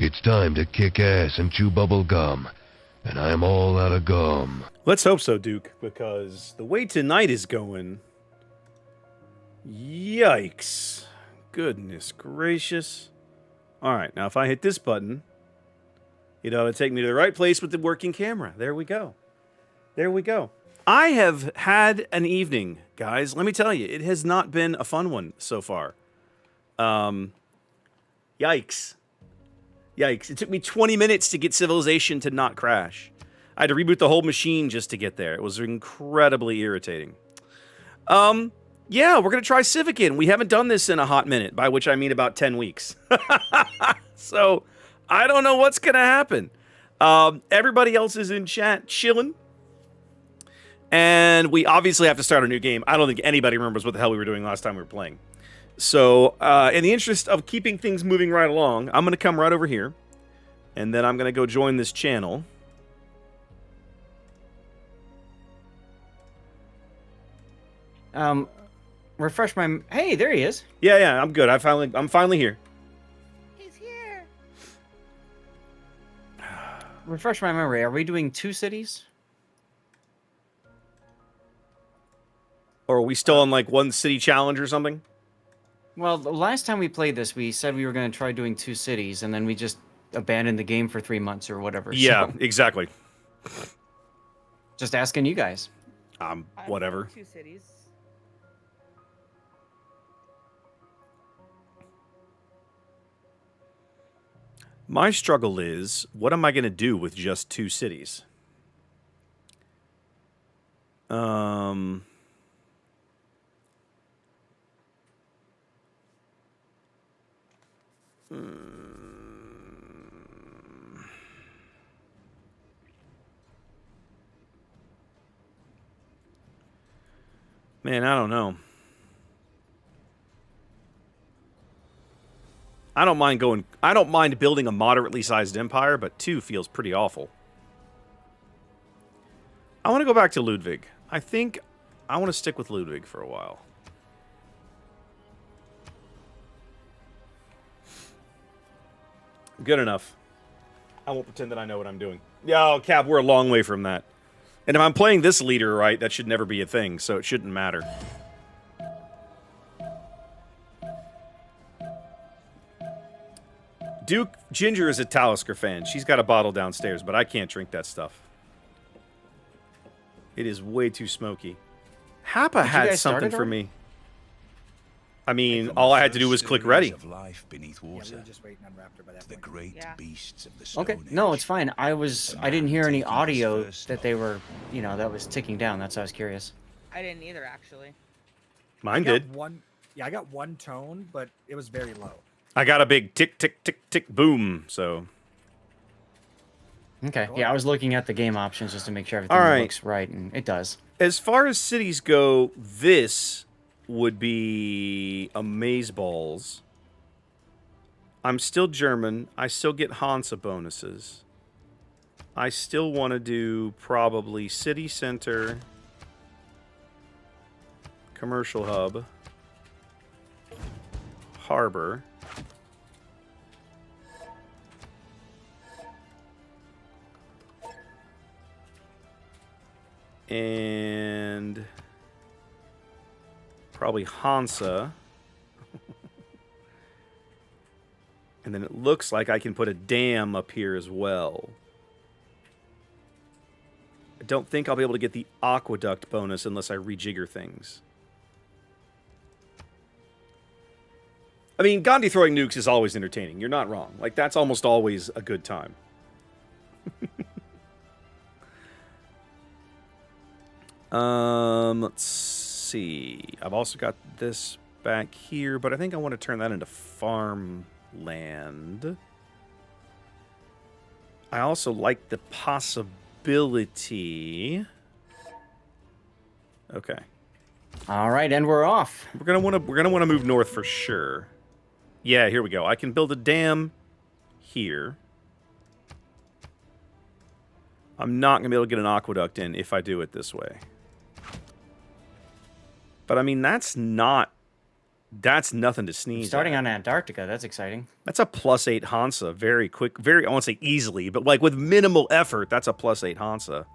It's time to kick ass and chew bubble gum. And I'm all out of gum. Let's hope so, Duke, because the way tonight is going... Yikes. Goodness gracious. Alright, now if I hit this button, it ought to take me to the right place with the working camera. There we go. There we go. I have had an evening, guys. Let me tell you, it has not been a fun one so far. Yikes. Yikes. It took me 20 minutes to get Civilization to not crash. I had to reboot the whole machine just to get there. It was incredibly irritating. Yeah, we're going to try Civ again. We haven't done this in a hot minute, by which I mean about 10 weeks. So, I don't know what's going to happen. Everybody else is in chat chilling. And we obviously have to start a new game. I don't think anybody remembers what the hell we were doing last time we were playing. So, in the interest of keeping things moving right along, I'm going to come right over here. And then I'm going to go join this channel. Refresh my... Hey, there he is. Yeah, I'm good. I'm finally here. He's here. Refresh my memory. Are we doing 2 cities? Or are we still on like one city challenge or something? Well, the last time we played this, we said we were going to try doing 2 cities, and then we just abandoned the game for 3 months or whatever. Yeah, so, exactly. just asking you guys. Whatever. 2 cities. My struggle is, what am I going to do with just 2 cities? Man, I don't know. I don't mind building a moderately sized empire, but 2 feels pretty awful. I want to go back to Ludwig. I think I want to stick with Ludwig for a while. Good enough. I won't pretend that I know what I'm doing. Yeah, oh, Cab, we're a long way from that. And if I'm playing this leader right, that should never be a thing, so it shouldn't matter. Duke Ginger is a Talisker fan. She's got a bottle downstairs, but I can't drink that stuff. It is way too smoky. Happa had something for me. I mean, all I had to do was click ready. Of life beneath water, we were just waiting on Raptor by that to the point. great Yeah. beasts of the Stone Okay, Age. no, it's fine. I didn't hear any taking his audio first that they were, that was ticking down. That's why I was curious. I didn't either, actually. Mine I got did. I got one tone, but it was very low. I got a big tick, tick, tick, tick, boom, so... Okay, yeah, I was looking at the game options just to make sure everything All right. looks right, and it does. As far as cities go, this would be Amazeballs. I'm still German. I still get Hansa bonuses. I still want to do probably City Center, Commercial Hub, Harbor. And probably Hansa. And then it looks like I can put a dam up here as well. I don't think I'll be able to get the aqueduct bonus unless I rejigger things. I mean, Gandhi throwing nukes is always entertaining. You're not wrong. Like, that's almost always a good time. Let's see. I've also got this back here, but I think I want to turn that into farmland. I also like the possibility. Okay. All right, and we're off. We're gonna want to move north for sure. Yeah, here we go. I can build a dam here. I'm not gonna be able to get an aqueduct in if I do it this way. But I mean, that's not That's nothing to sneeze Starting at. on Antarctica, that's exciting. That's a +8 Hansa. Very quick. Very, I won't say easily, but like with minimal effort, that's a +8 Hansa.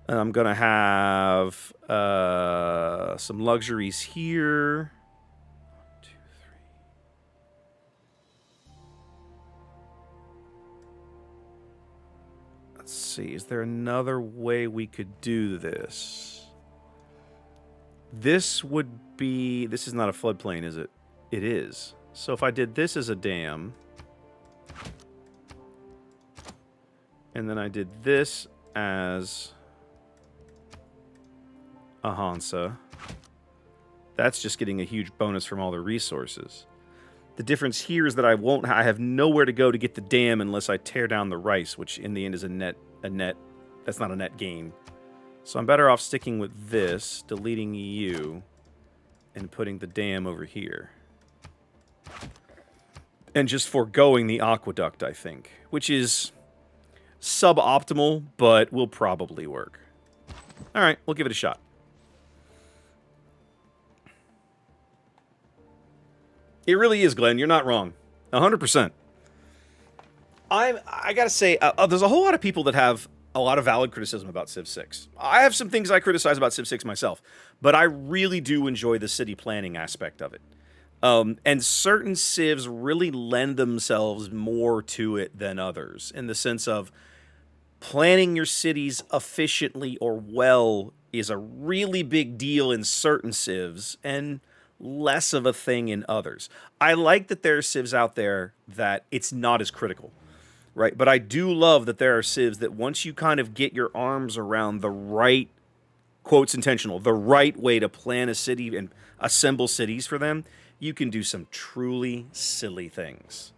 And I'm going to have some luxuries here. 1, 2, 3. Let's see. Is there another way we could do this? This would be... This is not a floodplain, is it? It is. So if I did this as a dam... And then I did this as... a Hansa. That's just getting a huge bonus from all the resources. The difference here is that I have nowhere to go to get the dam unless I tear down the rice, which in the end is a net, that's not a net gain. So I'm better off sticking with this, deleting you, and putting the dam over here. And just foregoing the aqueduct, I think, which is suboptimal, but will probably work. All right, we'll give it a shot. It really is, Glenn. You're not wrong. 100%. I gotta say, there's a whole lot of people that have a lot of valid criticism about Civ 6. I have some things I criticize about Civ 6 myself, but I really do enjoy the city planning aspect of it. And certain civs really lend themselves more to it than others, in the sense of planning your cities efficiently or well is a really big deal in certain civs, and less of a thing in others. I like that there are civs out there that it's not as critical, right? But I do love that there are civs that once you kind of get your arms around the right, quotes intentional, the right way to plan a city and assemble cities for them, you can do some truly silly things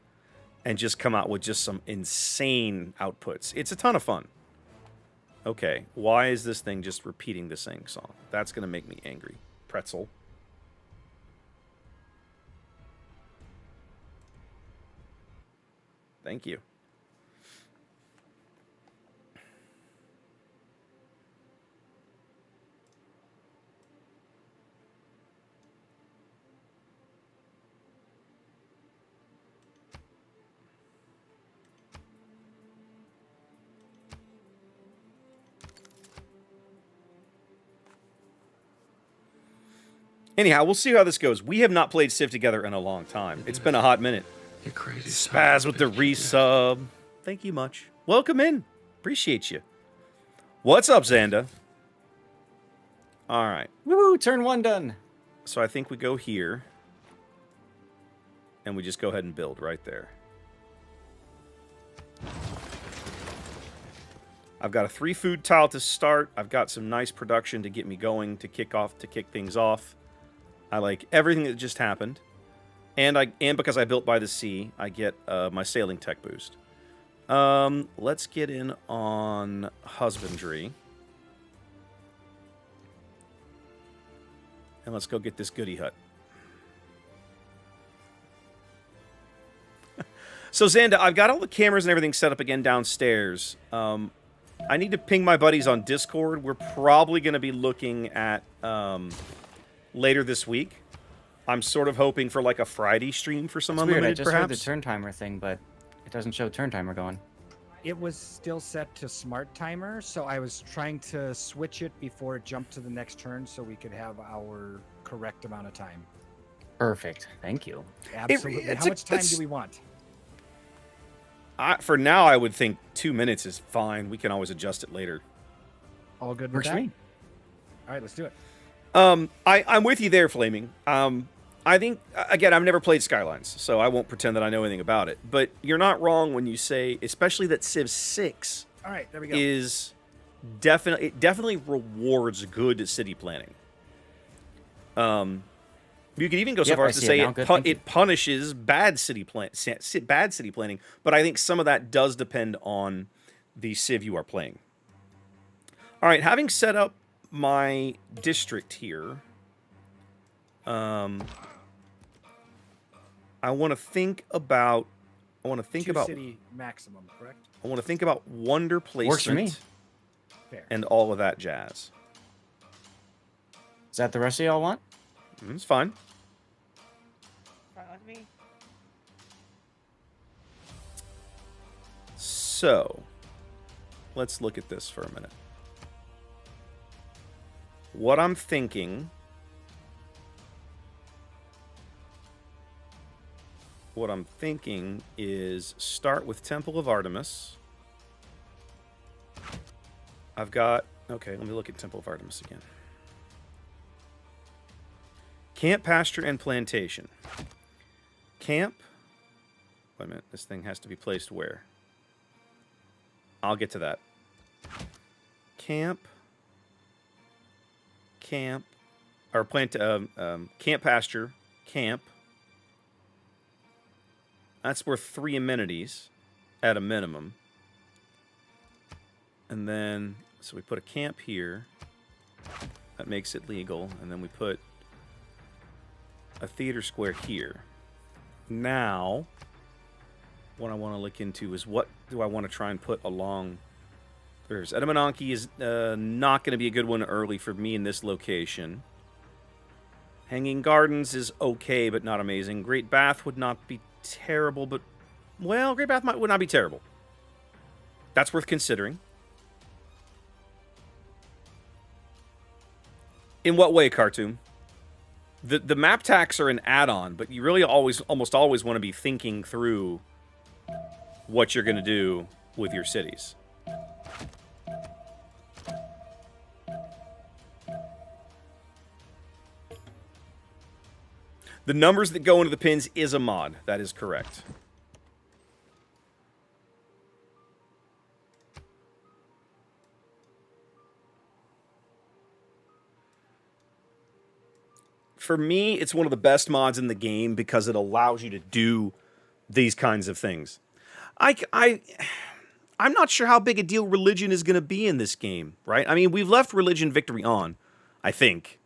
and just come out with just some insane outputs. It's a ton of fun. Okay, why is this thing just repeating the same song? That's going to make me angry. Pretzel. Thank you. Anyhow, we'll see how this goes. We have not played Civ together in a long time. It's been a hot minute. You crazy Spaz with the resub. Thank you much. Welcome in. Appreciate you. What's up, Xanda? All right. Woo! Turn 1 done. So I think we go here. And we just go ahead and build right there. I've got a 3 food tile to start. I've got some nice production to get me going, to kick things off. I like everything that just happened. And because I built by the sea, I get my sailing tech boost. Let's get in on husbandry. And let's go get this goody hut. So, Xanda, I've got all the cameras and everything set up again downstairs. I need to ping my buddies on Discord. We're probably going to be looking at later this week. I'm sort of hoping for like a Friday stream for some It's weird. I unlimited, just heard the perhaps. turn timer thing, but it doesn't show turn timer going. It was still set to smart timer, so I was trying to switch it before it jumped to the next turn so we could have our correct amount of time. Perfect. Thank you. Absolutely. How much time do we want? For now, I would think 2 minutes is fine. We can always adjust it later. All good with Works that? for me. All right, let's do it. I'm with you there, Flaming. I think, again, I've never played Skylines, so I won't pretend that I know anything about it. But you're not wrong when you say, especially that Civ 6 All right, there we go. is definitely rewards good city planning. You could even go so Yep, far I as to see it say now. Good, thank you. it punishes bad city planning, but I think some of that does depend on the Civ you are playing. All right, having set up my district here, I want to think about. Two-city maximum, correct? I want to think about wonder placement Works for me. Fair. and all of that jazz. Is that the rest of y'all want? It's fine. me. So, let's look at this for a minute. What I'm thinking... is start with Temple of Artemis. I've got... Okay, let me look at Temple of Artemis again. Camp, pasture, and plantation. Camp. Wait a minute. This thing has to be placed where? I'll get to that. Camp. Or camp, pasture, camp. That's worth 3 amenities at a minimum. And then, so we put a camp here. That makes it legal. And then we put a theater square here. Now, what I want to look into is what do I want to try and put along... There's Edamananke is not going to be a good one early for me in this location. Hanging Gardens is okay, but not amazing. Great Bath would not be terrible, but... Well, Great Bath would not be terrible. That's worth considering. In what way, Khartoum? The map tax are an add-on, but you really almost always want to be thinking through what you're going to do with your cities. The numbers that go into the pins is a mod. That is correct. For me, it's one of the best mods in the game because it allows you to do these kinds of things. I'm not sure how big a deal religion is going to be in this game, right? I mean, we've left religion victory on, I think.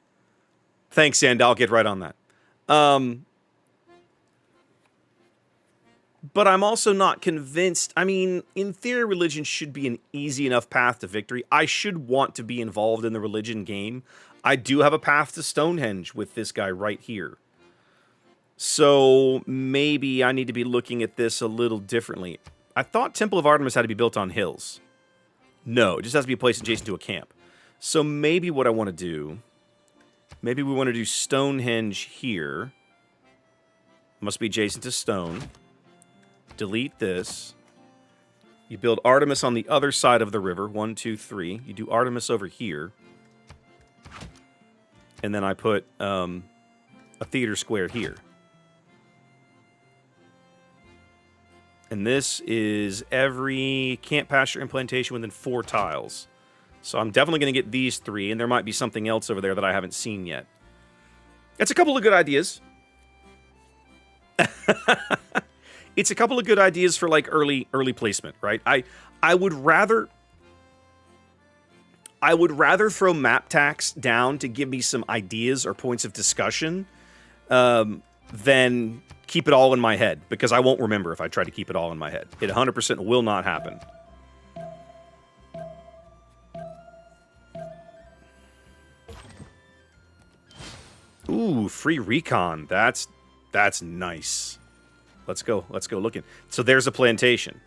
Thanks, Sand. I'll get right on that. But I'm also not convinced. I mean, in theory, religion should be an easy enough path to victory. I should want to be involved in the religion game. I do have a path to Stonehenge with this guy right here. So maybe I need to be looking at this a little differently. I thought Temple of Artemis had to be built on hills. No, it just has to be a place adjacent to a camp. So maybe what I want to do... Maybe we want to do Stonehenge here. Must be adjacent to stone. Delete this. You build Artemis on the other side of the river. 1, 2, 3. You do Artemis over here. And then I put a theater square here. And this is every camp, pasture, and plantation within 4 tiles. So I'm definitely going to get these 3, and there might be something else over there that I haven't seen yet. That's a couple of good ideas. It's a couple of good ideas for like early placement, right? I would rather throw map tax down to give me some ideas or points of discussion than keep it all in my head, because I won't remember if I try to keep it all in my head. It 100% will not happen. Ooh, free recon. That's nice. Let's go looking. So there's a plantation.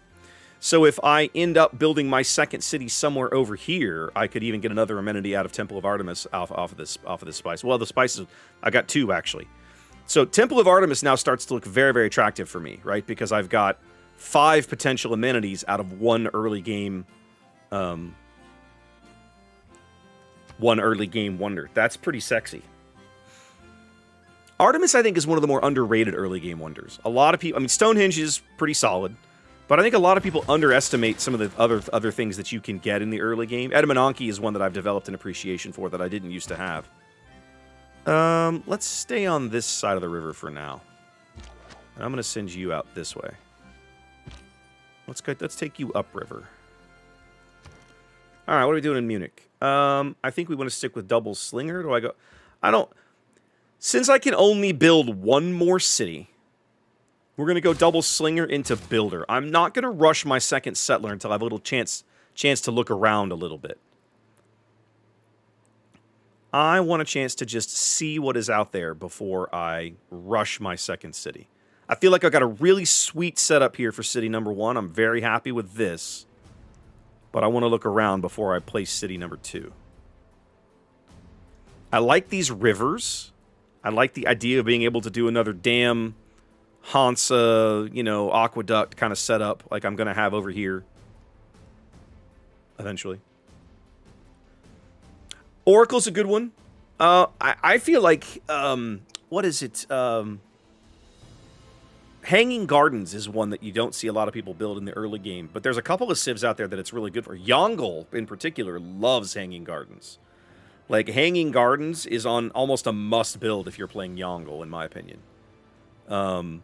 So if I end up building my second city somewhere over here, I could even get another amenity out of Temple of Artemis off of this spice. Well, the spices, I got 2 actually. So Temple of Artemis now starts to look very, very attractive for me, right? Because I've got 5 potential amenities out of 1 early game wonder. That's pretty sexy. Artemis, I think, is one of the more underrated early game wonders. A lot of people... I mean, Stonehenge is pretty solid, but I think a lot of people underestimate some of the other things that you can get in the early game. Edamananke is one that I've developed an appreciation for that I didn't used to have. Let's stay on this side of the river for now. And I'm going to send you out this way. Let's take you upriver. All right, what are we doing in Munich? I think we want to stick with double slinger. Do I go... I don't... Since I can only build 1 more city, we're going to go double slinger into builder. I'm not going to rush my second settler until I have a little chance to look around a little bit. I want a chance to just see what is out there before I rush my second city. I feel like I've got a really sweet setup here for city number 1. I'm very happy with this. But I want to look around before I place city number 2. I like these rivers. I like the idea of being able to do another dam, Hansa, aqueduct kind of setup like I'm going to have over here. Eventually. Oracle's a good one. I feel like, what is it? Hanging Gardens is one that you don't see a lot of people build in the early game, but there's a couple of civs out there that it's really good for. Yongle, in particular, loves Hanging Gardens. Like, Hanging Gardens is on almost a must build if you're playing Yongle, in my opinion. One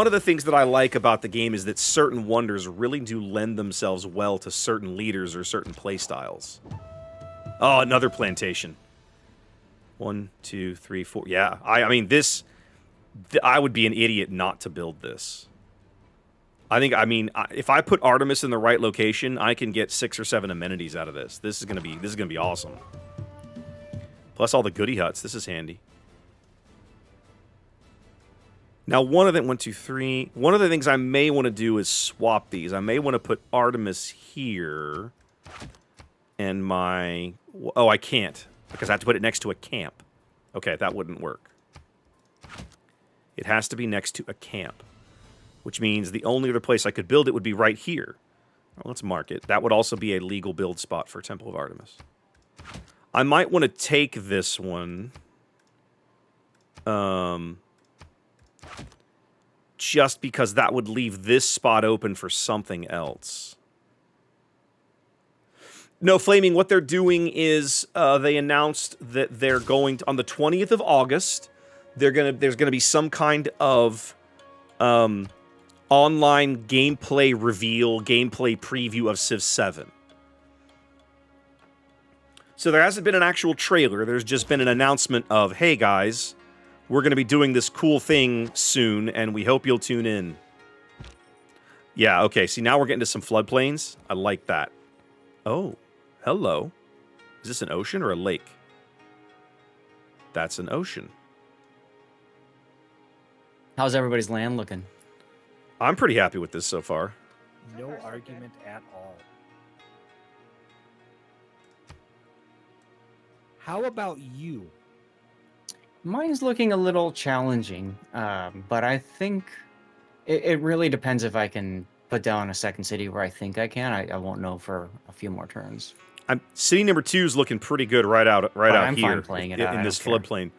of the things that I like about the game is that certain wonders really do lend themselves well to certain leaders or certain playstyles. Oh, another plantation. 1, 2, 3, 4. Yeah, I mean, this... I would be an idiot not to build this. If I put Artemis in the right location, I can get 6 or 7 amenities out of this. This is gonna be awesome. Plus all the goodie huts. This is handy. Now, one of the things I may want to do is swap these. I may want to put Artemis here, and my... Oh, I can't, because I have to put it next to a camp. Okay, that wouldn't work. It has to be next to a camp, which means the only other place I could build it would be right here. Well, let's mark it. That would also be a legal build spot for Temple of Artemis. I might want to take this one. Just because that would leave this spot open for something else. No, Flaming, what they're doing is they announced that they're going to, on the 20th of August, there's gonna be some kind of online gameplay reveal, gameplay preview of Civ 7. So there hasn't been an actual trailer. There's just been an announcement of, hey guys, we're gonna be doing this cool thing soon, and we hope you'll tune in. Yeah, okay. See, now we're getting to some floodplains. I like that. Oh, hello. Is this an ocean or a lake? That's an ocean. How's everybody's land looking? I'm pretty happy with this so far. No argument at all. How about you? Mine's looking a little challenging, but I think it really depends if I can put down a second city where I think I can. I won't know for a few more turns. City number 2 is looking pretty good right out I'm here fine playing it. in this floodplain.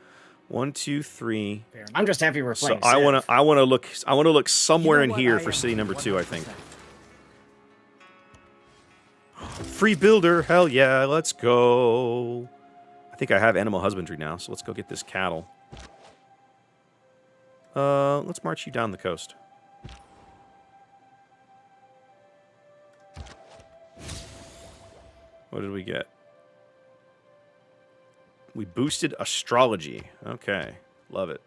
1, 2, 3. I'm just happy we're playing. So I want to look somewhere You in know what? here I for am city number 2. I think 100%. free builder. Hell yeah, let's go. I think I have animal husbandry now, so let's go get this cattle. Let's march you down the coast. What did we get? We boosted astrology. Okay, love it.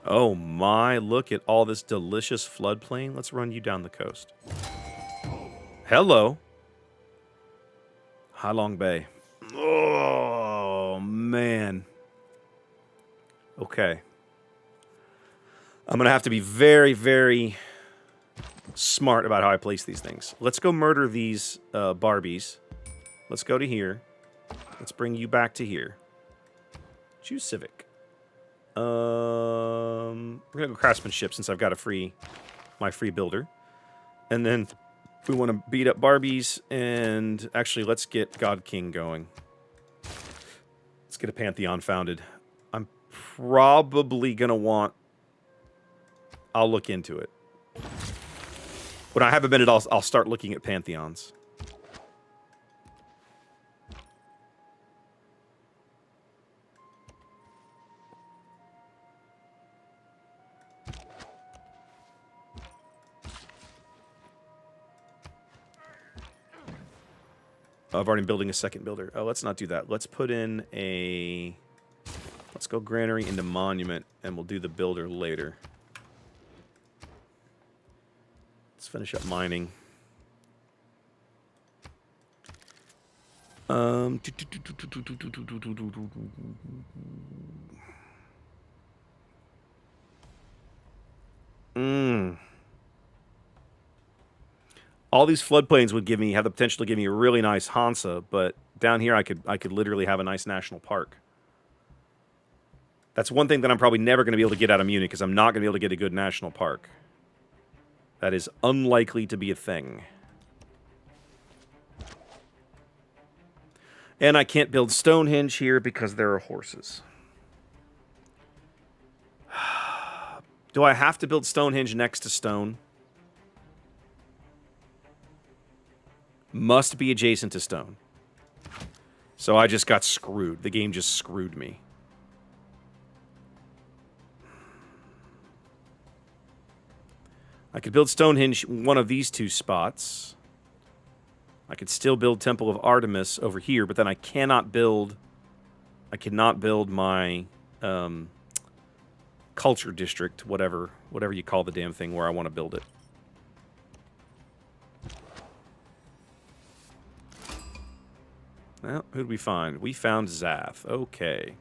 Oh my, look at all this delicious floodplain. Let's run you down the coast. Hello. Halong Bay. Oh, man. Okay. I'm going to have to be very, very smart about how I place these things. Let's go murder these Barbies. Let's go to here. Let's bring you back to here. Choose Civic. We're going to go Craftsmanship since I've got my free builder. And then we want to beat up Barbies, and actually, let's get God King going. Let's get a Pantheon founded. I'm probably going to want... I'll look into it. When I have a minute, I'll start looking at Pantheons. I've already been building a second builder. Oh, let's not do that. Let's put in a... Let's go granary into monument, and we'll do the builder later. Let's finish up mining. All these floodplains would have the potential to give me a really nice Hansa, but down here I could literally have a nice national park. That's one thing that I'm probably never going to be able to get out of Munich, because I'm not going to be able to get a good national park. That is unlikely to be a thing. And I can't build Stonehenge here because there are horses. Do I have to build Stonehenge next to stone? Must be adjacent to stone. So I just got screwed. The game just screwed me. I could build Stonehenge one of these two spots. I could still build Temple of Artemis over here, but then I cannot build my culture district, whatever you call the damn thing, where I want to build it. Well, who did we find? We found Zath. Okay.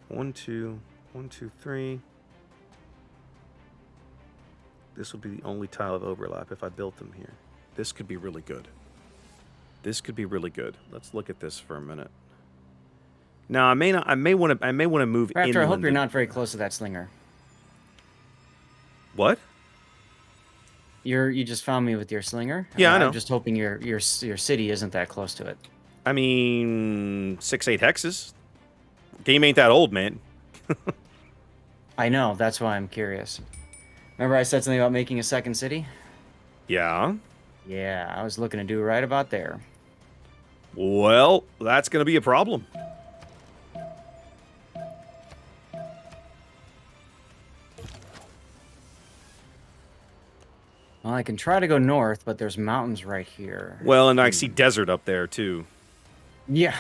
One, two, 3. This would be the only tile of overlap if I built them here. This could be really good. This could be really good. Let's look at this for a minute. Now I may want to move inland. Raptor, I hope you're not very close to that slinger. What? You just found me with your slinger. Yeah, I know. I'm just hoping your city isn't that close to it. I mean, 6-8 hexes. Game ain't that old, man. I know. That's why I'm curious. Remember I said something about making a second city? Yeah. Yeah, I was looking to do right about there. Well, that's going to be a problem. Well, I can try to go north, but there's mountains right here. Well, and I see desert up there, too. Yeah.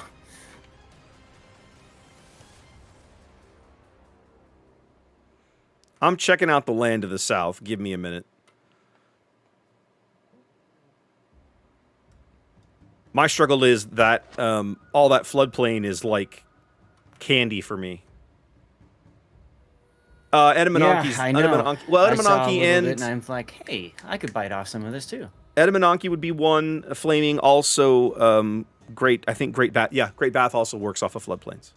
I'm checking out the land to the south. Give me a minute. My struggle is that all that floodplain is like candy for me. Edamanonki's, yeah, I know. Edamanonki and I'm like, hey, I could bite off some of this too. Edamanonki would be one. Flaming also great. I think Great Bath. Yeah, Great Bath also works off of floodplains.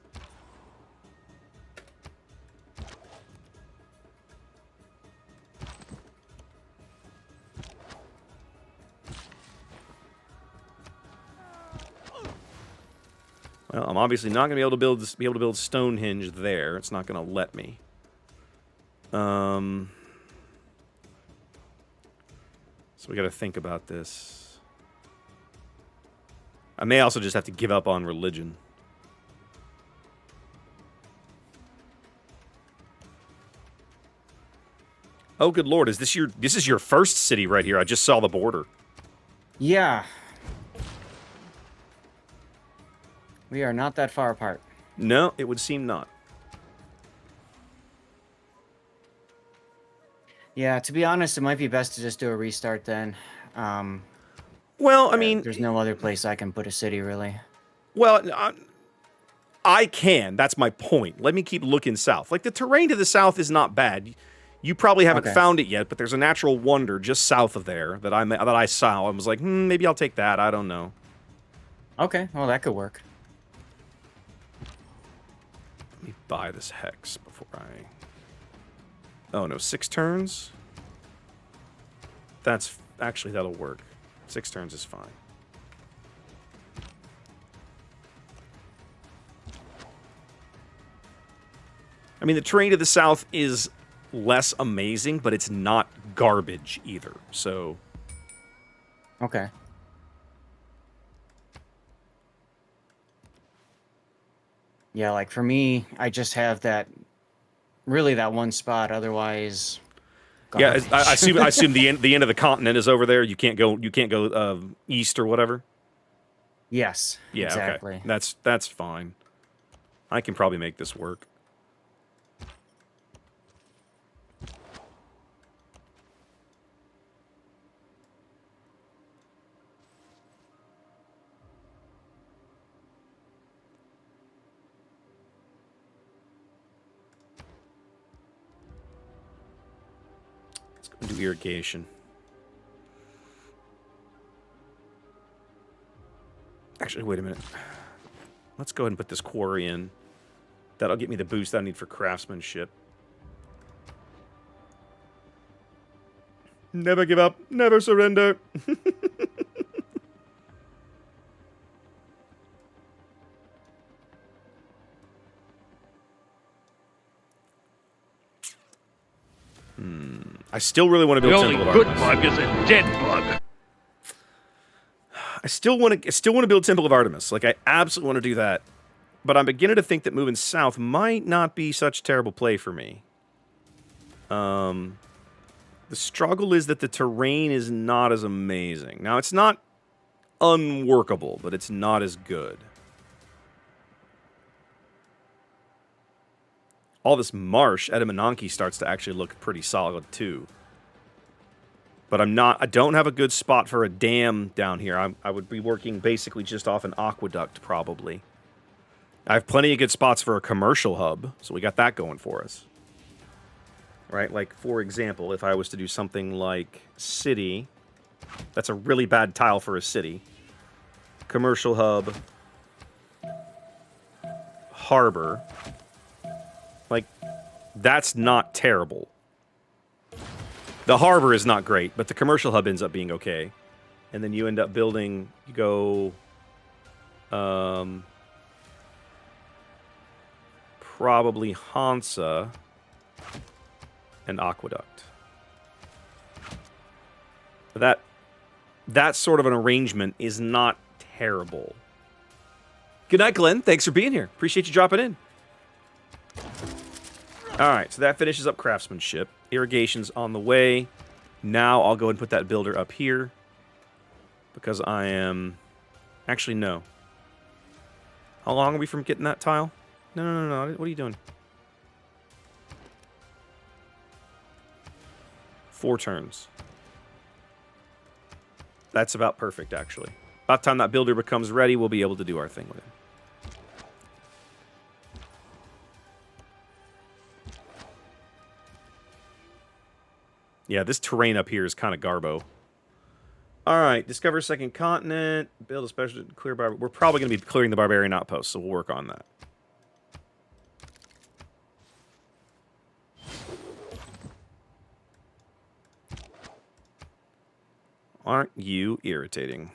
Well, I'm obviously not going to be able to build Stonehenge there. It's not going to let me. So we got to think about this. I may also just have to give up on religion. Oh, good lord! This is your first city right here? I just saw the border. Yeah. We are not that far apart. No, it would seem not. Yeah, to be honest, it might be best to just do a restart then. Well, I mean, there's no other place I can put a city, really. Well, I can. That's my point. Let me keep looking south. Like, the terrain to the south is not bad. You probably haven't found it yet, but there's a natural wonder just south of there that I saw. I was like, maybe I'll take that. I don't know. Okay, well, that could work. Let me buy this hex before I... Oh, no, 6 turns? That's... Actually, that'll work. 6 turns is fine. I mean, the terrain to the south is less amazing, but it's not garbage either, so... Okay. Yeah, like for me, I just have that, really that one spot. Otherwise, garbage. Yeah, I assume the end of the continent is over there. You can't go east or whatever. Yes. Yeah. Exactly. Okay. That's fine. I can probably make this work. Let's go and do irrigation. Actually, wait a minute. Let's go ahead and put this quarry in. That'll get me the boost I need for craftsmanship. Never give up. Never surrender. I still really want to build Temple of Artemis. bug is a dead bug. I still want to build Temple of Artemis. Like, I absolutely want to do that. But I'm beginning to think that moving south might not be such a terrible play for me. The struggle is that the terrain is not as amazing. Now, it's not unworkable, but it's not as good. All this marsh, Edamananke starts to actually look pretty solid, too. But I don't have a good spot for a dam down here. I would be working basically just off an aqueduct, probably. I have plenty of good spots for a commercial hub, so we got that going for us. Right? Like, for example, if I was to do something like city, that's a really bad tile for a city. Commercial hub, harbor. Like, that's not terrible. The harbor is not great, but the commercial hub ends up being okay. And then you end up building, you go, probably Hansa and Aqueduct. That sort of an arrangement is not terrible. Good night, Glenn. Thanks for being here. Appreciate you dropping in. All right, so that finishes up craftsmanship. Irrigation's on the way. Now I'll go and put that builder up here because I am... Actually, no. How long are we from getting that tile? No. What are you doing? 4 turns. That's about perfect, actually. About the time that builder becomes ready, we'll be able to do our thing with it. Yeah, this terrain up here is kind of garbo. All right, discover a second continent. Build a special clear barbarian. We're probably going to be clearing the barbarian outpost, so we'll work on that. Aren't you irritating?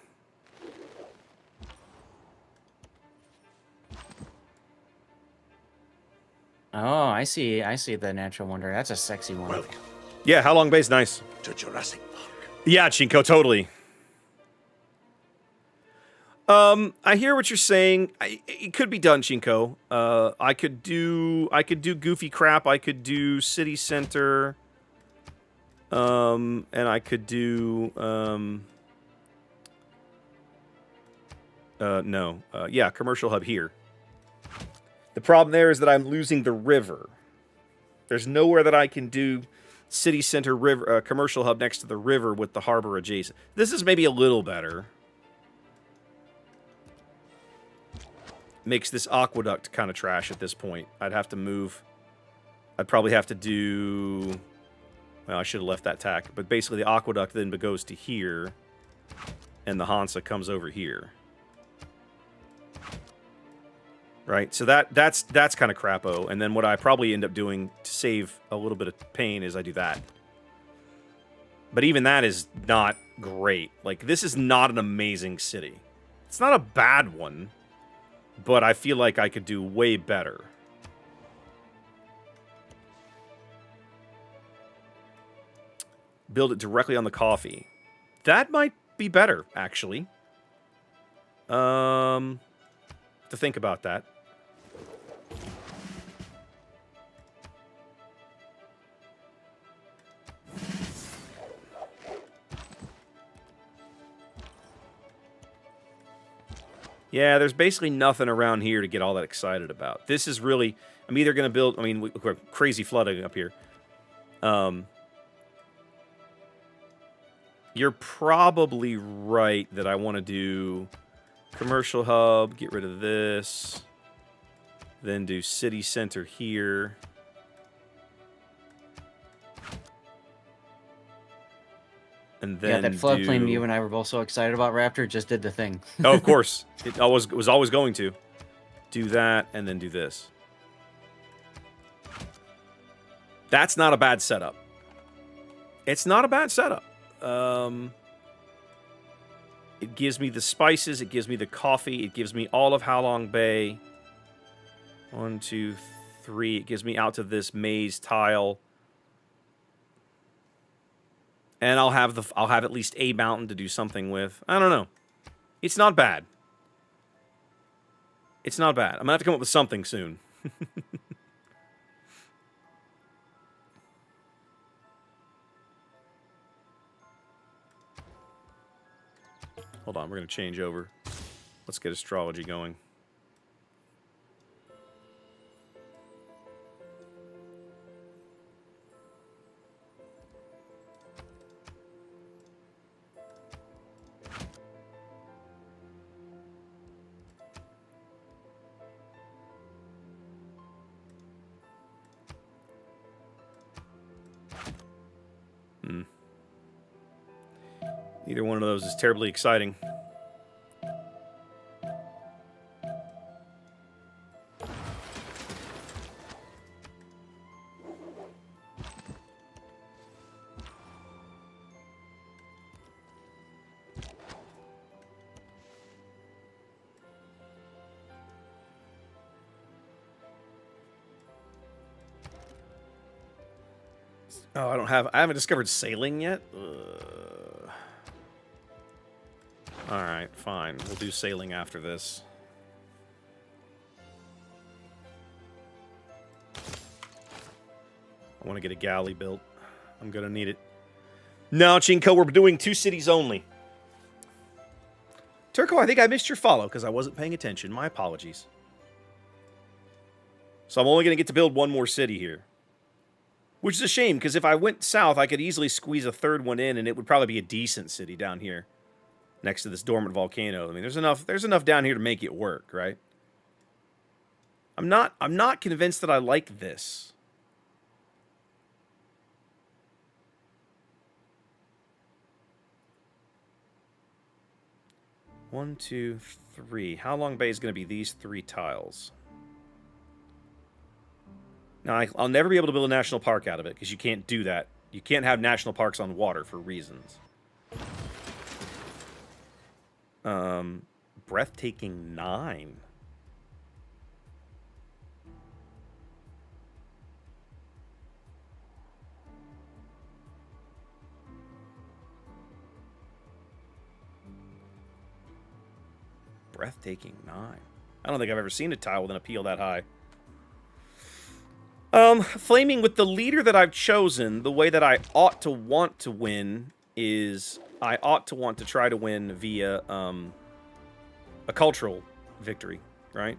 Oh, I see the natural wonder. That's a sexy one. Welcome Yeah, how long base? Nice. to Jurassic Park. Yeah, Chinko, totally. I hear what you're saying. It could be done, Chinko. I could do goofy crap. I could do city center. And I could do yeah, commercial hub here. The problem there is that I'm losing the river. There's nowhere that I can do city center river commercial hub next to the river with the harbor adjacent. This is maybe a little better. Makes this aqueduct kind of trash at this point. I'd have to move. I'd probably have to do... Well, I should have left that tack. But basically the aqueduct then goes to here. And the Hansa comes over here. Right? So that's kind of crapo. And then what I probably end up doing to save a little bit of pain is I do that. But even that is not great. Like, this is not an amazing city. It's not a bad one. But I feel like I could do way better. Build it directly on the coffee. That might be better, actually. To think about that. Yeah, there's basically nothing around here to get all that excited about. This is really... I'm either going to build... I mean, we're crazy flooding up here. You're probably right that I want to do commercial hub, get rid of this, then do city center here. And Yeah, then that floodplain do... you and I were both so excited about, Raptor, just did the thing. Oh, of course. It always was always going to. Do that, and then do this. That's not a bad setup. It's not a bad setup. It gives me the spices. It gives me the coffee. It gives me all of Halong Bay. 1, 2, 3. It gives me out to this maze tile. And I'll have at least a mountain to do something with. I don't know. It's not bad. It's not bad. I'm gonna have to come up with something soon. Hold on, we're gonna change over. Let's get astrology going. Neither one of those is terribly exciting. Oh, I haven't discovered sailing yet. All right, fine. We'll do sailing after this. I want to get a galley built. I'm going to need it. No, Chinko, we're doing 2 cities only. Turco, I think I missed your follow because I wasn't paying attention. My apologies. So I'm only going to get to build 1 more city here. Which is a shame, because if I went south, I could easily squeeze a 3rd one in, and it would probably be a decent city down here. Next to this dormant volcano. I mean, there's enough down here to make it work, right? I'm not convinced that I like this. One, 2, 3. Halong Bay is going to be these 3 tiles. Now, I'll never be able to build a national park out of it, because you can't do that. You can't have national parks on water for reasons. Breathtaking 9. Breathtaking 9. I don't think I've ever seen a tile with an appeal that high. Flaming, with the leader that I've chosen, the way that I ought to want to win is I ought to want to try to win via a cultural victory, right?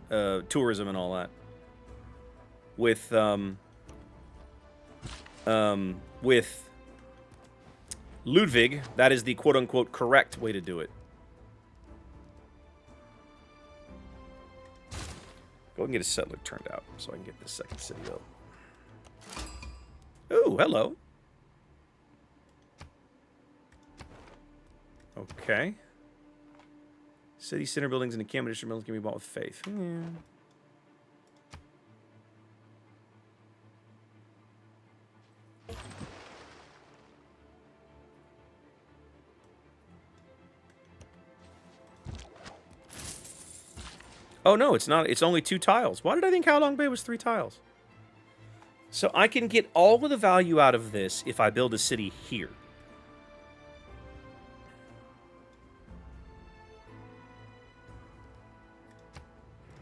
Tourism and all that. With Ludwig, that is the quote-unquote correct way to do it. Go and get a settler turned out so I can get this 2nd city up. Oh, hello. Okay. City center buildings and encampment district buildings can be bought with faith. Yeah. Oh, no, it's not. It's only 2 tiles. Why did I think Halong Bay was 3 tiles? So I can get all of the value out of this if I build a city here.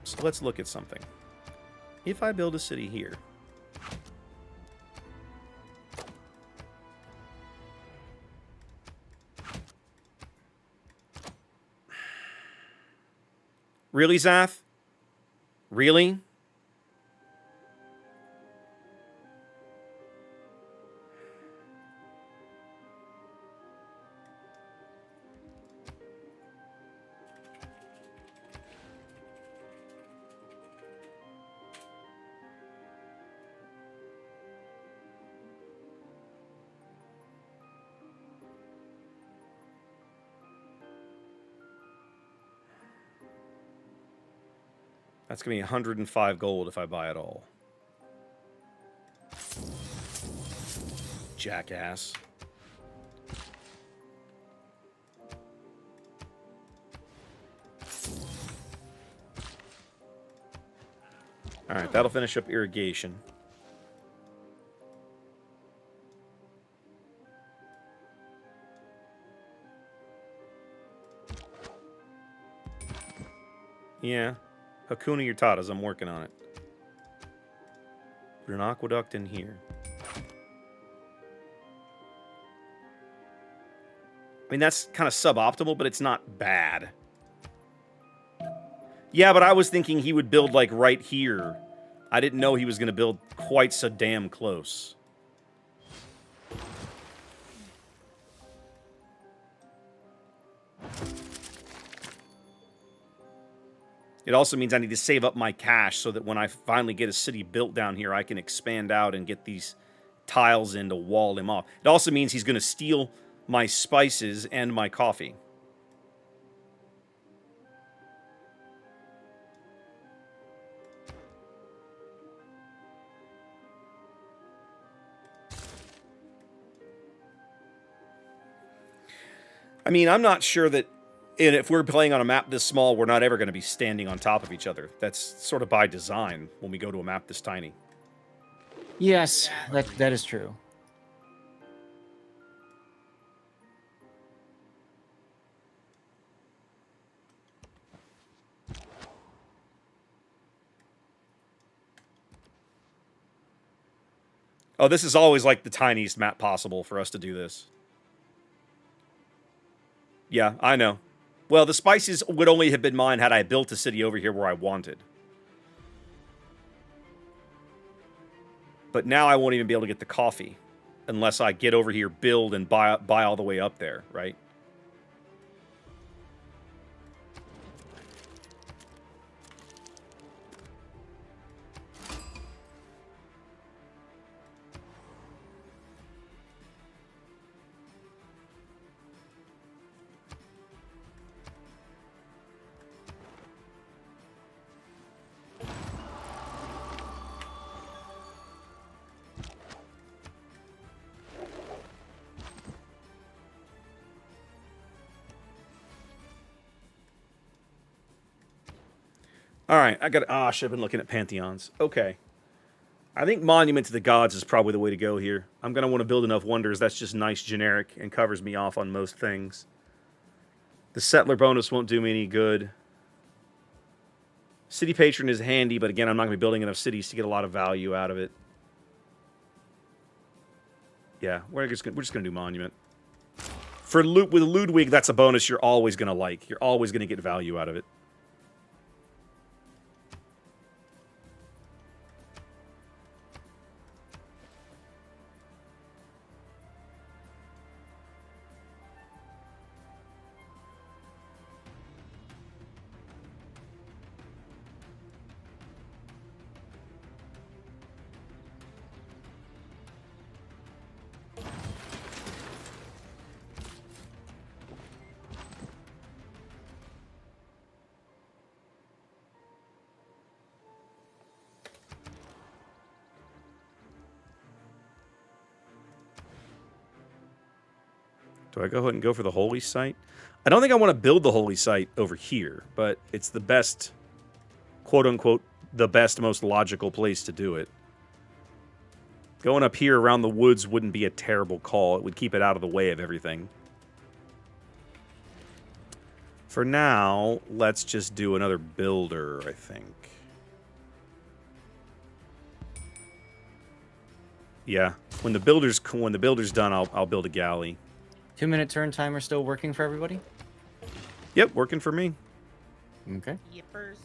So let's look at something. If I build a city here. Really, Zath? Really? That's going to be 105 gold if I buy it all. Jackass. Alright, that'll finish up irrigation. Yeah. Hakuna Yurtadas, I'm working on it. Put an aqueduct in here. I mean, that's kind of suboptimal, but it's not bad. Yeah, but I was thinking he would build, like, right here. I didn't know he was going to build quite so damn close. It also means I need to save up my cash so that when I finally get a city built down here, I can expand out and get these tiles in to wall him off. It also means he's going to steal my spices and my coffee. I mean, I'm not sure that if we're playing on a map this small, we're not ever going to be standing on top of each other. That's sort of by design when we go to a map this tiny. Yes, that is true. Oh, this is always like the tiniest map possible for us to do this. Yeah, I know. Well, the spices would only have been mine had I built a city over here where I wanted. But now I won't even be able to get the coffee unless I get over here, build, and buy all the way up there, right? All right, I got. Ah, I should have been looking at pantheons. Okay, I think Monument to the Gods is probably the way to go here. I'm gonna want to build enough wonders. That's just nice, generic, and covers me off on most things. The settler bonus won't do me any good. City patron is handy, but again, I'm not gonna be building enough cities to get a lot of value out of it. Yeah, we're just gonna do Monument. With Ludwig, that's a bonus you're always gonna like. You're always gonna get value out of it. Do I go ahead and go for the holy site? I don't think I want to build the holy site over here, but it's the best, quote-unquote, the best, most logical place to do it. Going up here around the woods wouldn't be a terrible call. It would keep it out of the way of everything. For now, let's just do another builder, I think. Yeah, when the builder's done, I'll build a galley. 2-minute turn timer still working for everybody? Yep, working for me. Okay. Yippers.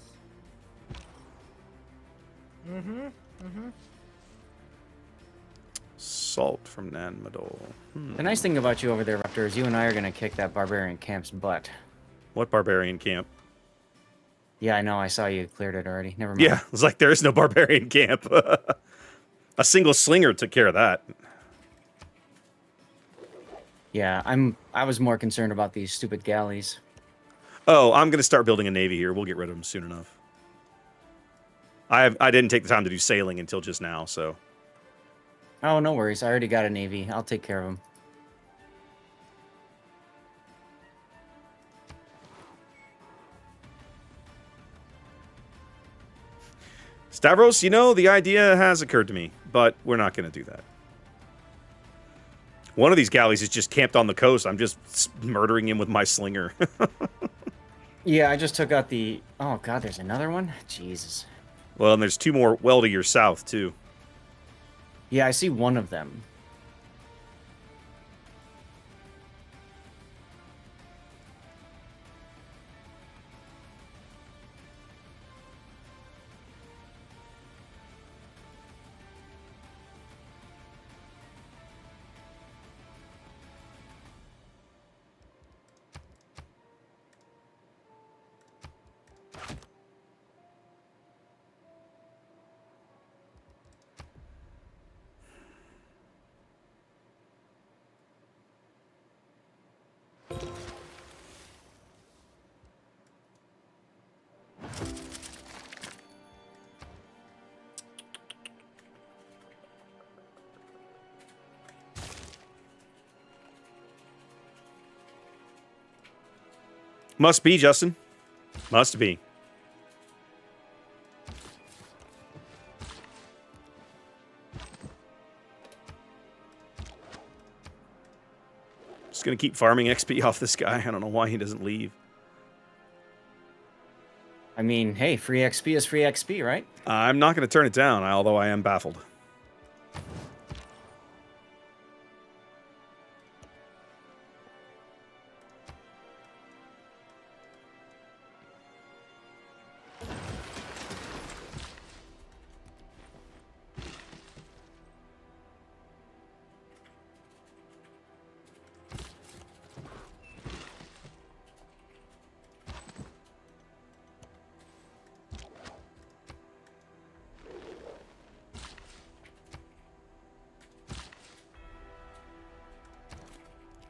Salt from Nanmadol. The nice thing about you over there, Raptor, is you and I are going to kick that barbarian camp's butt. What barbarian camp? Yeah, I know. I saw you cleared it already. Never mind. Yeah, it's like there is no barbarian camp. A single slinger took care of that. Yeah, I was more concerned about these stupid galleys. Oh, I'm going to start building a navy here. We'll get rid of them soon enough. I didn't take the time to do sailing until just now, so. Oh, no worries. I already got a navy. I'll take care of him. Stavros, you know, the idea has occurred to me, but we're not going to do that. One of these galleys is just camped on the coast. I'm just murdering him with my slinger. Yeah, I just took out the... Oh, God, there's another one? Jesus. Well, and there's 2 more well to your south, too. Yeah, I see one of them. Must be, Justin. Must be. Just gonna keep farming XP off this guy. I don't know why he doesn't leave. I mean, hey, free XP is free XP, right? I'm not gonna turn it down, although I am baffled.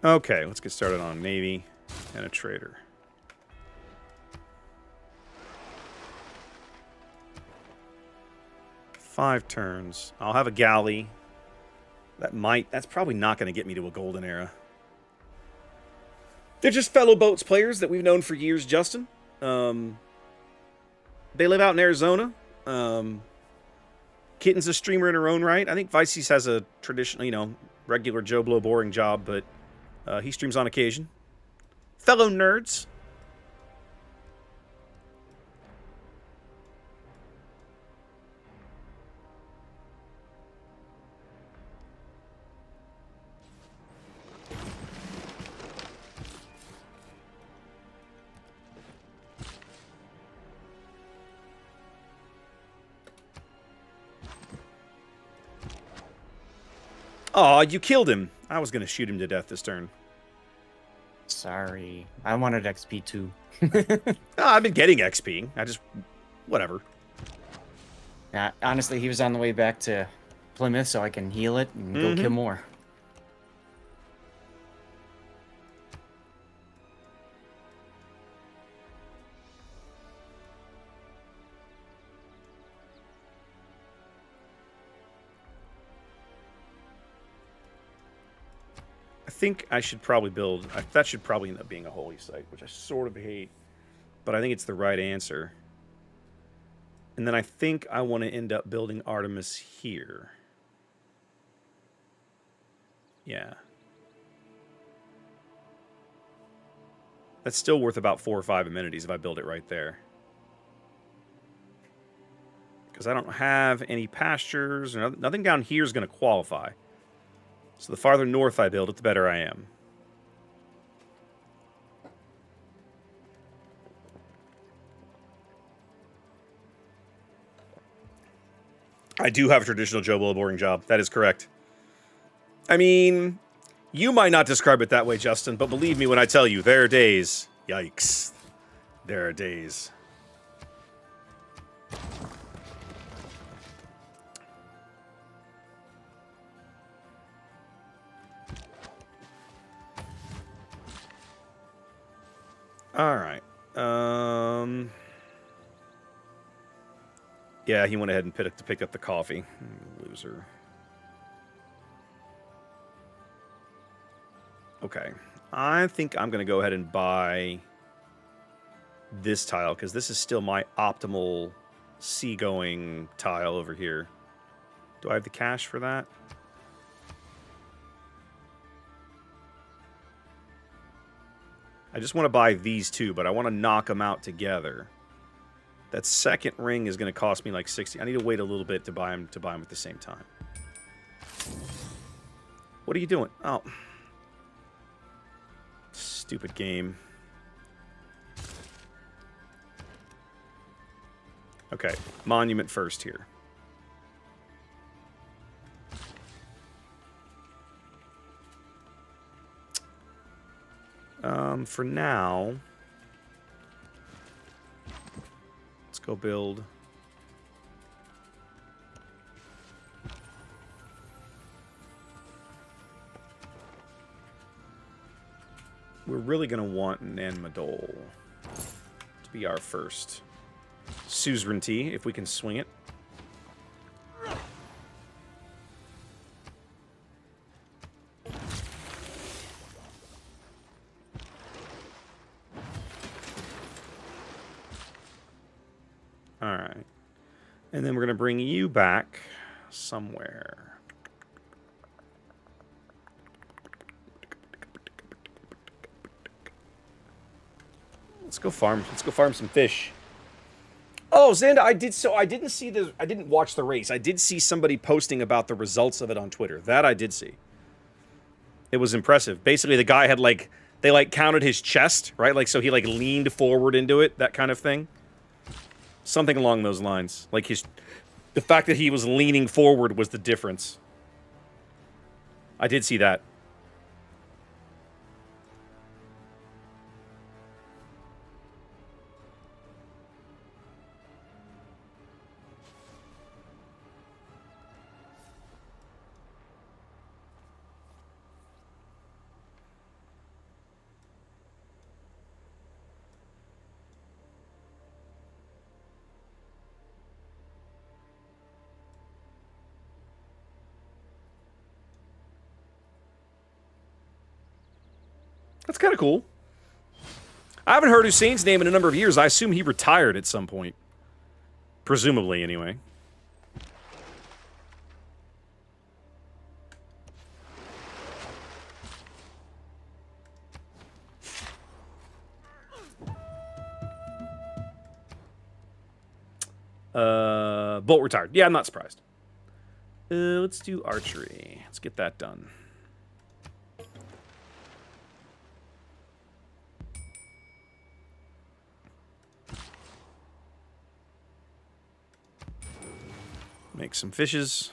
Okay, let's get started on a navy and a trader. Five turns. I'll have a galley. That's probably not going to get me to a golden era. They're just fellow boats players that we've known for years, Justin. They live out in Arizona. Kitten's a streamer in her own right. I think Vices has a traditional, regular Joe Blow boring job, but he streams on occasion. Fellow nerds. Aw, you killed him. I was going to shoot him to death this turn. Sorry. I wanted XP too. I've been getting XP. Whatever. Honestly, he was on the way back to Plymouth, so I can heal it and go kill more. I think I should probably build... that should probably end up being a holy site, which I sort of hate. But I think it's the right answer. And then I think I want to end up building Artemis here. Yeah. That's still worth about 4 or 5 amenities if I build it right there. Because I don't have any pastures. Or nothing down here is going to qualify. So the farther north I build it, the better I am. I do have a traditional Joe Blow boring job. That is correct. I mean, you might not describe it that way, Justin, but believe me when I tell you, there are days. Yikes. There are days. All right. Yeah, he went ahead and picked up the coffee. Loser. Okay. I think I'm going to go ahead and buy this tile, because this is still my optimal seagoing tile over here. Do I have the cash for that? I just want to buy these two, but I want to knock them out together. That second ring is going to cost me like 60. I need to wait a little bit to buy them at the same time. What are you doing? Oh. Stupid game. Okay, monument first here. For now, let's go build. We're really going to want Nan Madol to be our first suzerainty, if we can swing it. Alright. And then we're going to bring you back somewhere. Let's go farm some fish. Oh, Xanda, I didn't watch the race. I did see somebody posting about the results of it on Twitter. That I did see. It was impressive. Basically, the guy had they counted his chest, right? Like, so he leaned forward into it, that kind of thing. Something along those lines. Like the fact that he was leaning forward was the difference. I did see that. That's kind of cool. I haven't heard Hussein's name in a number of years. I assume he retired at some point. Presumably, anyway. Bolt retired. Yeah, I'm not surprised. Let's do archery. Let's get that done. Make some fishes.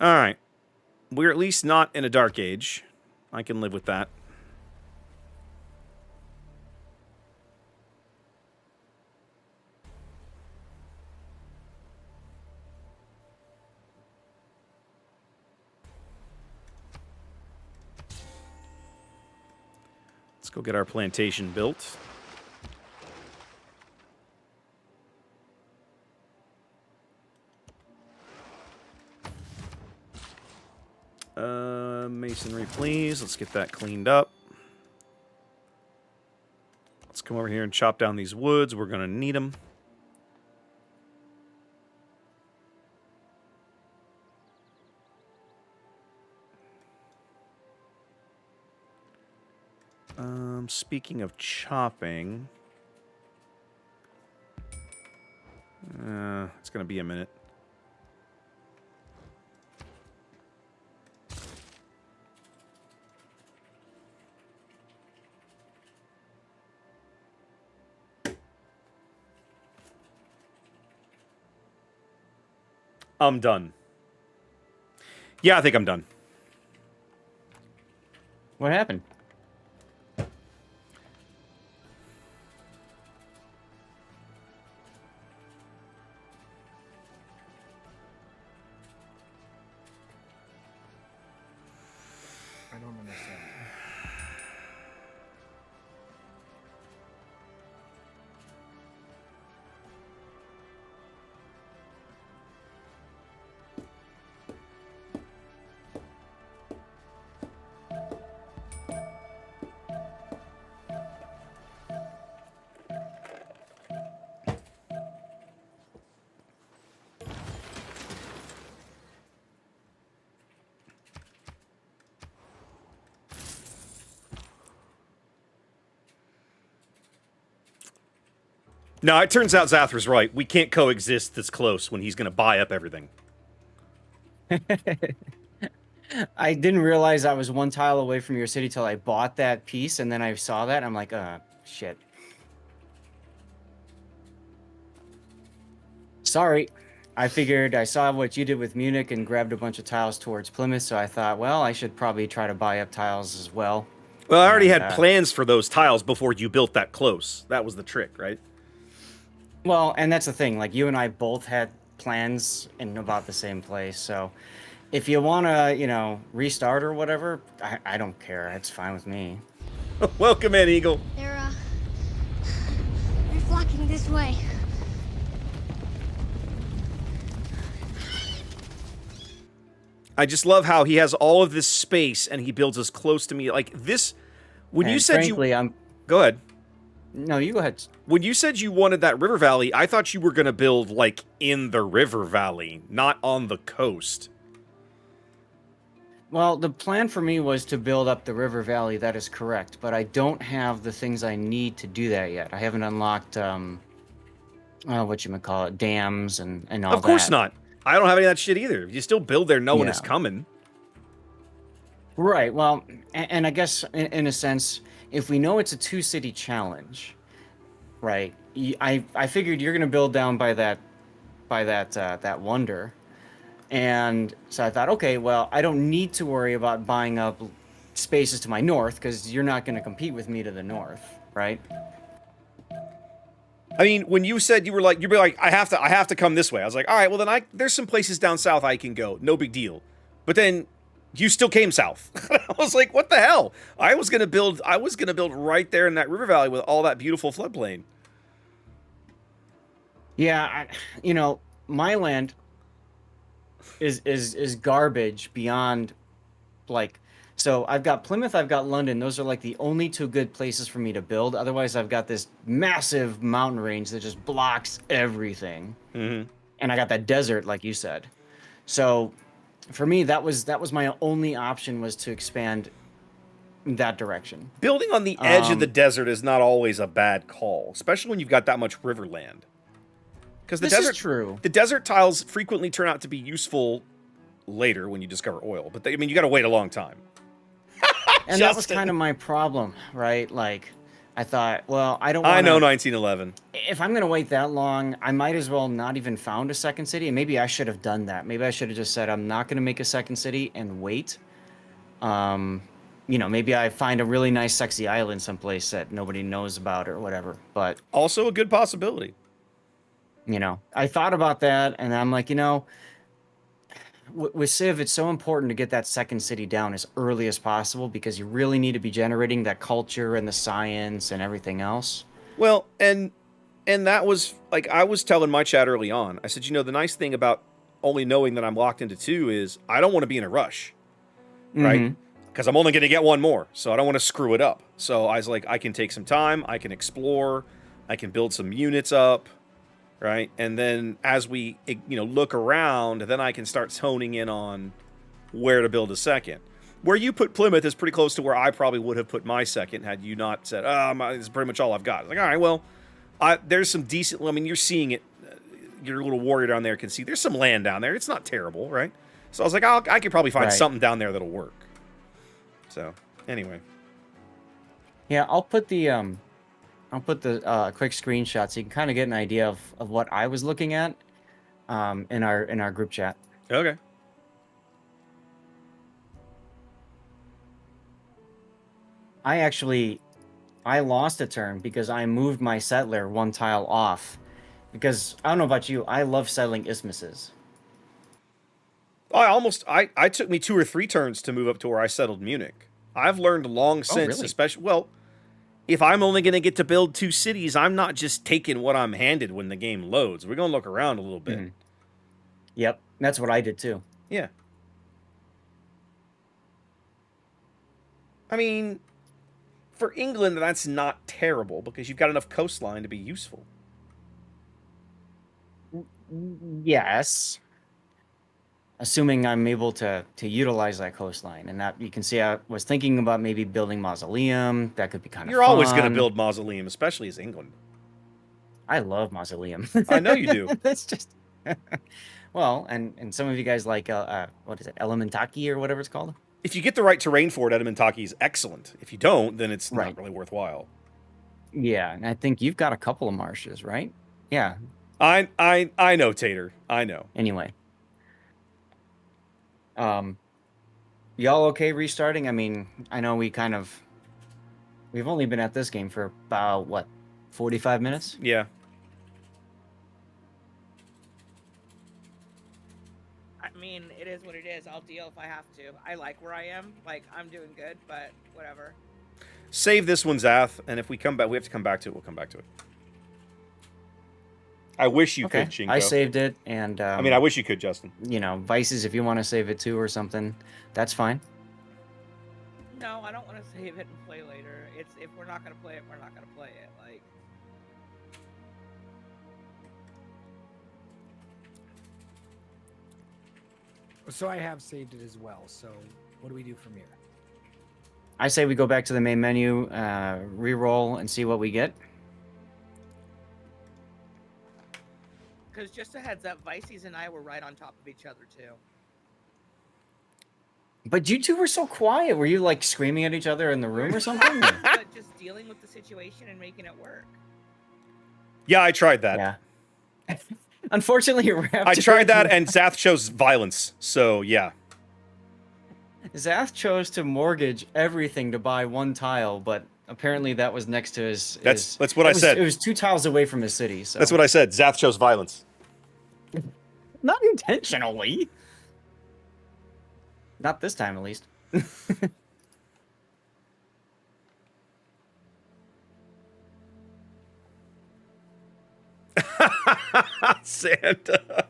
Alright. We're at least not in a dark age. I can live with that. Let's go get our plantation built. Masonry, please. Let's get that cleaned up. Let's come over here and chop down these woods. We're going to need them. Speaking of chopping, it's going to be a minute. I'm done. Yeah, I think I'm done. What happened? I don't understand. No, it turns out Zathr's right. We can't coexist this close when he's going to buy up everything. I didn't realize I was one tile away from your city till I bought that piece, and then I saw that. I'm like, shit. Sorry. I figured I saw what you did with Munich and grabbed a bunch of tiles towards Plymouth, so I thought, well, I should probably try to buy up tiles as well. Well, I already And, had plans for those tiles before you built that close. That was the trick, right? Well, and that's the thing. Like, you and I both had plans in about the same place, so if you want to, you know, restart or whatever, I don't care. It's fine with me. Welcome in, Eagle. They're flocking this way. I just love how he has all of this space and he builds as close to me. Like this, when you And said frankly, I'm... Go ahead. No, you go ahead. When you said you wanted that river valley, I thought you were going to build, like, in the river valley, not on the coast. Well, the plan for me was to build up the river valley. That is correct, but I don't have the things I need to do that yet. I haven't unlocked, whatchamacallit, dams and all that. Of course not. I don't have any of that shit either. You still build there knowing it's Yeah. coming. Right. Well, and I guess in a sense, if we know it's a 2-city challenge, right? I figured you're gonna build down by that wonder, and so I thought, okay, well, I don't need to worry about buying up spaces to my north because you're not gonna compete with me to the north, right? I mean, when you said you'd be like, I have to come this way. I was like, all right, well then there's some places down south I can go, no big deal. But then you still came south. I was like, what the hell? I was gonna build right there in that river valley with all that beautiful floodplain. Yeah, my land is garbage beyond, like, so I've got Plymouth, I've got London. Those are like the only 2 good places for me to build. Otherwise, I've got this massive mountain range that just blocks everything. Mm-hmm. And I got that desert, like you said. So for me, that was my only option, was to expand that direction. Building on the edge of the desert is not always a bad call, especially when you've got that much river land. Because This is true. The desert tiles frequently turn out to be useful later when you discover oil, but you got to wait a long time. And that was kind of my problem, right? Like, I thought, well, I don't. I know 1911. If I'm gonna wait that long, I might as well not even found a second city. And maybe I should have done that. Maybe I should have just said I'm not gonna make a second city and wait. Maybe I find a really nice, sexy island someplace that nobody knows about or whatever. But Also a good possibility. I thought about that, and I'm like, with Civ, it's so important to get that second city down as early as possible because you really need to be generating that culture and the science and everything else. Well, and that was, like, I was telling my chat early on. I said, the nice thing about only knowing that I'm locked into 2 is I don't want to be in a rush, right? Because I'm only going to get 1 more, so I don't want to screw it up. So I was like, I can take some time, I can explore, I can build some units up, right? And then as we, look around, then I can start honing in on where to build a second. Where you put Plymouth is pretty close to where I probably would have put my second had you not said, this is pretty much all I've got. It's like, all right, well, there's some decent, you're seeing it. Your little warrior down there can see there's some land down there. It's not terrible, right? So I was like, I could probably find something down there that'll work. So, anyway. Yeah, I'll put the quick screenshot so you can kind of get an idea of what I was looking at in our group chat. Okay. I lost a turn because I moved my settler 1 tile off. Because I don't know about you, I love settling isthmuses. I took me 2 or 3 turns to move up to where I settled Munich. I've learned long since, really? especially, well, if I'm only going to get to build 2 cities, I'm not just taking what I'm handed when the game loads. We're going to look around a little bit. Mm-hmm. Yep, that's what I did too. Yeah. I mean, for England, that's not terrible because you've got enough coastline to be useful. Yes. Assuming I'm able to utilize that coastline. And that, you can see, I was thinking about maybe building Mausoleum. That could be kind of fun. You're always going to build Mausoleum, especially as England. I love Mausoleum. I know you do. That's just well, and some of you guys like what is it, Elementaki or whatever it's called? If you get the right terrain for it, Edamantaki is excellent. If you don't, then it's Right. not really worthwhile. Yeah, and I think you've got a couple of marshes, right? Yeah. I know, Tater. I know. Anyway, y'all okay restarting? I mean, I know we've only been at this game for about what, 45 minutes? Yeah. I mean, it is what it is. I'll deal if I have to. I like where I am. Like, I'm doing good, but whatever. Save this one, Zath, and if we come back, we have to come back to it. We'll come back to it. I wish you Okay, could, Shinko. I saved it, and I mean, I wish you could, Justin. you know, Vices, if you want to save it too or something, that's fine. No, I don't want to save it and play later. It's if we're not gonna play it, we're not gonna play it. Like, So I have saved it as well. So what do we do from here? I say we go back to the main menu, re-roll, and see what we get. because just a heads up, Vices and I were right on top of each other too. But you two were so quiet. Were you like screaming at each other in the room or something? But just dealing with the situation and making it work. Yeah, I tried that. Yeah. Unfortunately, you're wrapped I tried that, in- and Zath chose violence. So yeah. Zath chose to mortgage everything to buy one tile, but apparently that was next to his. That's what it I was- said. It was 2 tiles away from his city. So That's what I said. Zath chose violence. not intentionally. Not this time, at least. Santa.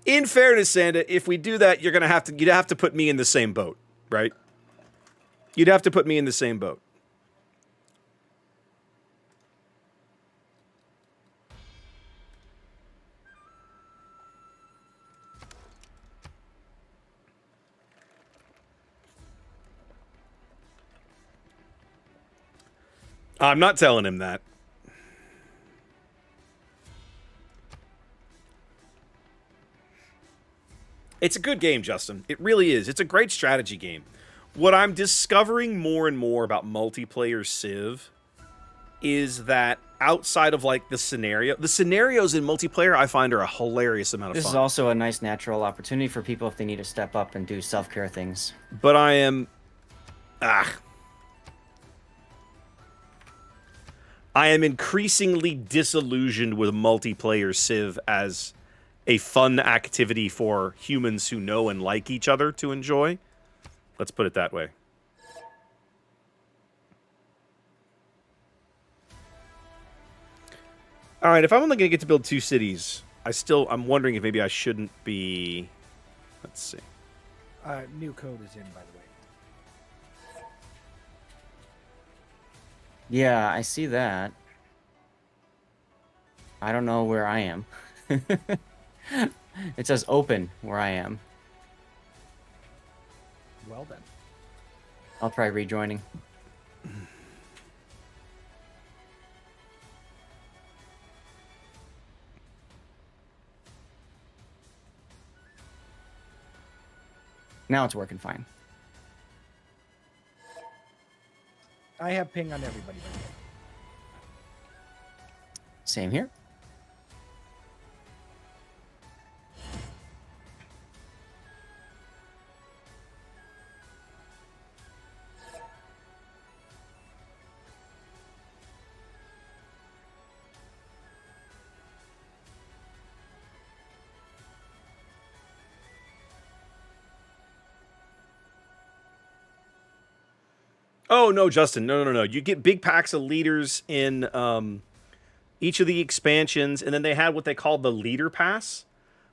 In fairness, Santa, if we do that, you'd have to put me in the same boat, right? You'd have to put me in the same boat. I'm not telling him that. It's a good game, Justin. It really is. It's a great strategy game. What I'm discovering more and more about multiplayer Civ is that outside of like the scenarios in multiplayer I find are a hilarious amount of This fun. is also a nice natural opportunity for people if they need to step up and do self-care things. But I am increasingly disillusioned with multiplayer Civ as a fun activity for humans who know and like each other to enjoy. Let's put it that way. All right, if I'm only going to get to build 2 cities, I'm wondering if maybe I shouldn't be. Let's see. New code is in, by the way. Yeah, I see that. I don't know where I am. It says open where I am. Well then. I'll try rejoining. Now it's working fine. I have ping on everybody. Same here. Oh, no, Justin. No. You get big packs of leaders in each of the expansions, and then they had what they called the Leader Pass,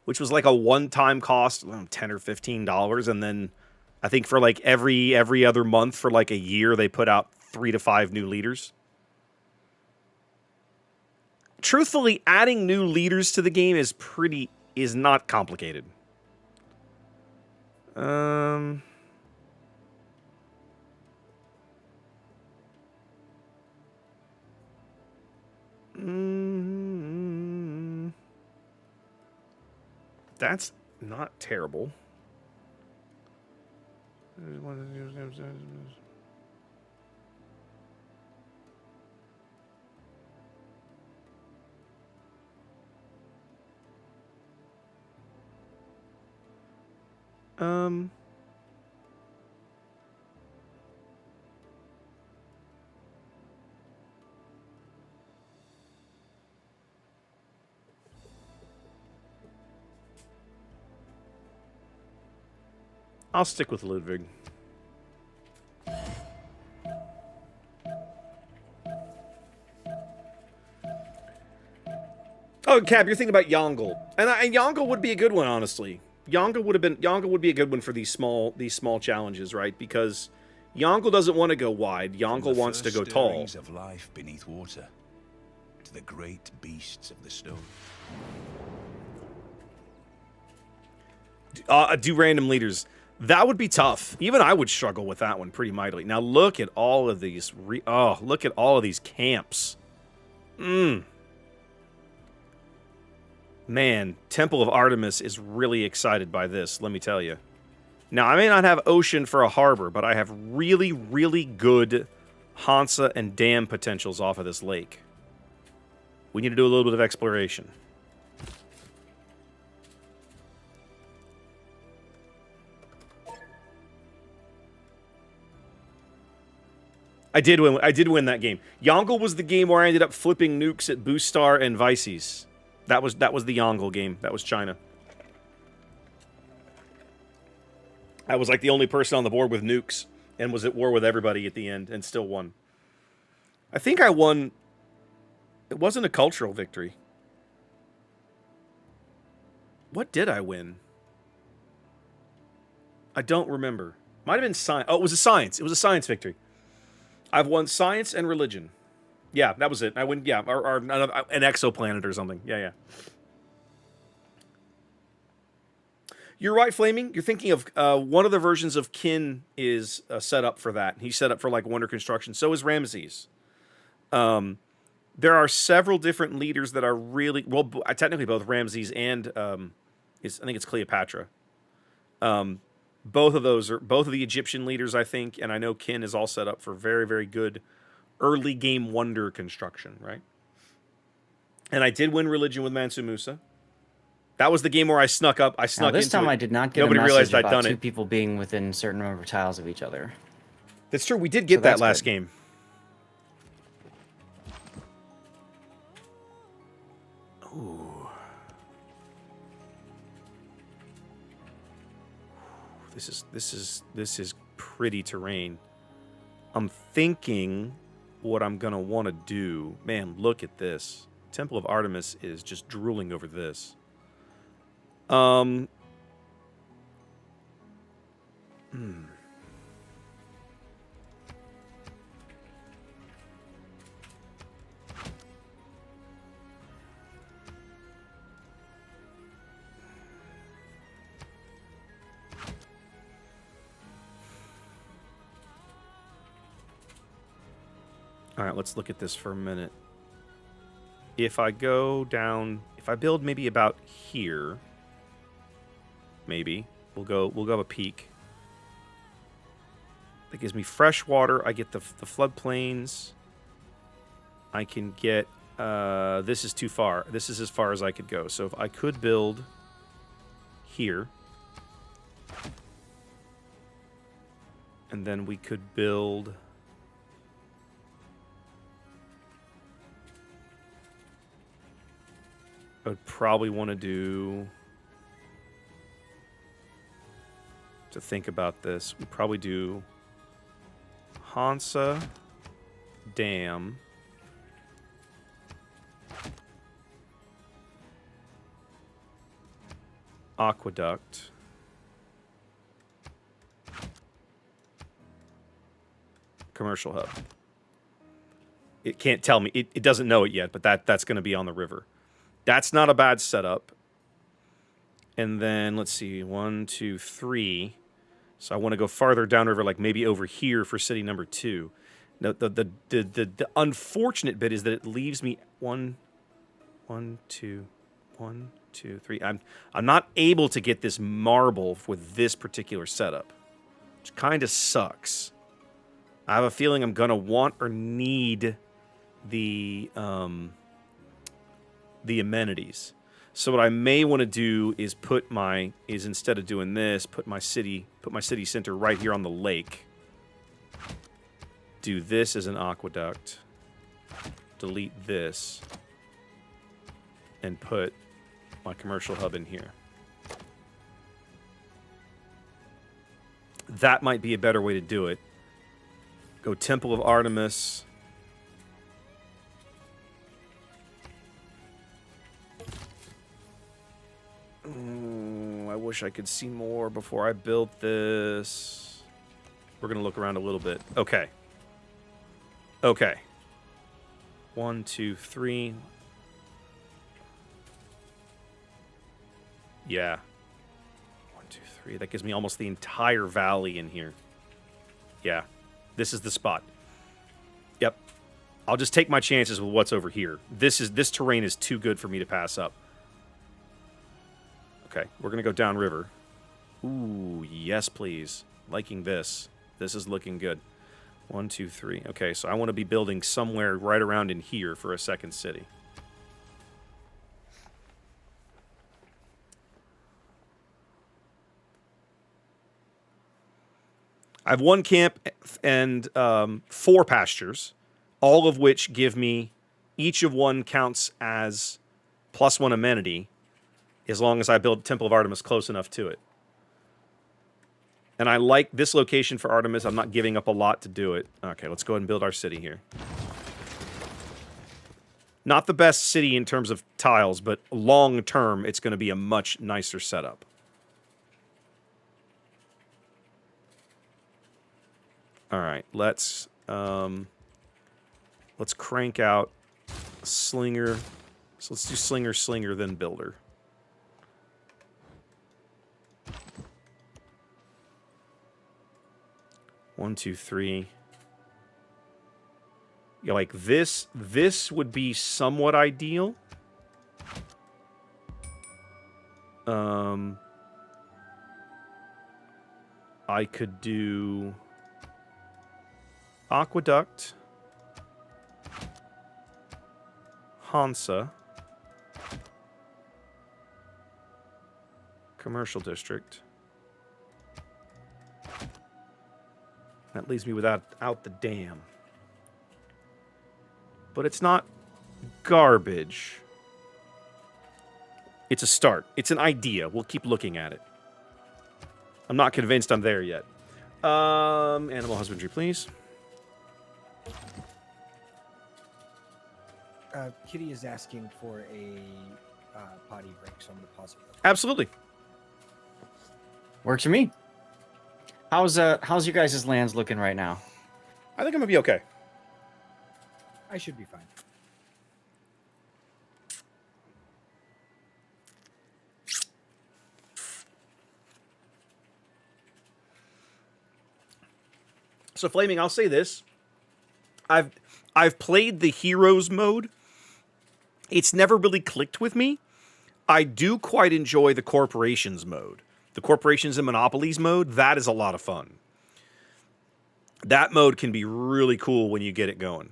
which was like a one-time cost, $10 or $15, and then I think for like every other month for like a year, they put out 3 to 5 new leaders. Truthfully, adding new leaders to the game is not complicated. That's not terrible. I'll stick with Ludwig. Oh, Cap, you're thinking about Yongle, and Yongle would be a good one, honestly. Yongle would be a good one for these small challenges, right? Because Yongle doesn't want to go wide. Yongle wants to go tall. Stirrings of life beneath water, to the great beasts of the stone. Do random leaders. That would be tough. Even I would struggle with that one pretty mightily. Now look at all of these. Look at all of these camps. Man, Temple of Artemis is really excited by this, let me tell you. Now, I may not have ocean for a harbor, but I have really, really good Hansa and dam potentials off of this lake. We need to do a little bit of exploration. I did win that game. Yongle was the game where I ended up flipping nukes at Boostar and Vices. That was the Yongle game. That was China. I was like the only person on the board with nukes and was at war with everybody at the end and still won. I think I won. It wasn't a cultural victory. What did I win? I don't remember. Might have been science. Oh, it was a science. It was a science victory. I've won science and religion. Yeah, that was it. I win, yeah, or an exoplanet or something. Yeah. You're right, Flaming. You're thinking of one of the versions of Kin is set up for that. He's set up for like wonder construction. So is Ramses. There are several different leaders that are really well. Technically, both Ramses and I think it's Cleopatra. Both of those are both of the Egyptian leaders, I think, and I know Kin is all set up for very, very good early game wonder construction, right? And I did win religion with Mansu Musa. That was the game where I snuck up. I snuck this into time it. I did not get Nobody a message realized I'd about done two it. people being within certain number of tiles of each other. That's true. We did get So that that's last good. game. Ooh. This is pretty terrain. I'm thinking what I'm gonna want to do. Man, look at this. Temple of Artemis is just drooling over this. All right, let's look at this for a minute. If I go down, if I build maybe about here, maybe we'll go have a peak. That gives me fresh water. I get the floodplains. I can get. This is too far. This is as far as I could go. So if I could build here, and then we could build. I would probably want to do, to think about this, we'd probably do Hansa, Dam, Aqueduct, Commercial Hub. It can't tell me, it doesn't know it yet, but that's going to be on the river. That's not a bad setup. And then, let's see, 1, 2, 3. So I want to go farther downriver, like maybe over here for city number 2. No, the unfortunate bit is that it leaves me 1, 2, 3. I'm not able to get this marble with this particular setup, which kind of sucks. I have a feeling I'm gonna want or need the amenities. So what I may want to do is instead of doing this, put my city center right here on the lake. Do this as an aqueduct. Delete this. And put my commercial hub in here. That might be a better way to do it. Go Temple of Artemis. I wish I could see more before I built this. We're going to look around a little bit. Okay. Okay. 1, 2, 3. Yeah. 1, 2, 3. That gives me almost the entire valley in here. Yeah. This is the spot. Yep. I'll just take my chances with what's over here. This terrain is too good for me to pass up. Okay, we're going to go downriver. Ooh, yes, please. Liking this. This is looking good. 1, 2, 3. Okay, so I want to be building somewhere right around in here for a second city. I have 1 camp and 4 pastures, all of which give me, each of 1 counts as +1 amenity, as long as I build Temple of Artemis close enough to it. And I like this location for Artemis. I'm not giving up a lot to do it. Okay, let's go ahead and build our city here. Not the best city in terms of tiles, but long term, it's going to be a much nicer setup. All right, let's crank out Slinger. So let's do Slinger, then Builder. One, two, three. Yeah, like this would be somewhat ideal. I could do Aqueduct, Hansa, Commercial District. That leaves me without the dam. But it's not garbage. It's a start. It's an idea. We'll keep looking at it. I'm not convinced I'm there yet. Animal husbandry, please. Kitty is asking for a potty break, so I'm going to pause it. Absolutely. Works for me. How's you guys' lands looking right now? I think I'm going to be okay. I should be fine. So Flaming, I'll say this. I've played the Heroes mode. It's never really clicked with me. I do quite enjoy the Corporations mode. The Corporations and Monopolies mode, that is a lot of fun. That mode can be really cool when you get it going.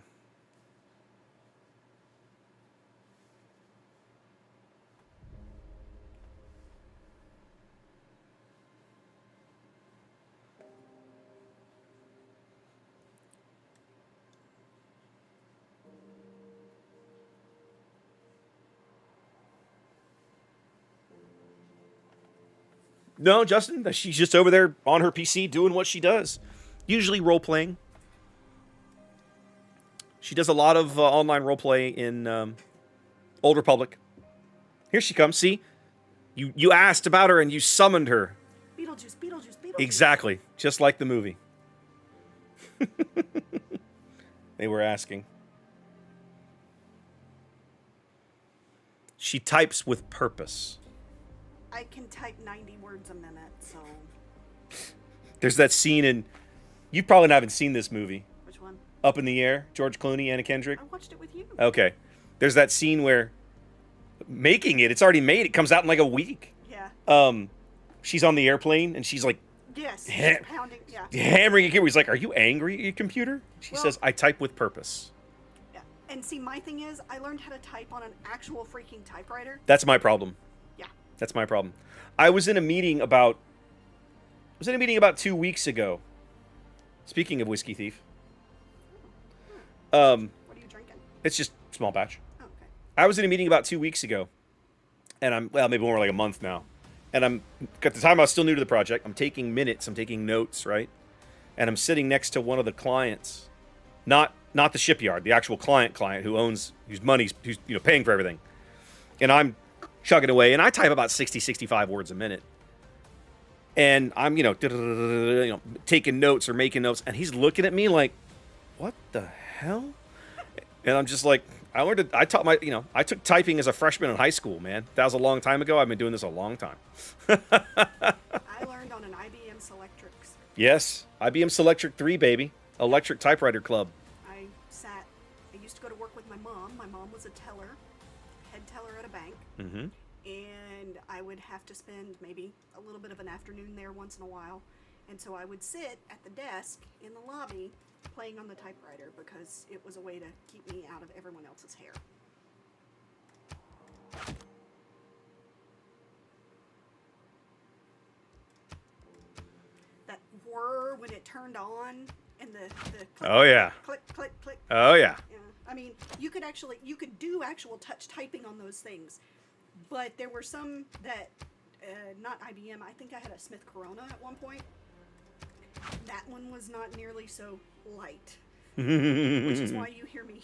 No, Justin, she's just over there on her PC doing what she does. Usually role-playing. She does a lot of online role-play in Old Republic. Here she comes, see? You asked about her and you summoned her. Beetlejuice, Beetlejuice, Beetlejuice. Exactly, just like the movie. They were asking. She types with purpose. I can type 90 words a minute, so... There's that scene in... You probably haven't seen this movie. Which one? Up in the Air, George Clooney, Anna Kendrick. I watched it with you. Okay. There's that scene where making it, it's already made. It comes out in like a week. Yeah. She's on the airplane and she's like Yes. Ha- Pounding. Yeah. hammering a keyboard. He's like, "Are you angry at your computer?" She Well- says, "I type with purpose." Yeah. And see, my thing is, I learned how to type on an actual freaking typewriter. That's my problem. Yeah. That's my problem. I was in a meeting about 2 weeks ago. Speaking of Whiskey Thief. What are you drinking? It's just small batch. Oh, okay. I was in a meeting about 2 weeks ago, and maybe more like a month now. And at the time I was still new to the project. I'm taking minutes. I'm taking notes, right? And I'm sitting next to one of the clients, not the shipyard, the actual client who's paying for everything. And I'm chugging away, and I type about 60, 65 words a minute. And I'm taking notes or making notes, and he's looking at me like, "What the hell?" And I'm just like, I took typing as a freshman in high school, man. That was a long time ago. I've been doing this a long time. I learned on an IBM Selectrix. Yes, IBM Selectric 3, baby. Electric Typewriter Club. I used to go to work with my mom. My mom was a teller, head teller at a bank. Mm-hmm. And I would have to spend maybe a little bit of an afternoon there once in a while. And so I would sit at the desk in the lobby playing on the typewriter because it was a way to keep me out of everyone else's hair. That whir when it turned on and the click, Oh, yeah. click, click, click. Oh, yeah. Yeah. I mean, you could do actual touch typing on those things, but there were some that, not IBM. I think I had a Smith Corona at one point. That one was not nearly so light, which is why you hear me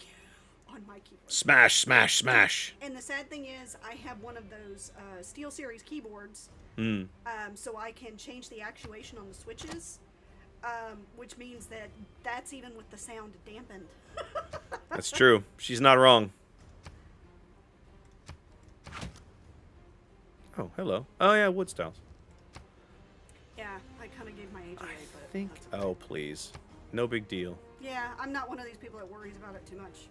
on my keyboard. Smash, smash, smash. And the sad thing is, I have one of those SteelSeries keyboards, Mm. so I can change the actuation on the switches, which means that's even with the sound dampened. That's true. She's not wrong. Oh, hello. Oh, yeah, wood styles. Yeah, I kind of gave my age away, but that's okay. Oh, please. No big deal. Yeah, I'm not one of these people that worries about it too much.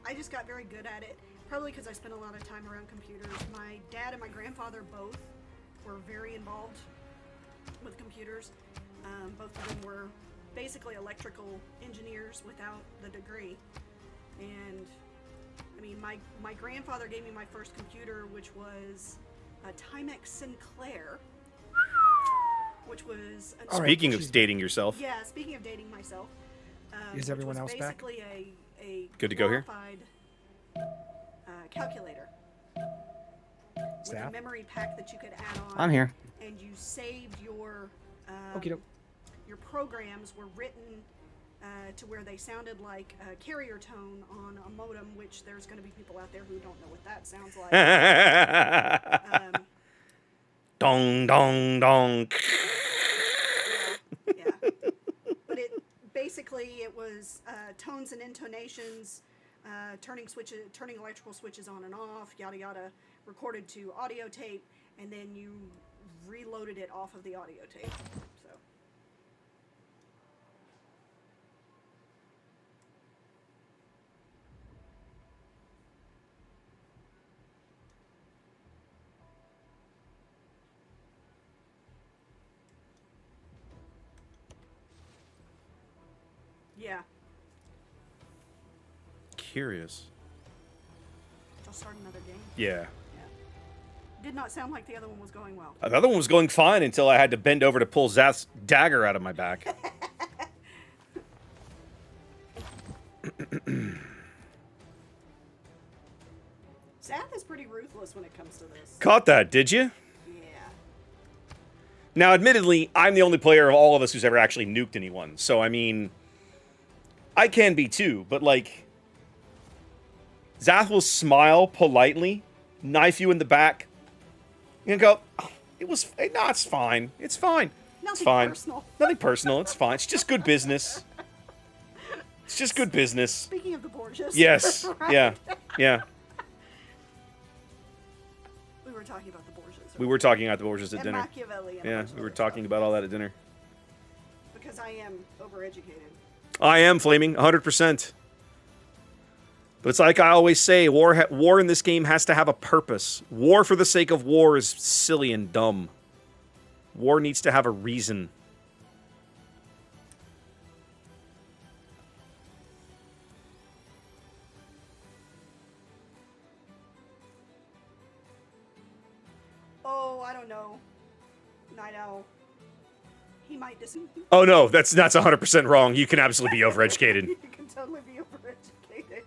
I just got very good at it, probably because I spent a lot of time around computers. My dad and my grandfather both were very involved with computers. Both of them were basically electrical engineers without the degree. And I mean, my grandfather gave me my first computer, which was a Timex Sinclair, which was an All right, Speaking of she's- dating yourself. yeah, speaking of dating myself, Is which everyone was else back? basically a Good to go here? glorified, calculator with Staff? a memory pack that you could add on. I'm here. And you saved your Okie doke. your programs were written to where they sounded like a carrier tone on a modem, which there's going to be people out there who don't know what that sounds like. Dong, dong, dong. Yeah. But it was tones and intonations, turning electrical switches on and off, yada yada, recorded to audio tape, and then you reloaded it off of the audio tape. So yeah, Curious. I'll start another game. Yeah. Did not sound like the other one was going well. The other one was going fine until I had to bend over to pull Zath's dagger out of my back. Zath is pretty ruthless when it comes to this. Caught that, did you? Yeah. Now, admittedly, I'm the only player of all of us who's ever actually nuked anyone. So, I mean, I can be too, but like, Zath will smile politely, knife you in the back, and go, "Oh, it's fine. It's fine. Nothing It's fine. personal. Nothing personal. It's fine. It's just good business. It's just good business." Speaking of the Borgias. Yes. right? Yeah. Yeah. We were talking about the Borgias We were talking about the Borgias at and dinner. Machiavelli. And a Yeah, bunch of we were other talking stuff. about all that at dinner. Because I am overeducated. I am flaming 100%. But it's like I always say, war in this game has to have a purpose. War for the sake of war is silly and dumb. War needs to have a reason. Oh, I don't know. Night Owl. He might disagree. Oh no, that's 100% wrong. You can absolutely be overeducated. You can totally be overeducated.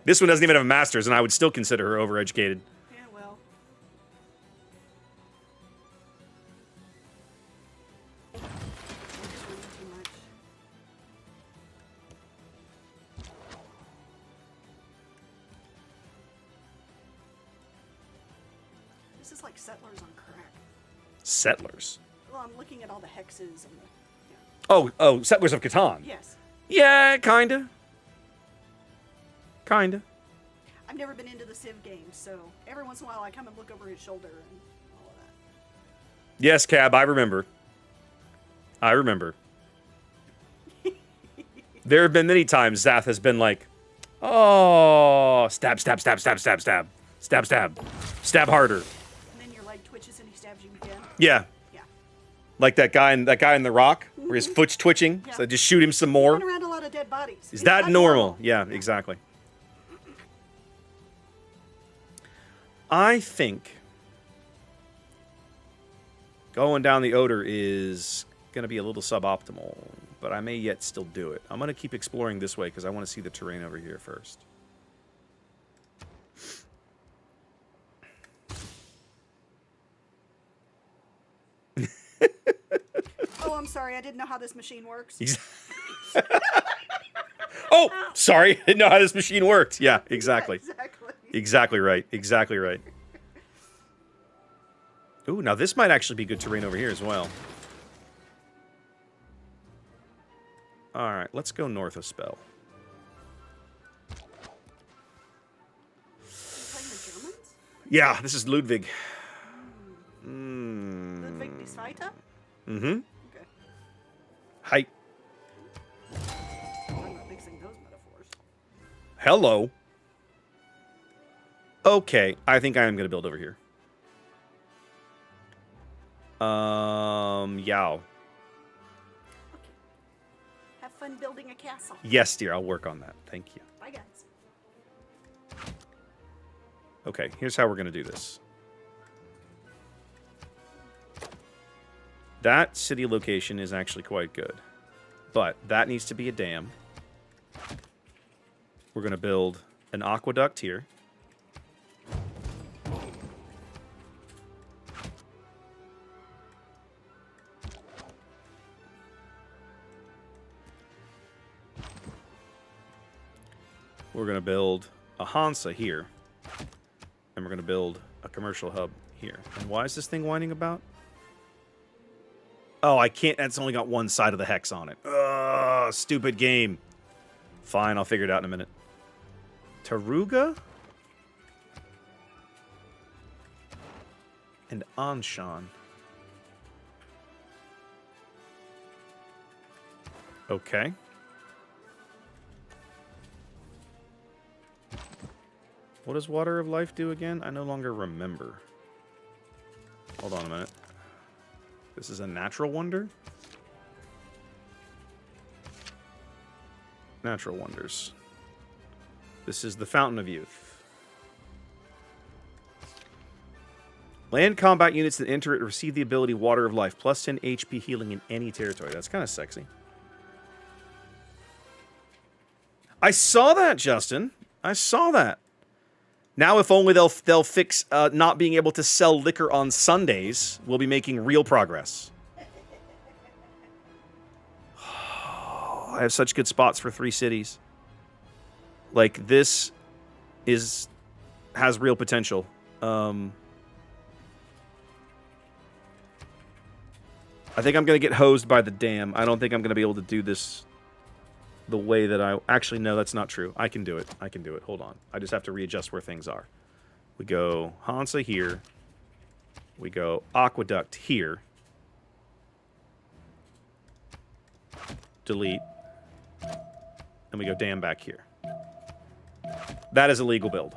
This one doesn't even have a master's, and I would still consider her overeducated. Yeah, well. I'm just reading too much. This is like Settlers on Crack. Settlers. Well, I'm looking at all the hexes and the. Oh, Settlers of Catan. Yeah. Yes. Yeah, kinda. Kinda. I've never been into the Civ games, so every once in a while I come and look over his shoulder and all of that. Yes, Cab, I remember. I remember. There have been many times Zath has been like, oh, stab, stab, stab, stab, stab, stab. Stab, stab. Stab harder. And then your leg twitches and he stabs you again. Yeah. Yeah. Like that guy in the rock, where his foot's twitching. Yeah. So just shoot him some more. Run around a lot of dead bodies. Is It's that not normal? Yeah, exactly. I think going down the Oder is going to be a little suboptimal, but I may yet still do it. I'm going to keep exploring this way because I want to see the terrain over here first. Oh, I'm sorry. I didn't know how this machine works. Oh, sorry. I didn't know how this machine worked. Yeah, exactly. Yeah, exactly. Exactly right. Exactly right. Ooh, now this might actually be good terrain over here as well. All right, let's go north of Spell. Playing the Germans? Yeah, this is Ludwig. Ludwig die Zweite? Mm-hmm. Okay. Hi. I'm not mixing those metaphors. Hello. Okay, I think I am going to build over here. Yao. Okay. Have fun building a castle. Yes, dear, I'll work on that. Thank you. Bye, guys. Okay, here's how we're going to do this. That city location is actually quite good. But that needs to be a dam. We're going to build an aqueduct here. We're going to build a Hansa here. And we're going to build a commercial hub here. And why is this thing whining about? Oh, I can't. That's only got one side of the hex on it. Ugh, stupid game. Fine, I'll figure it out in a minute. Taruga? And Anshan. Okay. What does Water of Life do again? I no longer remember. Hold on a minute. This is a natural wonder? Natural wonders. This is the Fountain of Youth. Land combat units that enter it receive the ability Water of Life, plus 10 HP healing in any territory. That's kind of sexy. I saw that, Justin. I saw that. Now, if only they'll fix not being able to sell liquor on Sundays, we'll be making real progress. I have such good spots for 3 cities. Like, this has real potential. I think I'm going to get hosed by the dam. I don't think I'm going to be able to do this the way that I... Actually, no, that's not true. I can do it. I can do it. Hold on. I just have to readjust where things are. We go Hansa here. We go aqueduct here. Delete. And we go dam back here. That is a legal build.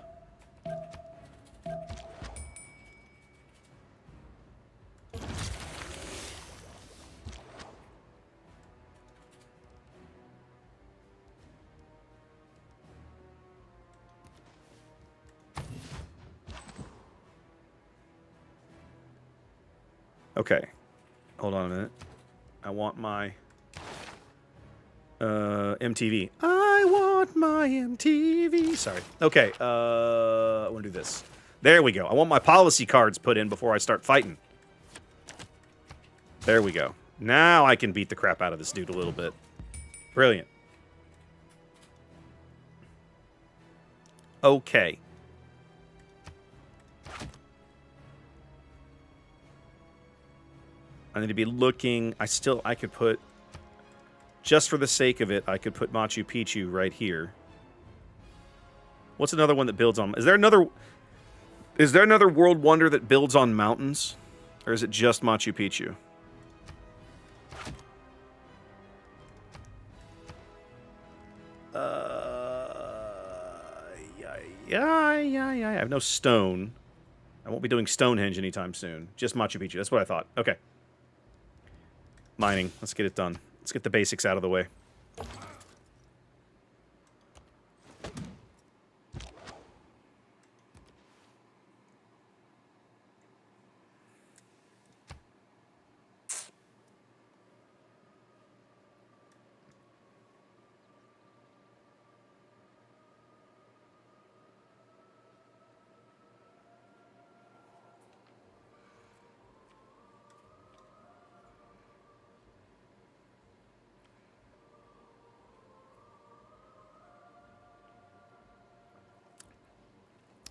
Okay. Hold on a minute. I want my MTV. I want my MTV. Sorry. Okay. I want to do this. There we go. I want my policy cards put in before I start fighting. There we go. Now I can beat the crap out of this dude a little bit. Brilliant. Okay. I need to be looking. I could put, just for the sake of it, I could put Machu Picchu right here. What's another one that builds on? Is there another world wonder that builds on mountains? Or is it just Machu Picchu? Yeah. I have no stone. I won't be doing Stonehenge anytime soon. Just Machu Picchu. That's what I thought. Okay. Mining. Let's get it done. Let's get the basics out of the way.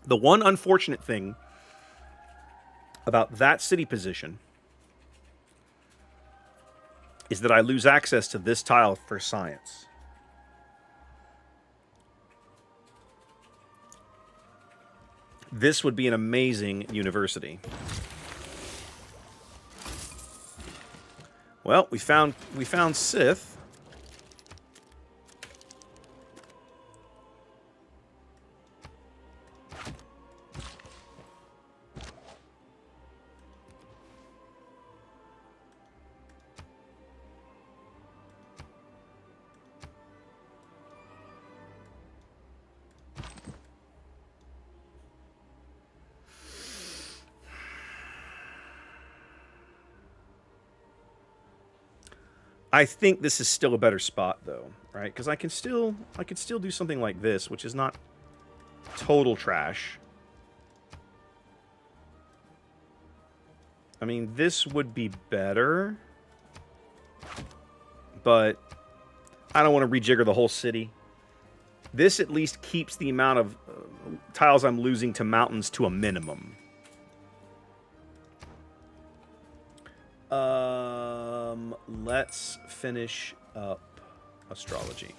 The one unfortunate thing about that city position is that I lose access to this tile for science. This would be an amazing university. Well, we found Sith. I think this is still a better spot, though, right? Because I could still do something like this, which is not total trash. I mean, this would be better, but I don't want to rejigger the whole city. This at least keeps the amount of tiles I'm losing to mountains to a minimum. Let's finish up astrology.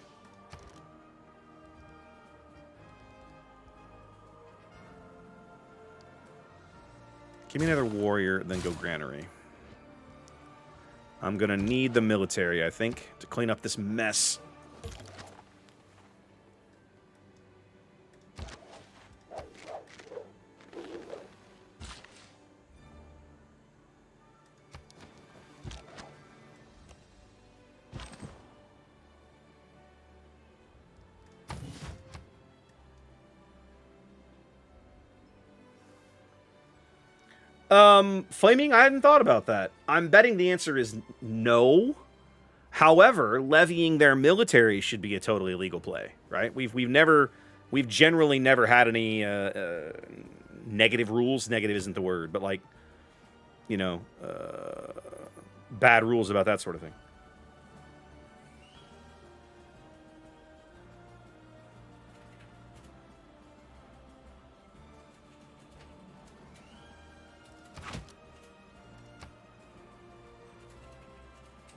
Give me another warrior, then go granary. I'm gonna need the military, I think, to clean up this mess. Flaming, I hadn't thought about that. I'm betting the answer is no. However, levying their military should be a totally legal play, right? We've generally never had any negative rules. Negative isn't the word, but like, you know, bad rules about that sort of thing.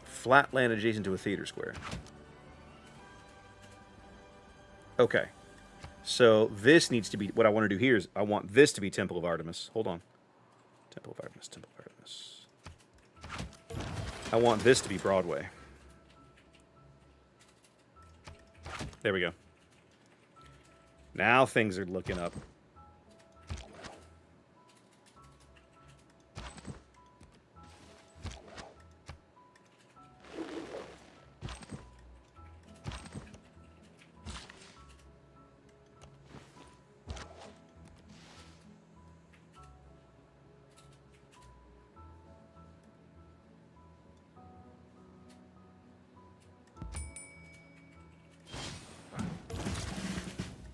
Flat land adjacent to a theater square. Okay. So this needs to be, what I want to do here is I want this to be Temple of Artemis. Hold on. Temple of Artemis, Temple of Artemis. I want this to be Broadway. There we go. Now things are looking up.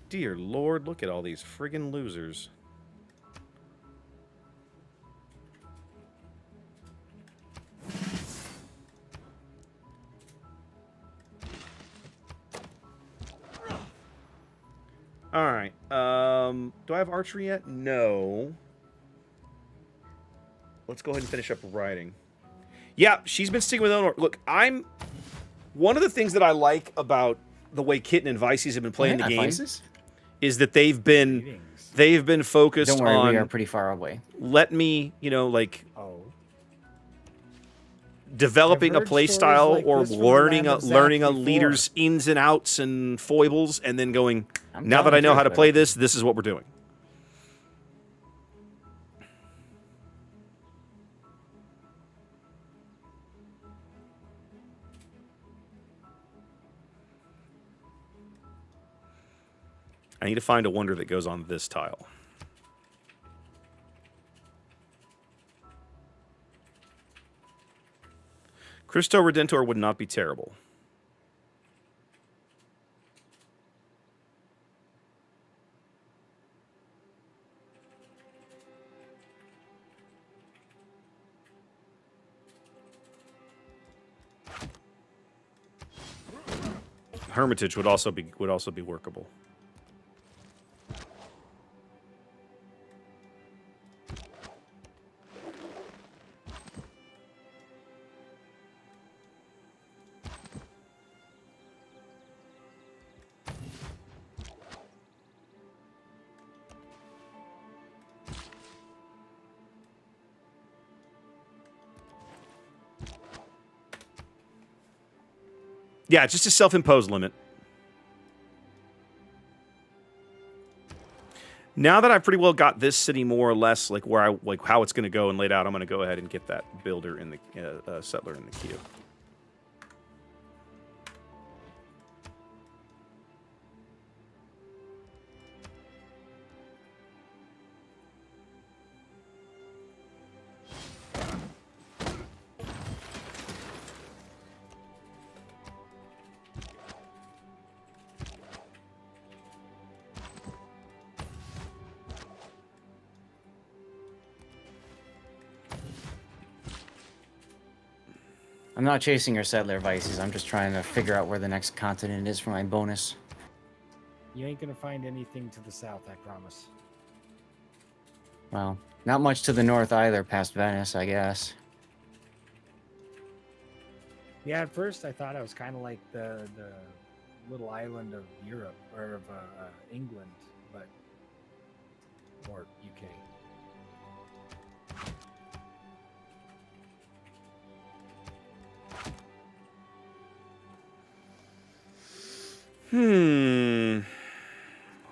Dear Lord, look at all these friggin' losers. Alright, do I have archery yet? No. Let's go ahead and finish up writing. Yeah, she's been sticking with Eleanor. Look, one of the things that I like about the way Kitten and Vices have been playing the game is that they've been focused Don't worry, on we are pretty far away. let me, like Oh. developing a I've heard play stories style like or this from the learning land of Zack learning a before. leader's ins and outs and foibles, and then going, I'm now that telling I know you, how to but- play this is what we're doing. I need to find a wonder that goes on this tile. Cristo Redentor would not be terrible. Hermitage would also be workable. Yeah, just a self-imposed limit. Now that I've pretty well got this city more or less like where how it's going to go and laid out, I'm going to go ahead and get that builder in the settler in the queue. I'm not chasing your settler vices. I'm just trying to figure out where the next continent is for my bonus. You ain't gonna find anything to the south, I promise. Well, not much to the north either, past Venice, I guess. Yeah, at first I thought I was kind of like the little island of Europe or of England, but or UK.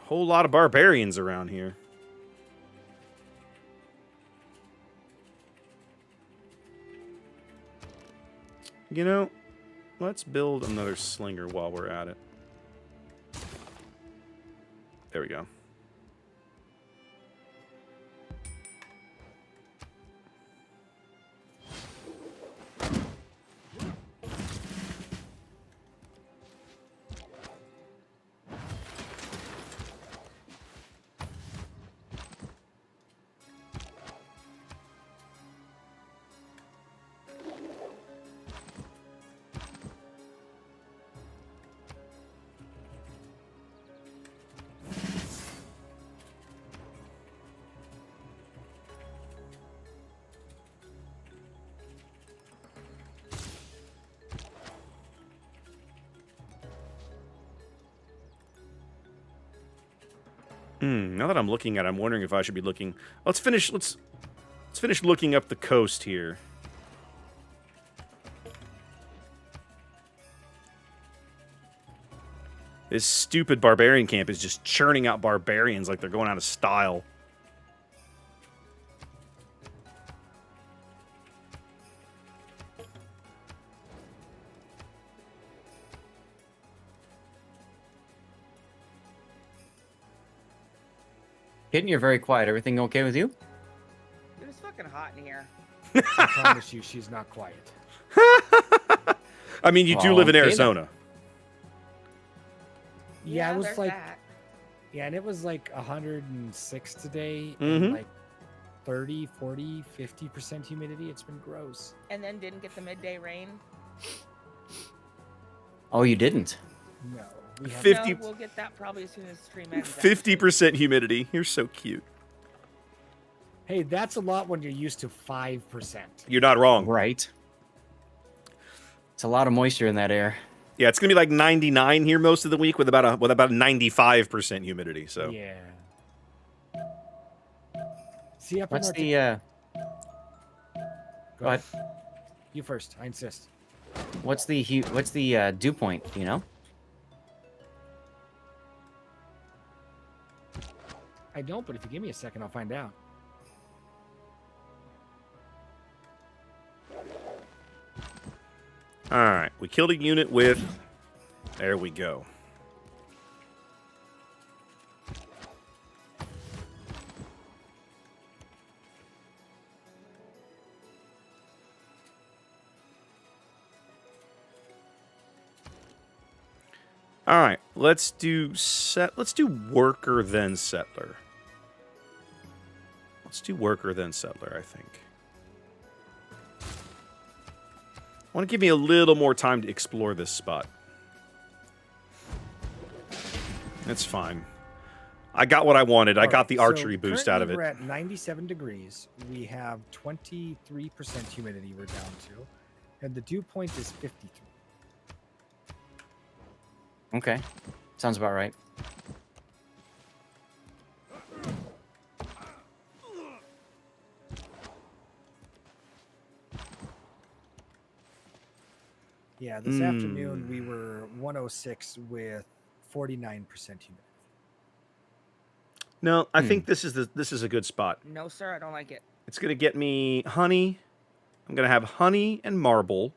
Whole lot of barbarians around here. You know, let's build another slinger while we're at it. There we go. Now that I'm looking at it, I'm wondering if I should be looking. Let's finish Let's finish looking up the coast here. This stupid barbarian camp is just churning out barbarians like they're going out of style. Kitten, you're very quiet. Everything okay with you? Dude, it's fucking hot in here. I promise you, she's not quiet. I mean, you do Oh, live in okay then. Arizona. Yeah, it was there's like, that. yeah, and it was like 106 today, Mhm. and like 30, 40, 50% humidity. It's been gross. And then didn't get the midday rain. Oh, you didn't. No, we have 50 No, we'll get that probably as soon as stream ends. 50% humidity. You're so cute. Hey, that's a lot when you're used to 5%. You're not wrong. Right. It's a lot of moisture in that air. Yeah, it's gonna be like 99 here most of the week with about a 95% humidity. So Yeah. See up What's in the Go ahead. You first. I insist. what's the dew point? Do you know? I don't, but if you give me a second, I'll find out. all right, we killed a unit with. There we go. All right, let's do worker then settler. Let's do worker then settler, I think. I want to give me a little more time to explore this spot. That's fine. I got what I wanted. I got the archery boost out of it. We're at 97 degrees. We have 23% humidity we're down to. And the dew point is 53. Okay. Sounds about right. Yeah, this afternoon we were 106 with 49% humidity. No, I think this is a good spot. No, sir, I don't like it. It's gonna get me honey. I'm gonna have honey and marble.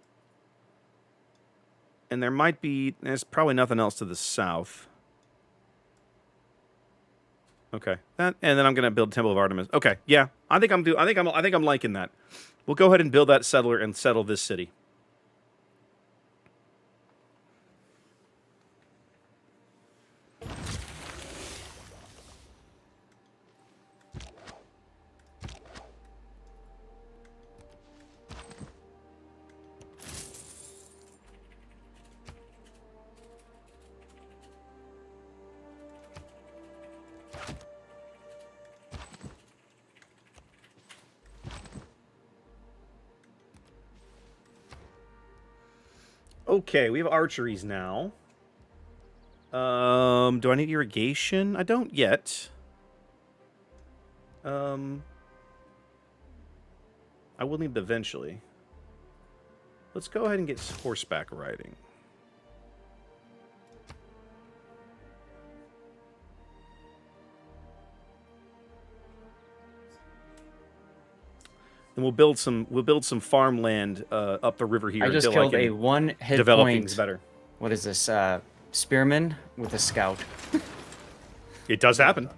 And there's probably nothing else to the south. Okay. And then I'm gonna build Temple of Artemis. Okay, yeah. I think I'm liking that. We'll go ahead and build that settler and settle this city. Okay, we have archeries now. Do I need irrigation? I don't yet. I will need it eventually. Let's go ahead and get horseback riding. And we'll build some farmland up the river here. I just until killed a one hit develop point. things better. What is this? Spearman with a scout. It does happen.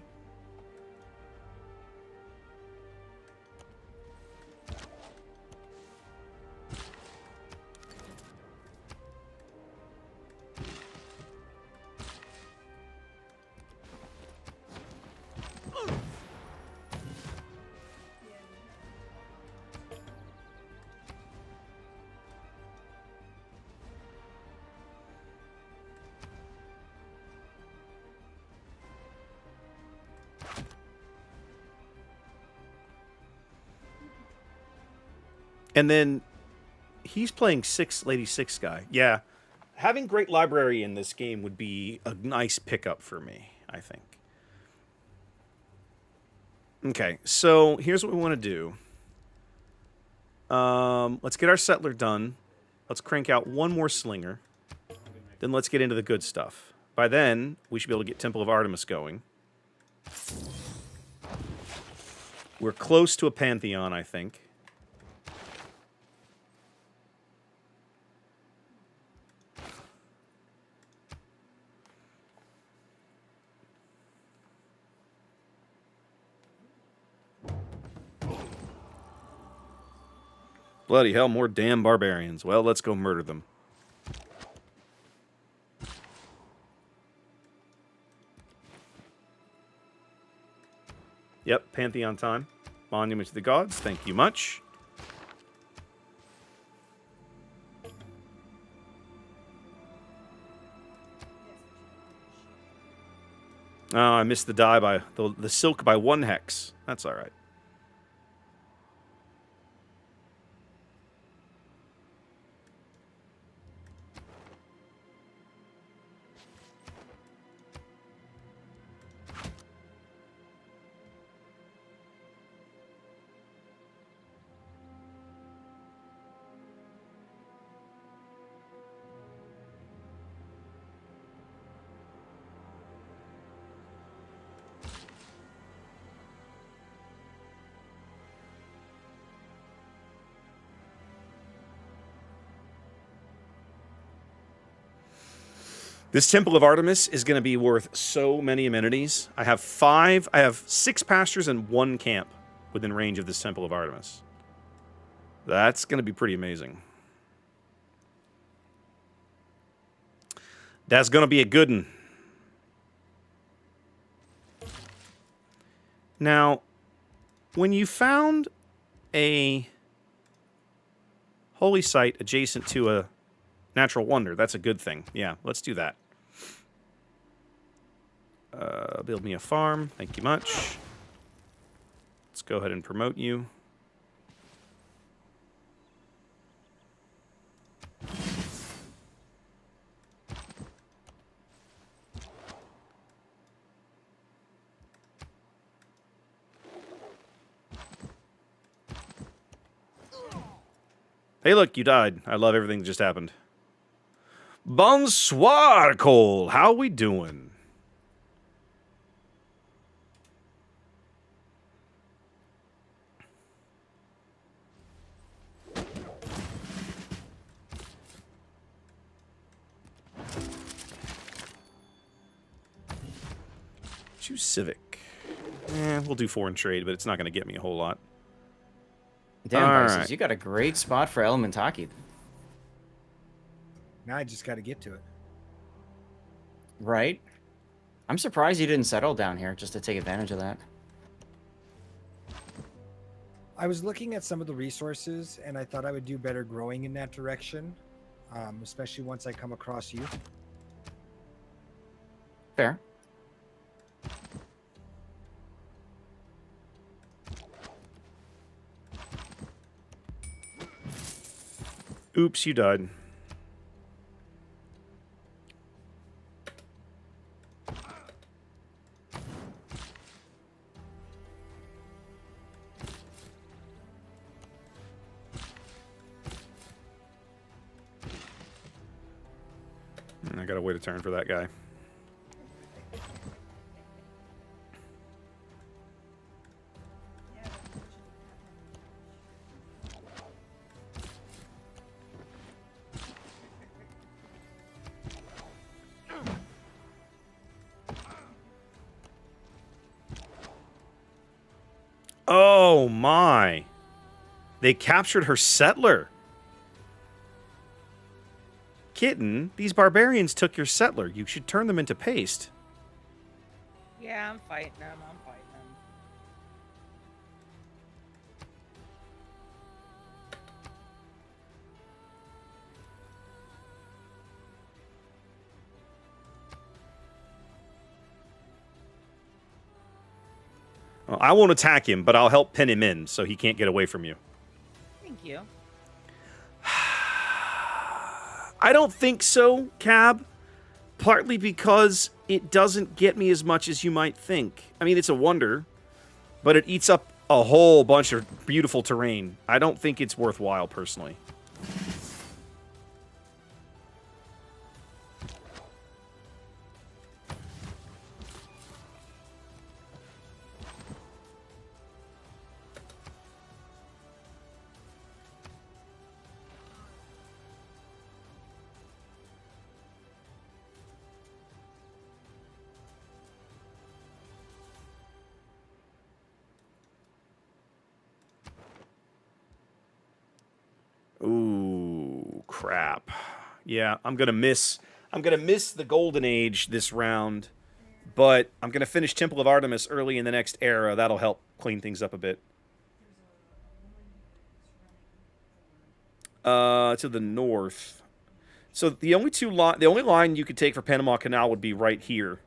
And then he's playing Lady Six guy. Yeah. Having great library in this game would be a nice pickup for me, I think. Okay, so here's what we want to do. Let's get our settler done. Let's crank out one more slinger. Then let's get into the good stuff. By then, we should be able to get Temple of Artemis going. We're close to a Pantheon, I think. Bloody hell, more damn barbarians. Well, let's go murder them. Yep, Pantheon time. Monument to the gods, thank you much. Oh, I missed the die by the silk by 1 hex. That's all right. This Temple of Artemis is going to be worth so many amenities. I have 6 pastures and 1 camp within range of this Temple of Artemis. That's going to be pretty amazing. That's going to be a good one. Now, when you found a holy site adjacent to a natural wonder, that's a good thing. Yeah, let's do that. Build me a farm. Thank you much. Let's go ahead and promote you. Hey, look, you died. I love everything that just happened. Bonsoir, Cole. How we doing? Choose Civic. We'll do foreign trade, but it's not going to get me a whole lot. Damn, All Vices, right. you got a great spot for Elementaki. Now I just got to get to it. Right? I'm surprised you didn't settle down here just to take advantage of that. I was looking at some of the resources, and I thought I would do better growing in that direction, especially once I come across you. Fair. Oops, you died. I gotta wait a turn for that guy. Oh my. They captured her settler. Kitten, these barbarians took your settler. You should turn them into paste. Yeah, I'm fighting them. I'm fighting them. Well, I won't attack him, but I'll help pin him in so he can't get away from you. Thank you. I don't think so, Cab. Partly because it doesn't get me as much as you might think. I mean, it's a wonder, but it eats up a whole bunch of beautiful terrain. I don't think it's worthwhile, personally. Ooh, crap. Yeah, I'm gonna miss the Golden Age this round, but I'm gonna finish Temple of Artemis early in the next era. That'll help clean things up a bit. To the north. So the only line you could take for Panama Canal would be right here.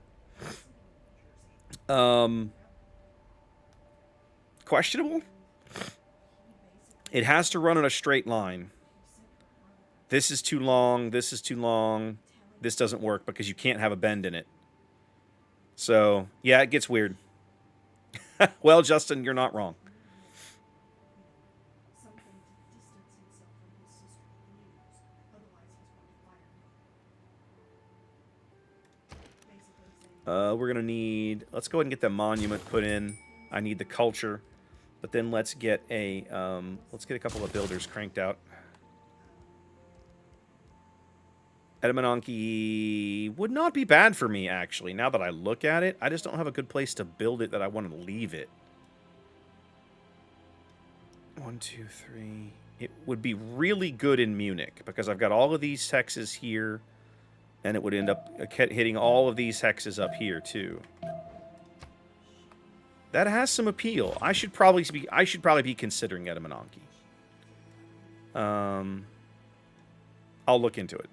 Questionable? It has to run on a straight line. This is too long. This is too long. This doesn't work because you can't have a bend in it. So, yeah, it gets weird. Well, Justin, you're not wrong. We're going to need... Let's go ahead and get the monument put in. I need the culture. But then let's get a couple of builders cranked out. Edamanonki would not be bad for me, actually, now that I look at it. I just don't have a good place to build it that I want to leave it. 1, 2, 3. It would be really good in Munich, because I've got all of these hexes here, and it would end up hitting all of these hexes up here, too. That has some appeal. I should probably be considering Edamanonki. I'll look into it.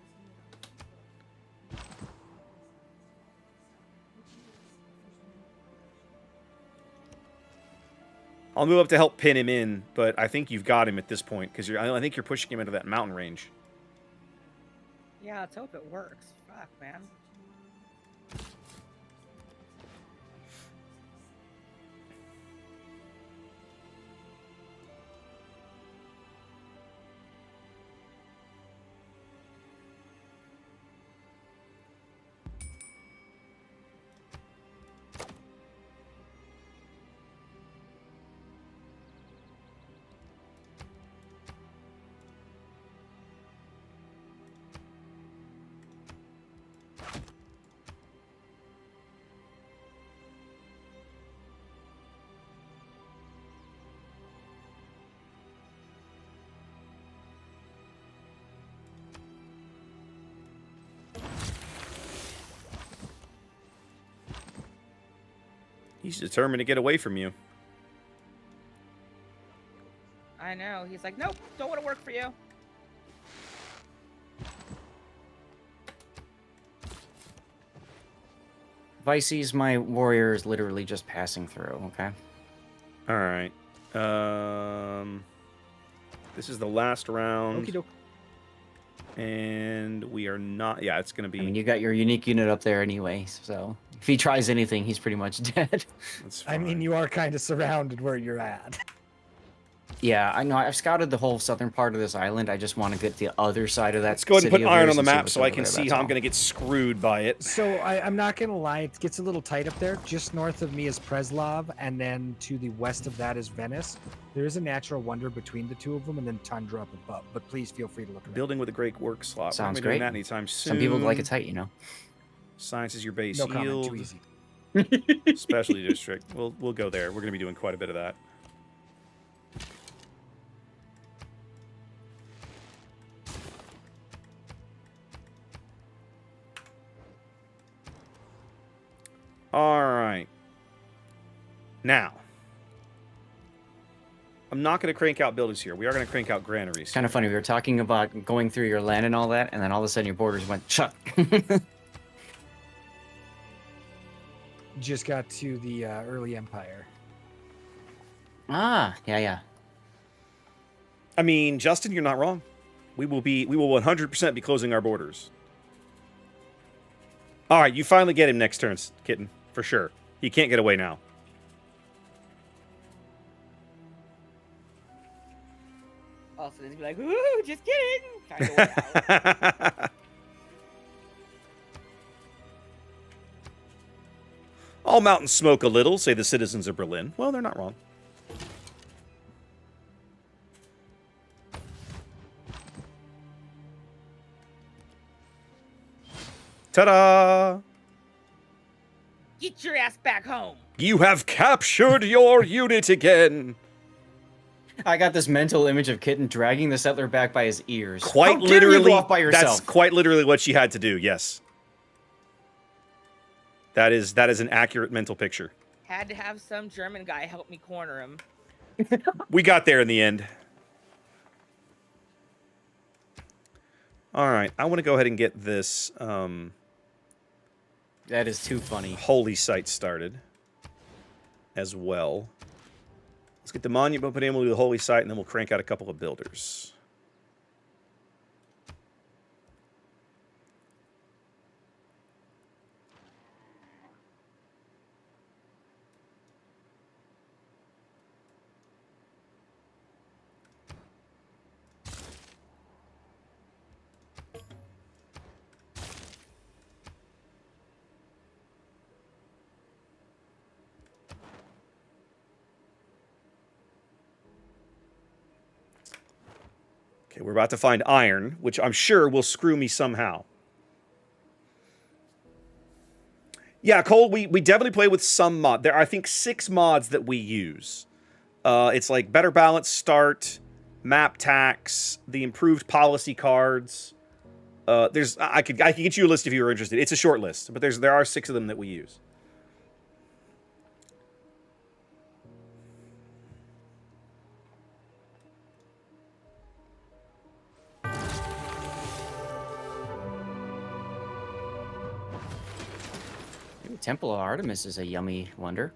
I'll move up to help pin him in, but I think you've got him at this point because I think you're pushing him into that mountain range. Yeah, let's hope it works. Fuck, man. He's determined to get away from you. I know. He's like, nope, don't want to work for you. If I sees my warrior is literally just passing through, okay? All right. This is the last round. Okie doke. And we are not... Yeah, it's going to be... I mean, you got your unique unit up there anyway, so if he tries anything, he's pretty much dead. That's I mean, fine. you are kind of surrounded where you're at. Yeah, I know. I've scouted the whole southern part of this island. I just want to get the other side of that. Let's go ahead and city put of iron yours on the and see map what's so I over can there, see that's how I'm all. going to get screwed by it. So I'm not gonna lie, it gets a little tight up there. Just north of me is Preslav, and then to the west of that is Venice. There is a natural wonder between the two of them, and then tundra up above. But please feel free to look around. Building with a great work slot. Sounds We're not doing great. that anytime soon. Some people like it tight, you know. Science is your base No comment, yield. too easy. Specialty district. We'll go there. We're going to be doing quite a bit of that. All right. Now, I'm not going to crank out buildings here. We are going to crank out granaries. It's kind of funny. We were talking about going through your land and all that, and then all of a sudden your borders went shut. Just got to the early empire. Ah, yeah. I mean, Justin, you're not wrong. We will 100% be closing our borders. All right, you finally get him next turn, Kitten, for sure. He can't get away now. Also, just be like, ooh, just kidding. Kind of way out. All mountains smoke a little, say the citizens of Berlin. Well, they're not wrong. Ta-da! Get your ass back home. You have captured your unit again. I got this mental image of Kitten dragging the settler back by his ears. Quite How dare literally, you go off by that's yourself. quite literally what she had to do. Yes, that is an accurate mental picture. Had to have some German guy help me corner him. We got there in the end. All right, I want to go ahead and get this That is too funny. holy site started as well. Let's get the monument put in, we'll do the holy site, and then we'll crank out a couple of builders. Okay, we're about to find iron, which I'm sure will screw me somehow. Yeah, Cole, we definitely play with some mod. There are, I think, 6 mods that we use. It's like Better Balance Start, Map Tax, the improved policy cards. I could get you a list if you were interested. It's a short list, but there are 6 of them that we use. Temple of Artemis is a yummy wonder.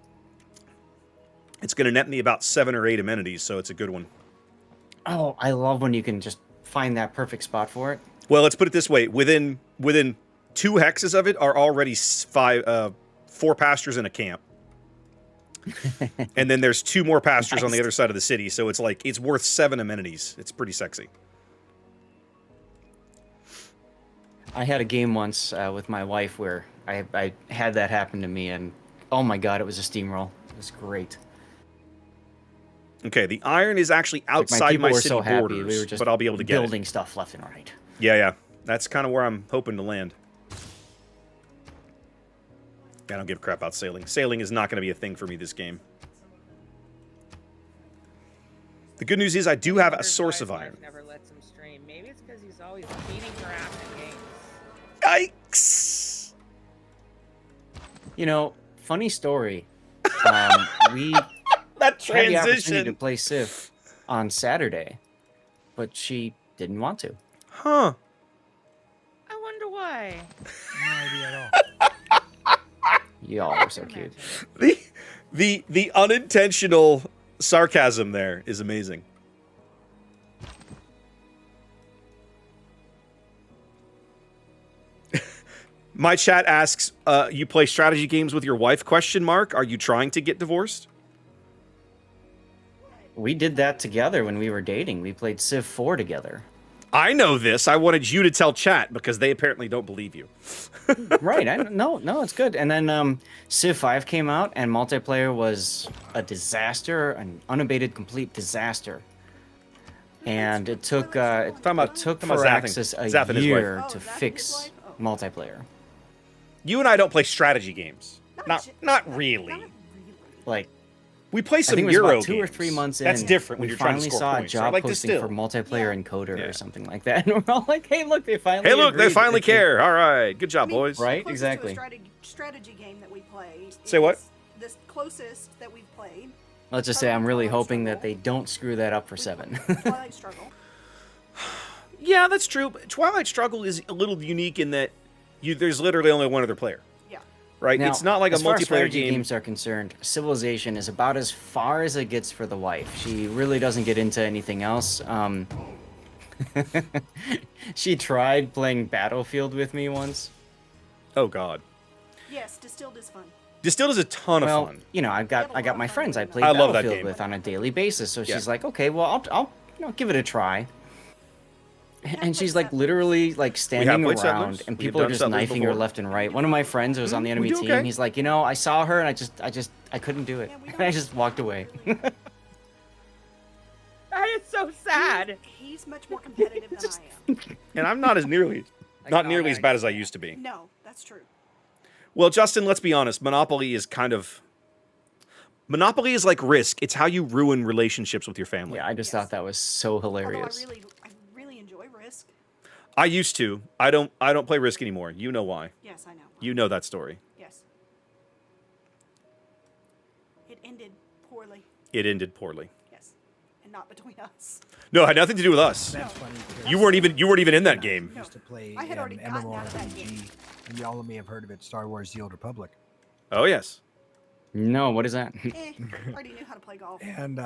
It's going to net me about 7 or 8 amenities, so it's a good one. Oh, I love when you can just find that perfect spot for it. Well, let's put it this way: within 2 hexes of it are already 4 pastures and a camp, and then there's 2 more pastures on the Nice. other side of the city. So it's like it's worth 7 amenities. It's pretty sexy. I had a game once with my wife where I had that happen to me, and oh my god, it was a steamroll. It was great. Okay, the iron is actually Like, outside people my were city so happy. borders, We were just but I'll be able to get it. building stuff left and right. Yeah, that's kind of where I'm hoping to land. I don't give a crap about sailing. Sailing is not going to be a thing for me this game. The good news is I do have a Wonders source why of his iron. wife never lets him stream. Maybe it's because he's always beating her ass in games. Yikes! You know, funny story. We That had the opportunity to transition. play Civ on Saturday, but she didn't want to. Huh. I wonder why. No idea at all. Y'all are so cute. The unintentional sarcasm there is amazing. My chat asks, you play strategy games with your wife, question mark? Are you trying to get divorced? We did that together when we were dating. We played Civ 4 together. I know this. I wanted you to tell chat because they apparently don't believe you. Right. No, it's good. And then Civ 5 came out, and multiplayer was a disaster, an unabated, complete disaster. And it took Talking about Firaxis Zath and a his year wife. to Oh, Zath and his fix wife? Oh. multiplayer. You and I don't play strategy games. Not really. Not really. Like, We play I some think it was Euro about 2 or games. 3 months in. That's different when we you're trying to finally score saw points. a I job like posting Distill. for multiplayer Yeah. encoder Yeah. or something like that, and we're all like, "Hey, look, they finally Hey, look, they agreed finally that they- care. All right, good job, I mean, boys. Right? closest Exactly. To a strategy game that we play. Say what? is The closest that we've played. Let's just say I'm really Twilight hoping that Struggle. they don't screw that up for We 7. played Twilight Struggle. Yeah, that's true. But Twilight Struggle is a little unique in that there's literally only one other player, Yeah. right? Now, It's not like a as far as multiplayer strategy game. games are concerned, Civilization is about as far as it gets for the wife. She really doesn't get into anything else. She tried playing Battlefield with me once. Oh God, Yes, Distilled is fun. Distilled is a ton Well, of fun. you know, I got my friends I play I love that Battlefield game. with on a daily basis. So Yeah. she's like, okay, well, I'll give it a try. have And she's played like literally like standing played around, Settlers. and We have people are done just Settlers knifing her before. left and right. One of my friends who was on the we enemy do team, okay. he's like, I saw her and I couldn't do it. Yeah, we And don't I just walked away. That is so sad. He's much more competitive than I am. And I'm not as nearly Like, not oh, nearly there as you bad go. as I used to be. No, that's true. Well, Justin, let's be honest. Monopoly is like Risk. It's how you ruin relationships with your family. Yeah, I just Yes. thought that was so Although hilarious. I really enjoy Risk. I used to. I don't play Risk anymore. You know why. Yes, I know. You know that story. Yes. It ended poorly. It ended poorly. Yes, and not between us. No, it had nothing to do with us. That's funny. because You weren't even in that game. I used to play I had an already gotten out of that game. MMORPG, and y'all may have heard of it, Star Wars: The Old Republic. Oh yes. No, what is that? Already knew how to play golf. And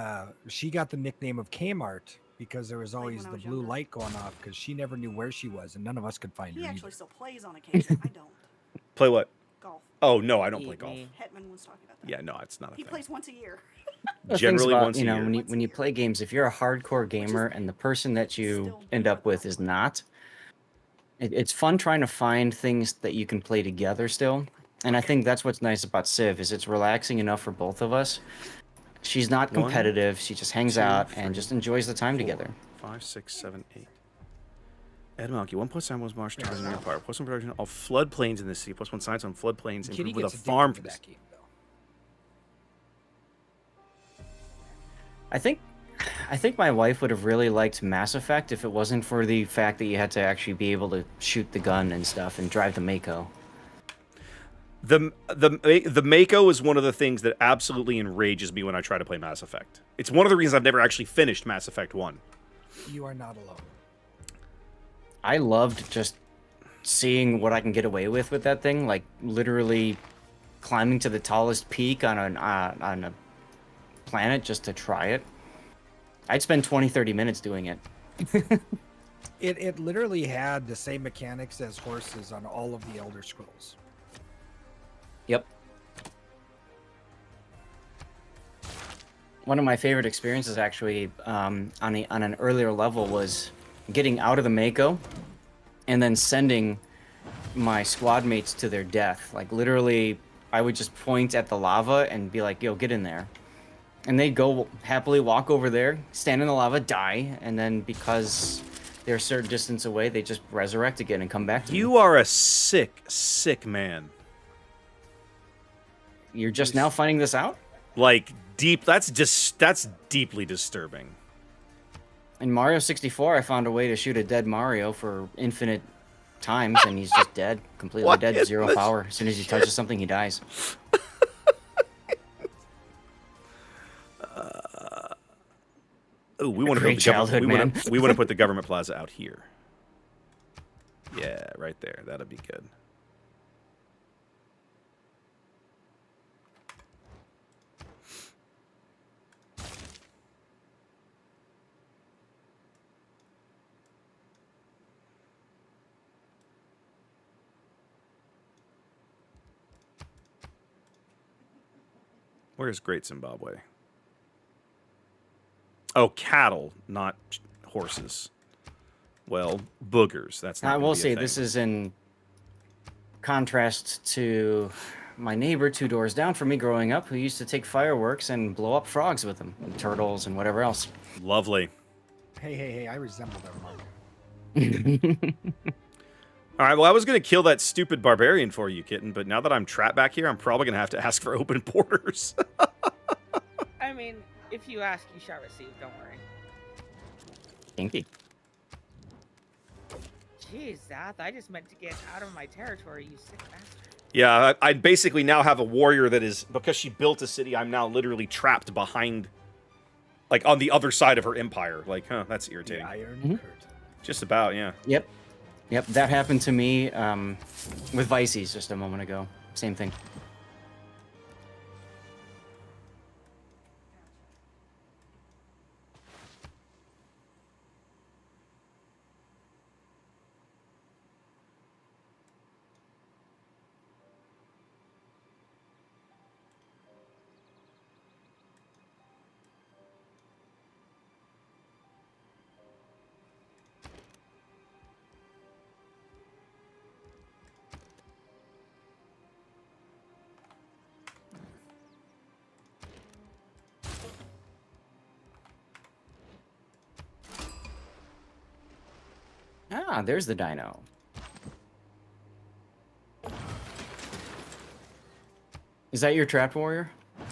she got the nickname of Kmart because there was Played always when I the was blue younger. light going off because she never knew where she was, and none of us could find He her actually either. still plays on occasion. I don't. Play what? Golf. Oh no, I don't play Eat golf. me. Hetman was talking about that. Yeah, no, it's not a He thing. plays once a year. The things Generally about, once a year. when you Once a when you year. play games, if you're a hardcore gamer and the person that you Still end up with is play. not, it's fun trying to find things that you can play together still. And I think that's what's nice about Civ is it's relaxing enough for both of us. She's not One, competitive. She just hangs two, out and three, just enjoys the time 4, together. 5, 6, 7, 8. Ed Malky, 1+9 was marsh towers in your empire. +1 production of floodplains in the city. +1 science on floodplains. Kitty And with a gets farm addicted for to this. that game, though. I think my wife would have really liked Mass Effect if it wasn't for the fact that you had to actually be able to shoot the gun and stuff and drive the Mako. The Mako is one of the things that absolutely enrages me when I try to play Mass Effect. It's one of the reasons I've never actually finished Mass Effect 1. You are not alone. I loved just seeing what I can get away with that thing, like literally climbing to the tallest peak on a planet just to try it. I'd spend 20-30 minutes doing it. It literally had the same mechanics as horses on all of the Elder Scrolls. Yep. One of my favorite experiences actually on an earlier level was getting out of the Mako and then sending my squad mates to their death. Like literally, I would just point at the lava and be like, "Yo, get in there." And they'd go happily walk over there, stand in the lava, die, and then because they're a certain distance away, they just resurrect again and come back to me. You are a sick, sick man. You're just now finding this out? Like deep. That's deeply disturbing. In Mario 64, I found a way to shoot a dead Mario for infinite times, and he's just dead, completely What dead, in zero the power. As soon as he touches something, he dies. Oh, we want to Great build the childhood, government. man. We want to put the government plaza out here. Yeah, right there. That'd be good. Where's Great Zimbabwe? Oh, cattle, not horses. Well, boogers. That's not. I gonna will be a say thing. this is in contrast to my neighbor 2 doors down from me growing up, who used to take fireworks and blow up frogs with them, and turtles and whatever else. Lovely. Hey, I resemble that remark. All right. Well, I was gonna kill that stupid barbarian for you, kitten, but now that I'm trapped back here, I'm probably gonna have to ask for open borders. I mean, if you ask, you shall receive. Don't worry. Kinky. Jeez, Zath, I just meant to get out of my territory, you sick bastard. Yeah, I basically now have a warrior that is, because she built a city, I'm now literally trapped behind, like, on the other side of her empire. Like, huh, that's The irritating. Iron Mhm. Curtain. Just about, yeah. Yep, that happened to me with Vices just a moment ago. Same thing. Ah, there's the dino. Is that your trapped warrior?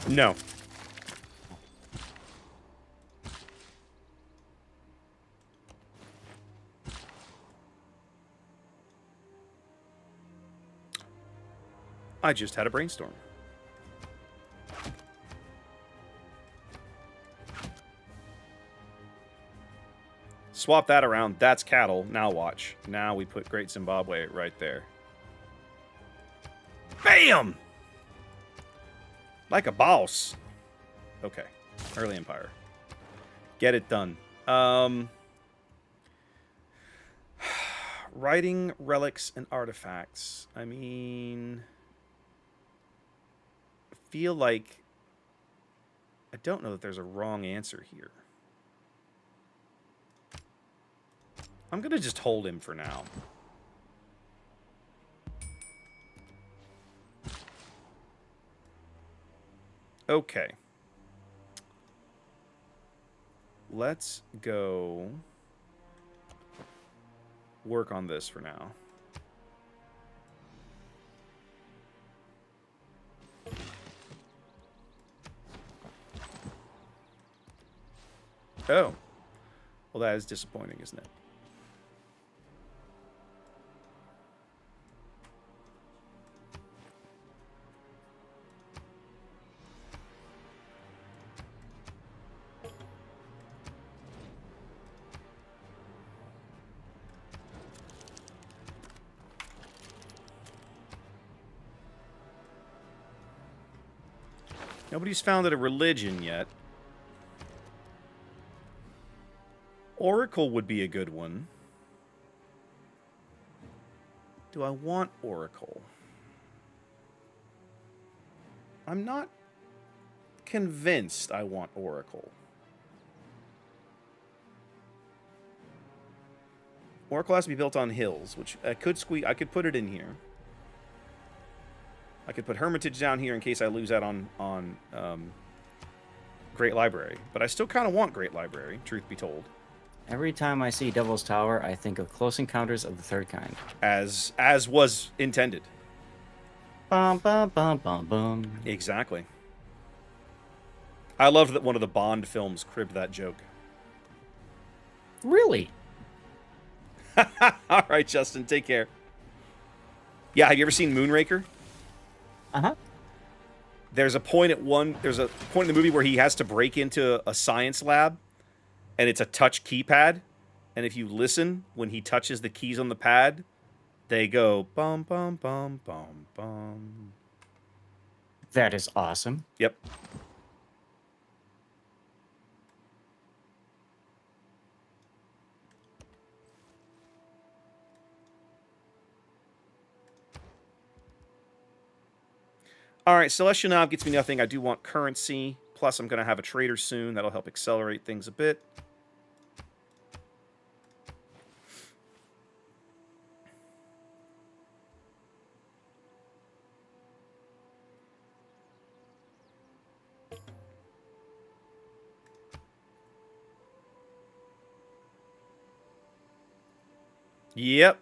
No. I just had a brainstorm. Swap that around. That's cattle. Now watch. Now we put Great Zimbabwe right there. Bam! Like a boss. Okay. Early Empire. Get it done. Writing, relics, and artifacts. I mean... I feel like... I don't know that there's a wrong answer here. I'm going to just hold him for now. Okay. Let's go work on this for now. Oh. Well, that is disappointing, isn't it? Nobody's founded a religion yet. Oracle would be a good one. Do I want Oracle? I'm not convinced I want Oracle. Oracle has to be built on hills, which I could squeeze. I could put it in here. I could put Hermitage down here in case I lose out on Great Library. But I still kind of want Great Library, truth be told. Every time I see Devil's Tower, I think of Close Encounters of the Third Kind. As was intended. Bum, bum, bum, bum, bum. Exactly. I love that one of the Bond films cribbed that joke. Really? All right, Justin, take care. Yeah, have you ever seen Moonraker? Uh-huh. There's a point in the movie where he has to break into a science lab, and it's a touch keypad, and if you listen when he touches the keys on the pad, they go bum bum bum bum bum. That is awesome. Yep. All right, Celestial Knob gets me nothing. I do want currency. Plus, I'm going to have a trader soon. That'll help accelerate things a bit. Yep.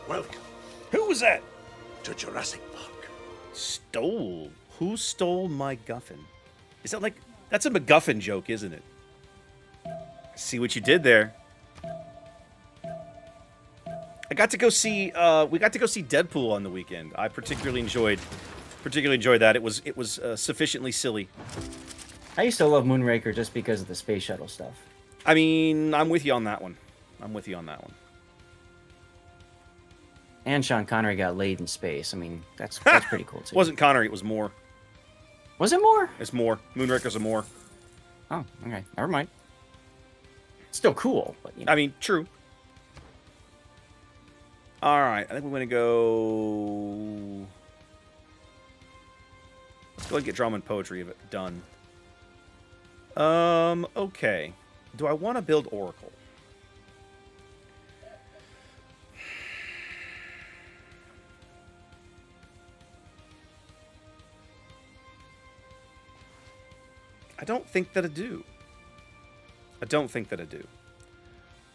Welcome Who was that? to Jurassic Park. Stole? Who stole my Guffin? Is that like... That's a MacGuffin joke, isn't it? See what you did there. I got to go see... we got to go see Deadpool on the weekend. I particularly enjoyed that. It was sufficiently silly. I used to love Moonraker just because of the space shuttle stuff. I mean, I'm with you on that one. And Sean Connery got laid in space. I mean, that's pretty cool too. It wasn't Connery, it was Moore. Was it more? It's Moore. Moonraker's a Moore. Oh, okay. Never mind. Still cool, but you know. I mean, true. All right, I think we're going to go... Let's go and get drama and poetry done. Okay. Do I want to build Oracle? I don't think that I do. I don't think that I do.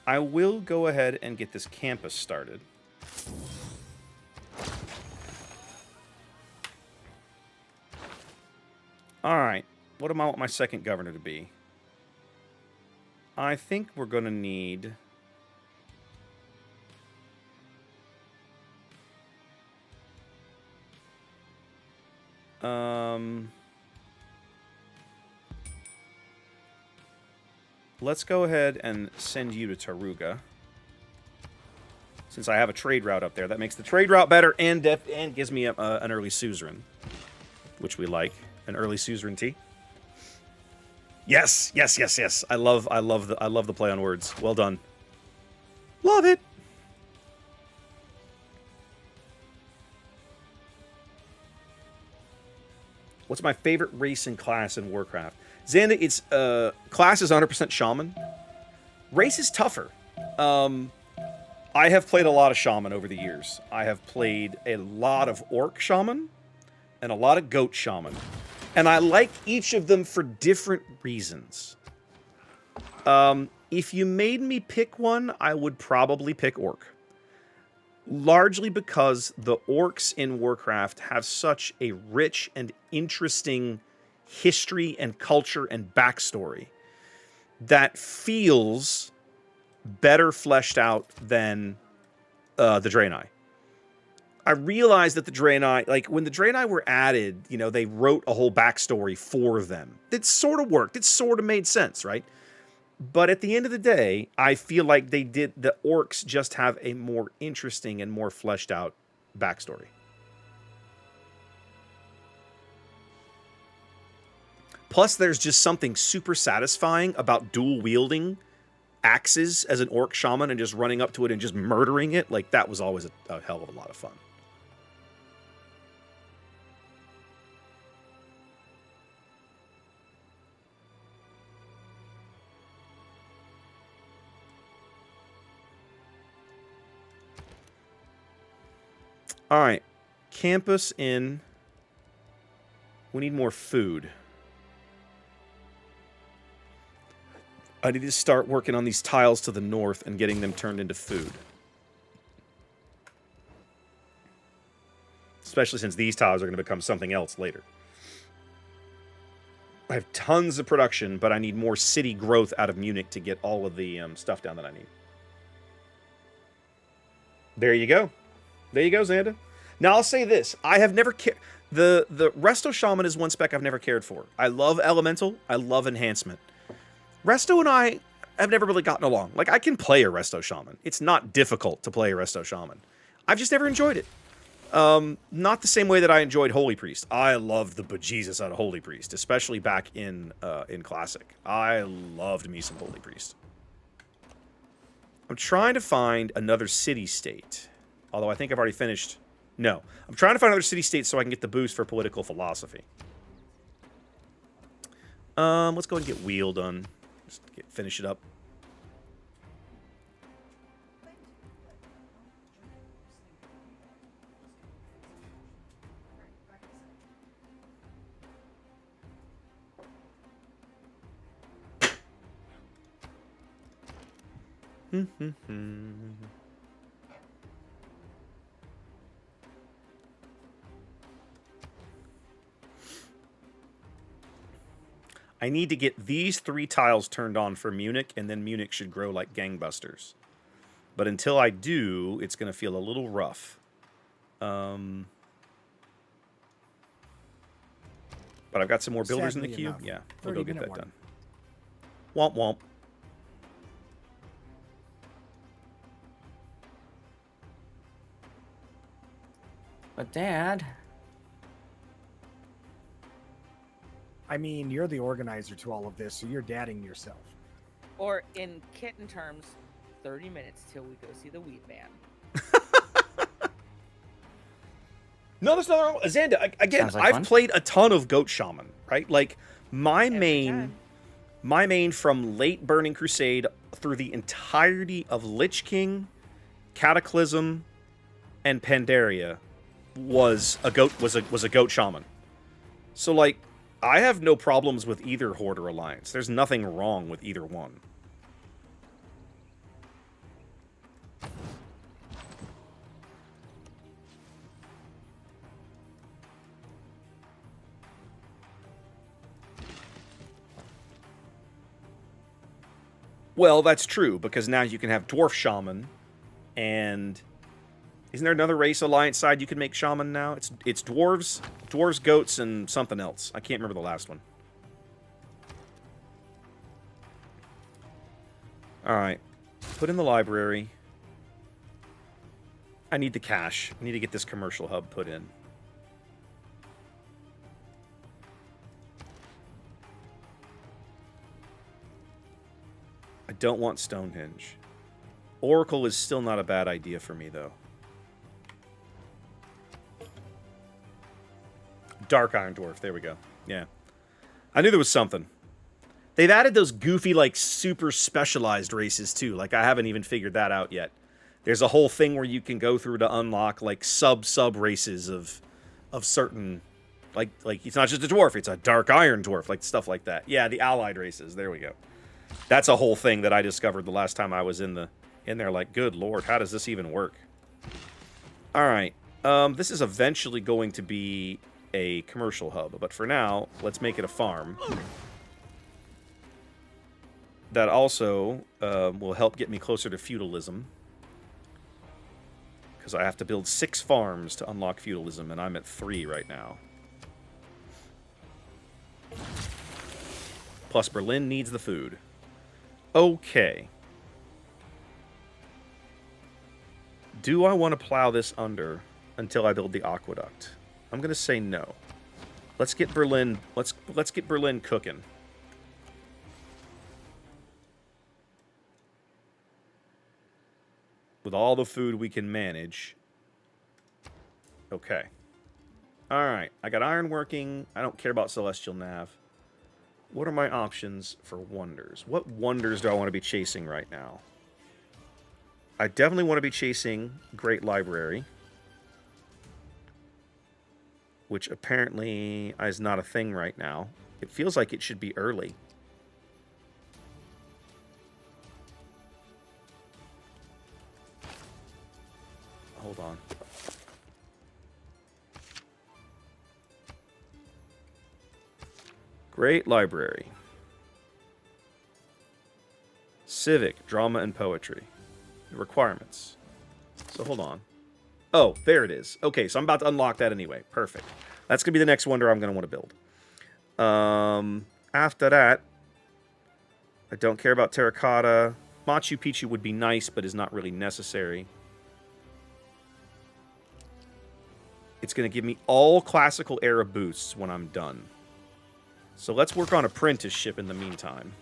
I will go ahead and get this campus started. Alright. What do I want my second governor to be? I think we're going to need... Let's go ahead and send you to Taruga. Since I have a trade route up there. That makes the trade route better and gives me an early suzerain. Which we like. An early suzerainty. Yes, yes, yes, yes. I love the play on words. Well done. Love it. What's my favorite race and class in Warcraft? Xanda, it's class is 100% shaman. Race is tougher. I have played a lot of shaman over the years. I have played a lot of orc shaman and a lot of goat shaman. And I like each of them for different reasons. If you made me pick one, I would probably pick orc. Largely because the orcs in Warcraft have such a rich and interesting history and culture and backstory that feels better fleshed out than the Draenei. I realized that the Draenei, like when the Draenei were added, you know, they wrote a whole backstory for them. It sort of worked. It sort of made sense, right? But at the end of the day, I feel like the orcs just have a more interesting and more fleshed out backstory. Plus, there's just something super satisfying about dual wielding axes as an orc shaman and just running up to it and just murdering it. Like, that was always a hell of a lot of fun. All right, campus in. We need more food. I need to start working on these tiles to the north and getting them turned into food. Especially since these tiles are going to become something else later. I have tons of production, but I need more city growth out of Munich to get all of the stuff down that I need. There you go. There you go, Xanda. Now, I'll say this. I have never cared... The Resto Shaman is one spec I've never cared for. I love Elemental. I love Enhancement. Resto and I have never really gotten along. Like, I can play a Resto Shaman. It's not difficult to play a Resto Shaman. I've just never enjoyed it. Not the same way that I enjoyed Holy Priest. I loved the bejesus out of Holy Priest, especially back in Classic. I loved me some Holy Priest. I'm trying to find another city-state. Although I think I've already finished... No. I'm trying to find another city-state so I can get the boost for political philosophy. Let's go and get Wheel done. Just finish it up. I need to get these 3 tiles turned on for Munich, and then Munich should grow like gangbusters. But until I do, it's going to feel a little rough. But I've got some more builders in the Sadly queue. enough. Yeah, we'll go get 30-minute that warning. done. Womp womp. But Dad, I mean, you're the organizer to all of this, so you're dadding yourself. Or in kitten terms, 30 minutes till we go see the weed man. No, there's nothing wrong. Xanda, again, Sounds like I've fun. played a ton of Goat Shaman, right? Like my Every main time. my main from late Burning Crusade through the entirety of Lich King, Cataclysm, and Pandaria was a goat shaman. So like I have no problems with either Horde or Alliance. There's nothing wrong with either one. Well, that's true, because now you can have Dwarf Shaman, and isn't there another race Alliance side you can make Shaman now? It's Dwarves, Goats, and something else. I can't remember the last one. Alright. Put in the library. I need the cash. I need to get this commercial hub put in. I don't want Stonehenge. Oracle is still not a bad idea for me, though. Dark Iron Dwarf. There we go. Yeah. I knew there was something. They've added those goofy, like, super specialized races, too. Like, I haven't even figured that out yet. There's a whole thing where you can go through to unlock, like, sub races of certain... Like, it's not just a dwarf, it's a Dark Iron Dwarf. Like, stuff like that. Yeah, the allied races. There we go. That's a whole thing that I discovered the last time I was in there. Like, good lord, how does this even work? Alright. This is eventually going to be a commercial hub. But for now, let's make it a farm. That also will help get me closer to feudalism. Because I have to build 6 farms to unlock feudalism, and I'm at 3 right now. Plus, Berlin needs the food. Okay. Do I want to plow this under until I build the aqueduct? I'm going to say no. Let's get Berlin. Let's get Berlin cooking. With all the food we can manage. Okay. All right. I got iron working. I don't care about Celestial Nav. What are my options for wonders? What wonders do I want to be chasing right now? I definitely want to be chasing Great Library. Which apparently is not a thing right now. It feels like it should be early. Hold on. Great Library. Civic, Drama, and Poetry. The requirements. So hold on. Oh, there it is. Okay, so I'm about to unlock that anyway. Perfect. That's going to be the next wonder I'm going to want to build. After that, I don't care about terracotta. Machu Picchu would be nice, but is not really necessary. It's going to give me all classical era boosts when I'm done. So let's work on apprenticeship in the meantime.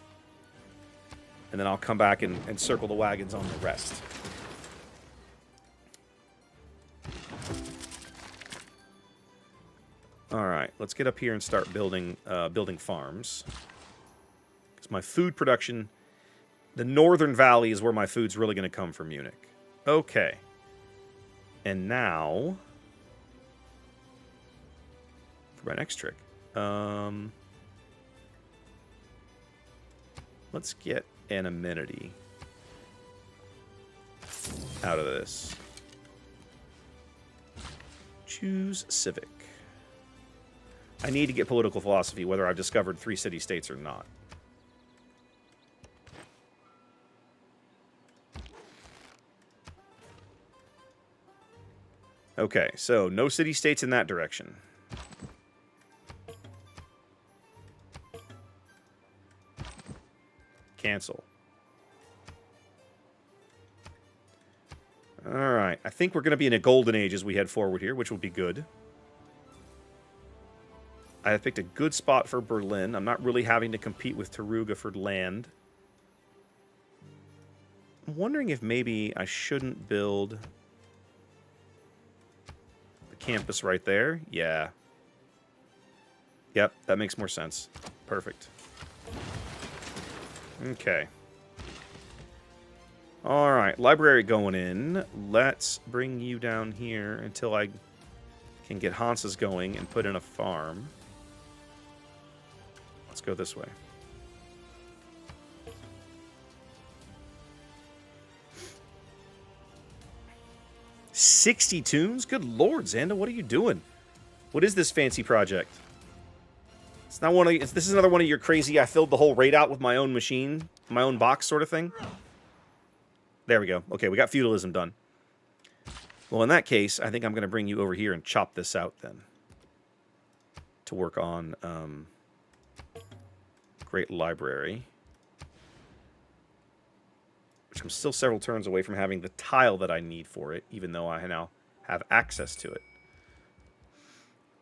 And then I'll come back and circle the wagons on the rest. Alright, let's get up here and start building farms. Because my food production... The Northern Valley is where my food's really going to come from Munich. Okay. And now... For my next trick. Let's get an amenity out of this. Choose civic. I need to get political philosophy, whether I've discovered 3 city-states or not. Okay, so no city-states in that direction. Cancel. Alright, I think we're going to be in a golden age as we head forward here, which will be good. I have picked a good spot for Berlin. I'm not really having to compete with Taruga for land. I'm wondering if maybe I shouldn't build the campus right there. Yeah. Yep, that makes more sense. Perfect. Okay. Alright, library going in. Let's bring you down here until I can get Hans's going and put in a farm. Let's go this way. $60 tunes? Good lord, Xanda, what are you doing? What is this fancy project? It's not one of. This is another one of your crazy. I filled the whole raid out with my own machine, my own box sort of thing. There we go. Okay, we got feudalism done. Well, in that case, I think I'm going to bring you over here and chop this out then. To work on Great Library. Which I'm still several turns away from having the tile that I need for it, even though I now have access to it.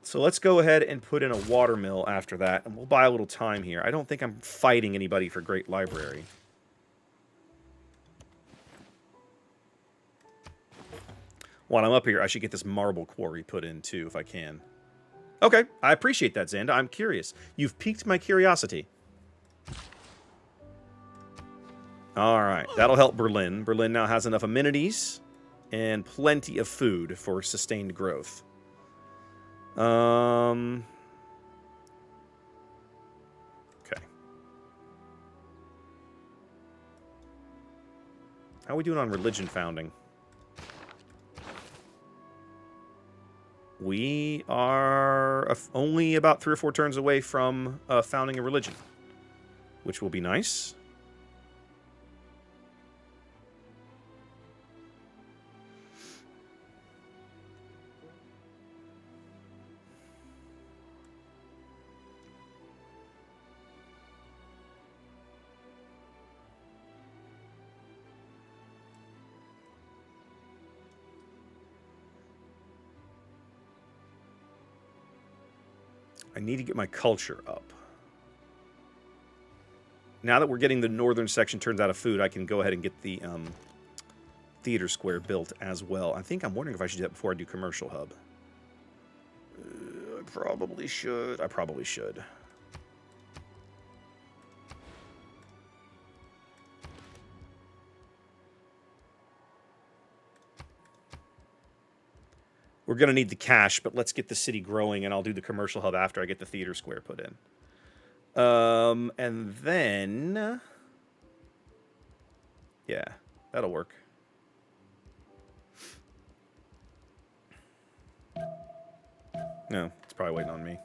So let's go ahead and put in a water mill after that, and we'll buy a little time here. I don't think I'm fighting anybody for Great Library. While I'm up here, I should get this marble quarry put in, too, if I can. Okay, I appreciate that, Xanda. I'm curious. You've piqued my curiosity. Alright, that'll help Berlin. Berlin now has enough amenities and plenty of food for sustained growth. Okay. How are we doing on religion founding? We are only about 3 or 4 turns away from founding a religion, which will be nice. I need to get my culture up. Now that we're getting the northern section turns out of food, I can go ahead and get the theater square built as well. I'm wondering if I should do that before I do commercial hub. I probably should. I probably should. We're going to need the cash, but let's get the city growing, and I'll do the commercial hub after I get the theater square put in. And then... yeah, that'll work. No, it's probably waiting on me.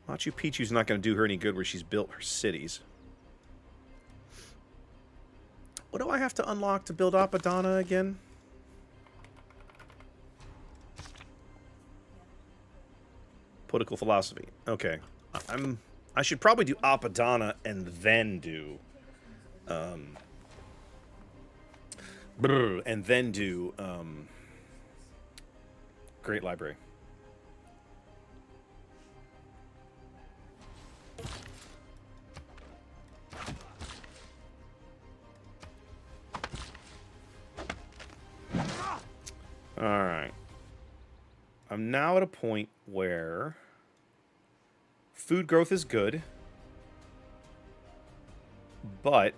Machu Picchu's not going to do her any good where she's built her cities. What do I have to unlock to build Apadana again? Political philosophy. Okay. I should probably do Apadana and then do... Great Library. Alright. I'm now at a point where food growth is good, but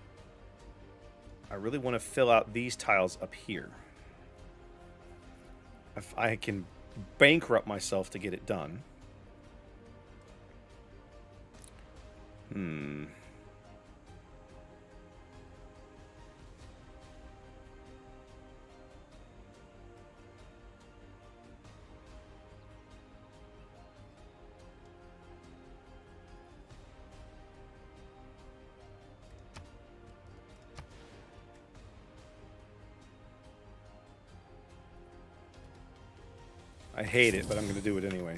I really want to fill out these tiles up here. If I can bankrupt myself to get it done. I hate it, but I'm going to do it anyway.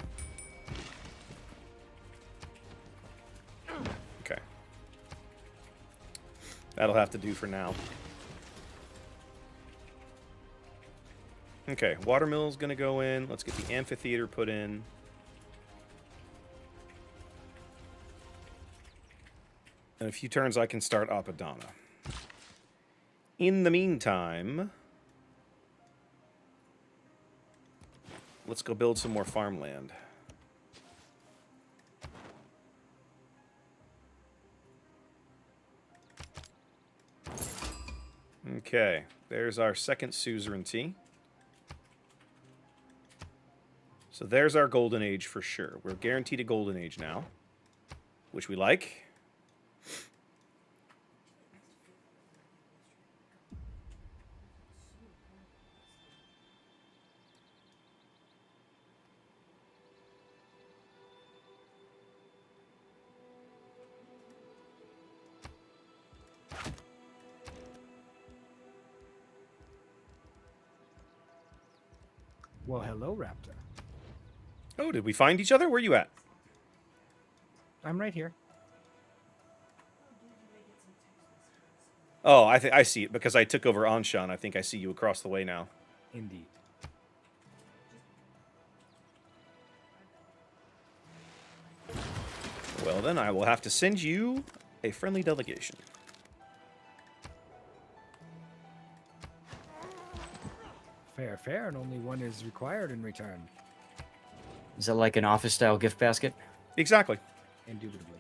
Okay. That'll have to do for now. Okay, watermill's going to go in. Let's get the amphitheater put in. In a few turns, I can start Apadana. In the meantime, let's go build some more farmland. Okay, there's our second suzerainty. So there's our golden age for sure. We're guaranteed a golden age now, which we like. Well, hello, Raptor. Oh, did we find each other? Where are you at? I'm right here. Oh, I see it because I took over Anshan. I think I see you across the way now. Indeed. Well, then I will have to send you a friendly delegation. Fair, fair, and only one is required in return. Is it like an office-style gift basket? Exactly. Indubitably.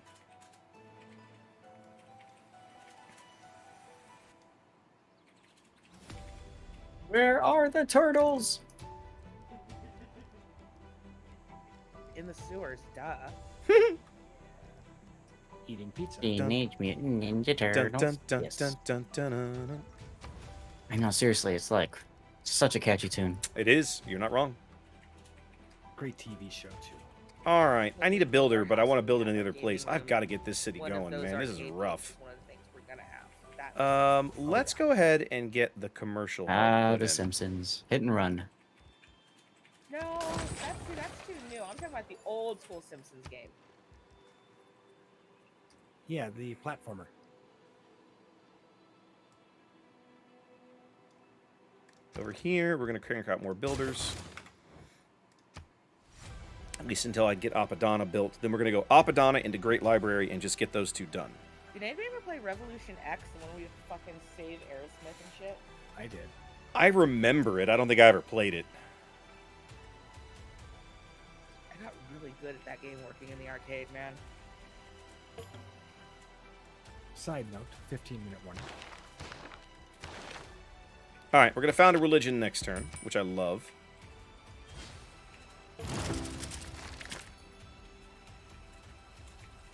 Where are the turtles? In the sewers, duh. Eating pizza. Teenage Mutant Ninja Dun, Turtles. dun, dun, Yes. dun, dun, dun, dun, dun. I know, seriously, it's like such a catchy tune. It is. You're not wrong. Great TV show, too. All right. I need a builder, but I want to build it in the other place. I've got to get this city going, man. This is rough. One of the things we're gonna have. Let's go ahead and get the commercial. hub Ah, put The in. Simpsons. Hit and run. No, that's too new. I'm talking about the old school Simpsons game. Yeah, the platformer. Over here, we're going to crank out more builders. At least until I get Apadana built. Then we're going to go Apadana into Great Library and just get those two done. Did anybody ever play Revolution X, the one where you fucking save Aerosmith and shit? I did. I remember it. I don't think I ever played it. I got really good at that game working in the arcade, man. Side note, 15-minute warning. All right, we're going to found a religion next turn, which I love.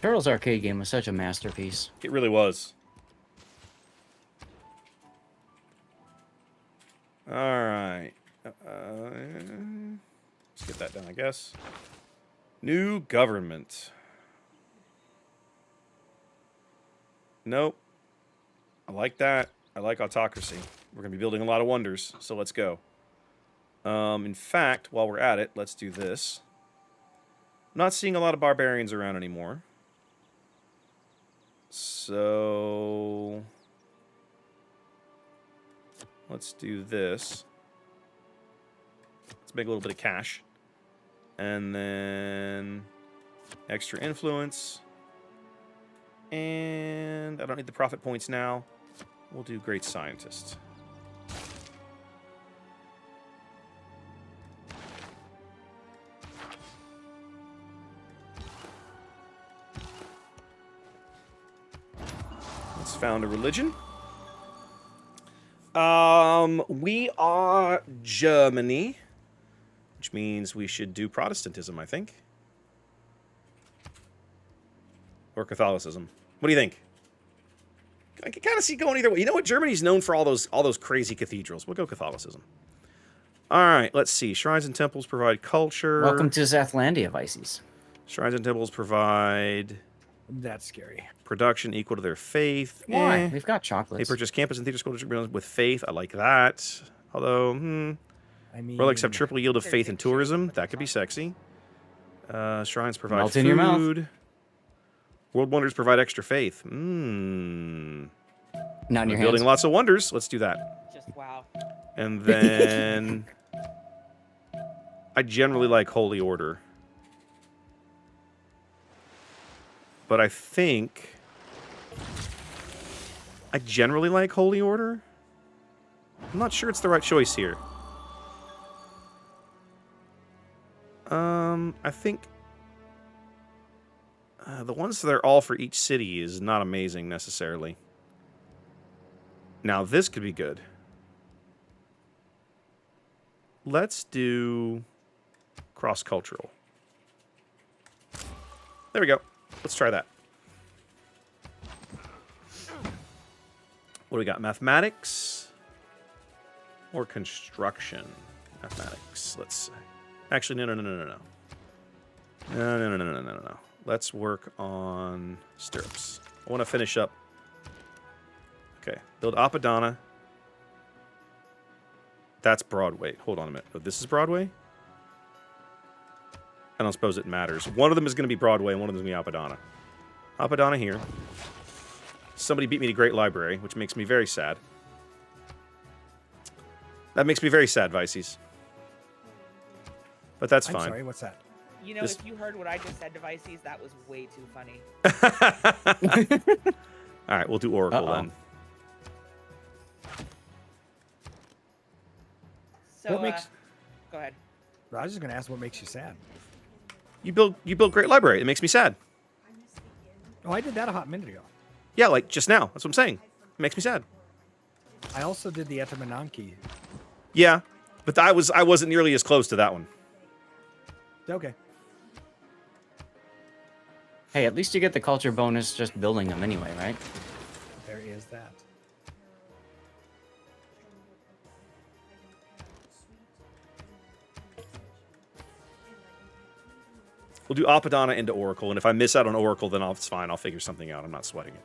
Turtles arcade game was such a masterpiece. It really was. All right. Let's get that done, I guess. New government. Nope. I like that. I like autocracy. We're going to be building a lot of wonders, so let's go. In fact, while we're at it, let's do this. I'm not seeing a lot of barbarians around anymore. So let's do this. Let's make a little bit of cash. And then extra influence. And I don't need the profit points now. We'll do great scientist. Let's found a religion. We are Germany. which means we should do Protestantism, I think. Or Catholicism. What do you think? I can kind of see going either way. You know what? Germany's known for all those crazy cathedrals. We'll go Catholicism. All right, let's see. Shrines and temples provide culture. Welcome to Zathlandia, Vices. Shrines and temples provide That's scary. production equal to their faith. Why? Eh. We've got They chocolates. purchase campus and theater school district with faith. I like that. Although, I mean, relics have triple yield of There's faith and pictures tourism. with That could be sexy. Shrines provide Melt food. in your mouth. World wonders provide extra faith. Not in We're your building hands. lots of wonders. Let's do that. Just wow. And then I generally like Holy Order. But I think I generally like Holy Order. I'm not sure it's the right choice here. I think the ones that are all for each city is not amazing necessarily. Now this could be good. Let's do cross-cultural. There we go. Let's try that. What do we got? Mathematics or construction? Mathematics. Let's actually no. No. Let's work on stirrups. I want to finish up. Okay. Build Apadana. That's Broadway. Hold on a minute. Oh, this is Broadway? I don't suppose it matters. One of them is going to be Broadway, and one of them is going to be Apadana. Apadana here. Somebody beat me to Great Library, which makes me very sad. That makes me very sad, Vices. But that's I'm fine. sorry, what's that? You know, This- if you heard what I just said to Vices, that was way too funny. All right, we'll do Oracle Uh-oh. then. So, What makes- go ahead. I was just going to ask what makes you sad. You build Great Library. It makes me sad. Oh, I did that a hot minute ago. Yeah, like just now. That's what I'm saying. It makes me sad. I also did the Etamananki. Yeah, but I wasn't nearly as close to that one. Okay. Hey, at least you get the culture bonus just building them anyway, right? There is that. We'll do Apadana into Oracle, and if I miss out on Oracle, then it's fine. I'll figure something out. I'm not sweating it.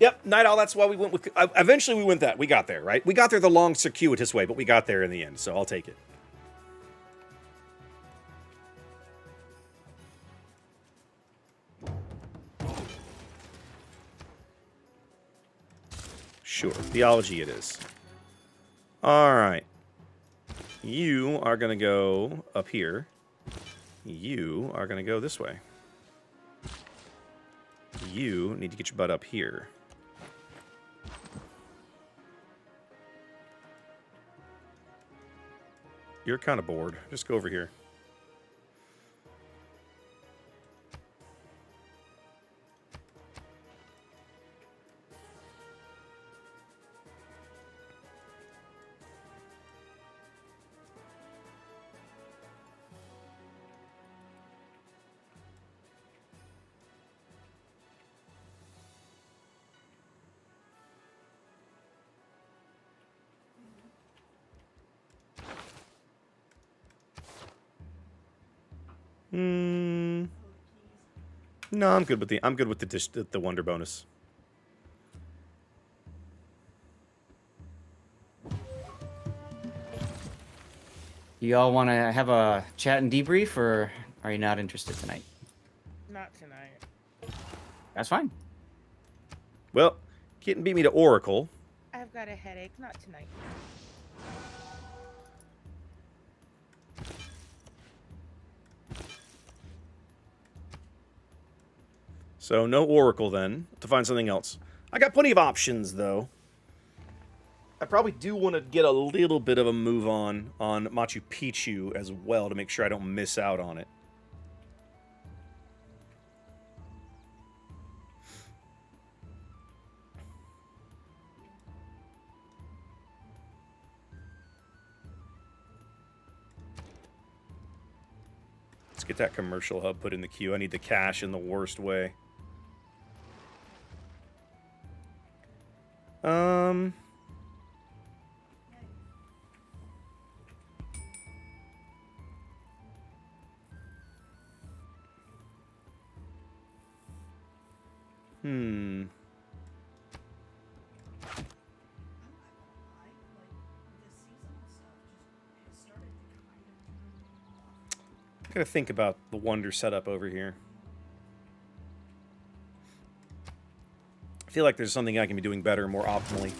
Yep, Night Owl, that's why we went with... eventually we went that. We got there, right? We got there the long, circuitous way, but we got there in the end, so I'll take it. Sure, theology it is. All right. You are going to go up here. You are going to go this way. You need to get your butt up here. You're kind of bored. Just go over here. No, I'm good with the wonder bonus. Do you all want to have a chat and debrief, or are you not interested tonight? Not tonight. That's fine. Well, Kitten beat me to Oracle. I've got a headache. Not tonight. So no Oracle then. To find something else. I got plenty of options though. I probably do want to get a little bit of a move on Machu Picchu as well to make sure I don't miss out on it. Let's get that commercial hub put in the queue. I need the cash in the worst way. Gotta think about the Wonder setup over here. I feel like there's something I can be doing better, more optimally.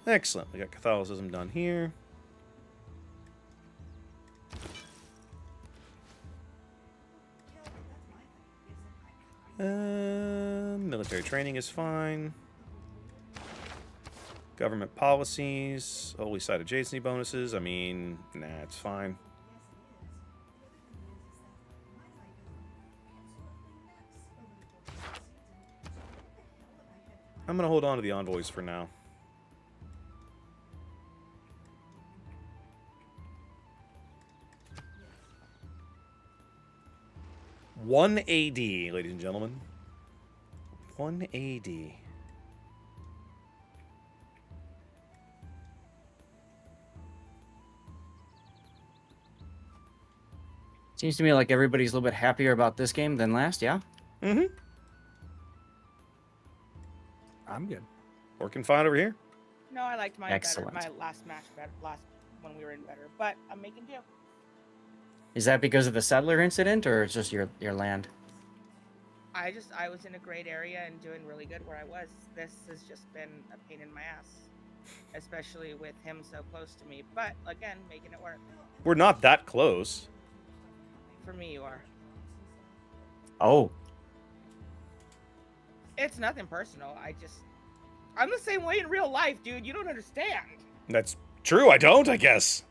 Excellent. We got Catholicism done here. Military training is fine. Government policies. Holy site adjacency bonuses. I mean, nah, it's fine. I'm gonna hold on to the envoys for now. One AD, ladies and gentlemen. 1 AD. Seems to me like everybody's a little bit happier about this game than last, yeah? Mm-hmm. I'm good. Working fine over here. No, I liked mine Excellent. better. My last match better. Last when we were in better. But I'm making do. Is that because of the settler incident, or it's just your land? I was in a great area and doing really good where I was. This has just been a pain in my ass. Especially with him so close to me. But again, making it work. We're not that close. For me you are. Oh, It's nothing personal. I'm the same way in real life, dude. You don't understand. That's true, I don't, I guess.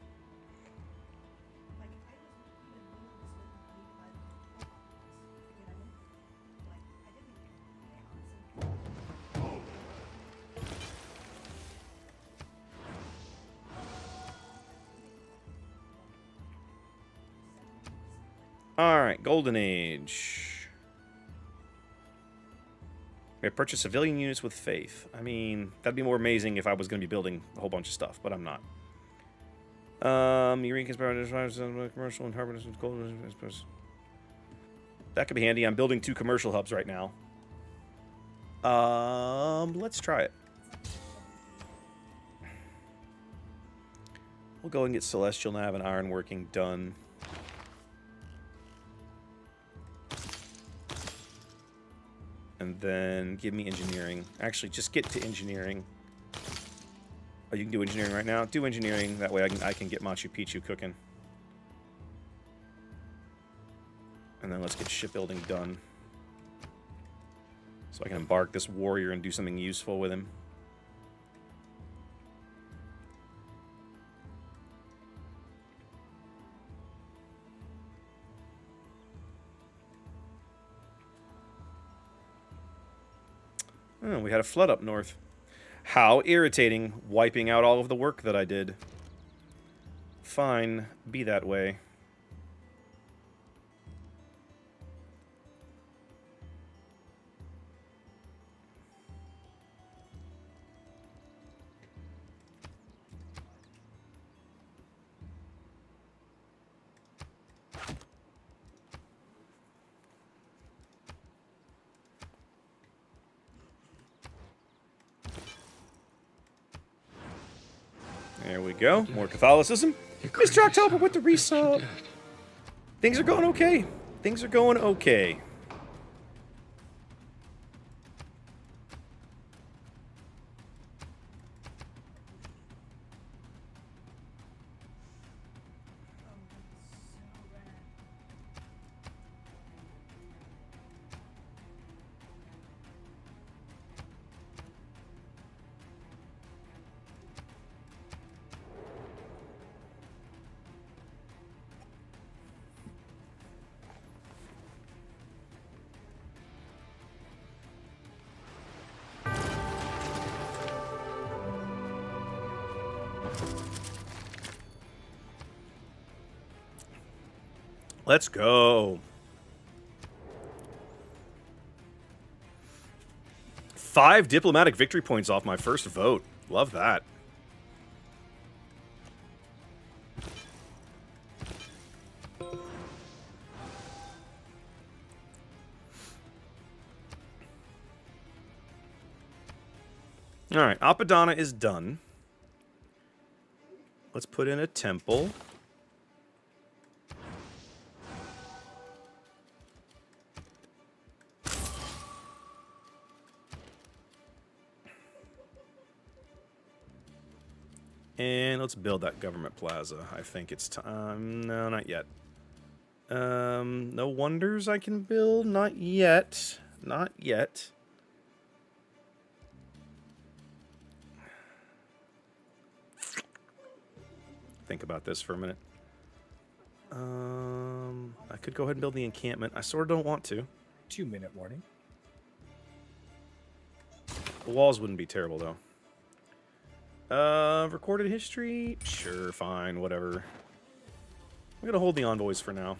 Alright, Golden Age. We have purchased civilian units with faith. I mean, that'd be more amazing if I was going to be building a whole bunch of stuff, but I'm not. Eureka's commercial and harbor. That could be handy. I'm building 2 commercial hubs right now. Let's try it. We'll go and get Celestial Nav and Ironworking done. And then give me engineering. Actually, just get to engineering. Oh, you can do engineering right now? Do engineering. That way I can get Machu Picchu cooking. And then let's get shipbuilding done. So I can embark this warrior and do something useful with him. Oh, we had a flood up north. How irritating, wiping out all of the work that I did. Fine, be that way. There we go. More Catholicism. Mr. October with the resub. Things are going okay. Things are going okay. Let's go. 5 diplomatic victory points off my first vote. Love that. All right, Apadana is done. Let's put in a temple. And let's build that government plaza. I think it's time. No, not yet. No wonders I can build? Not yet. Not yet. Think about this for a minute. I could go ahead and build the encampment. I sort of don't want to. 2-minute warning. The walls wouldn't be terrible, though. Recorded history? Sure, fine, whatever. I'm gonna hold the envoys for now.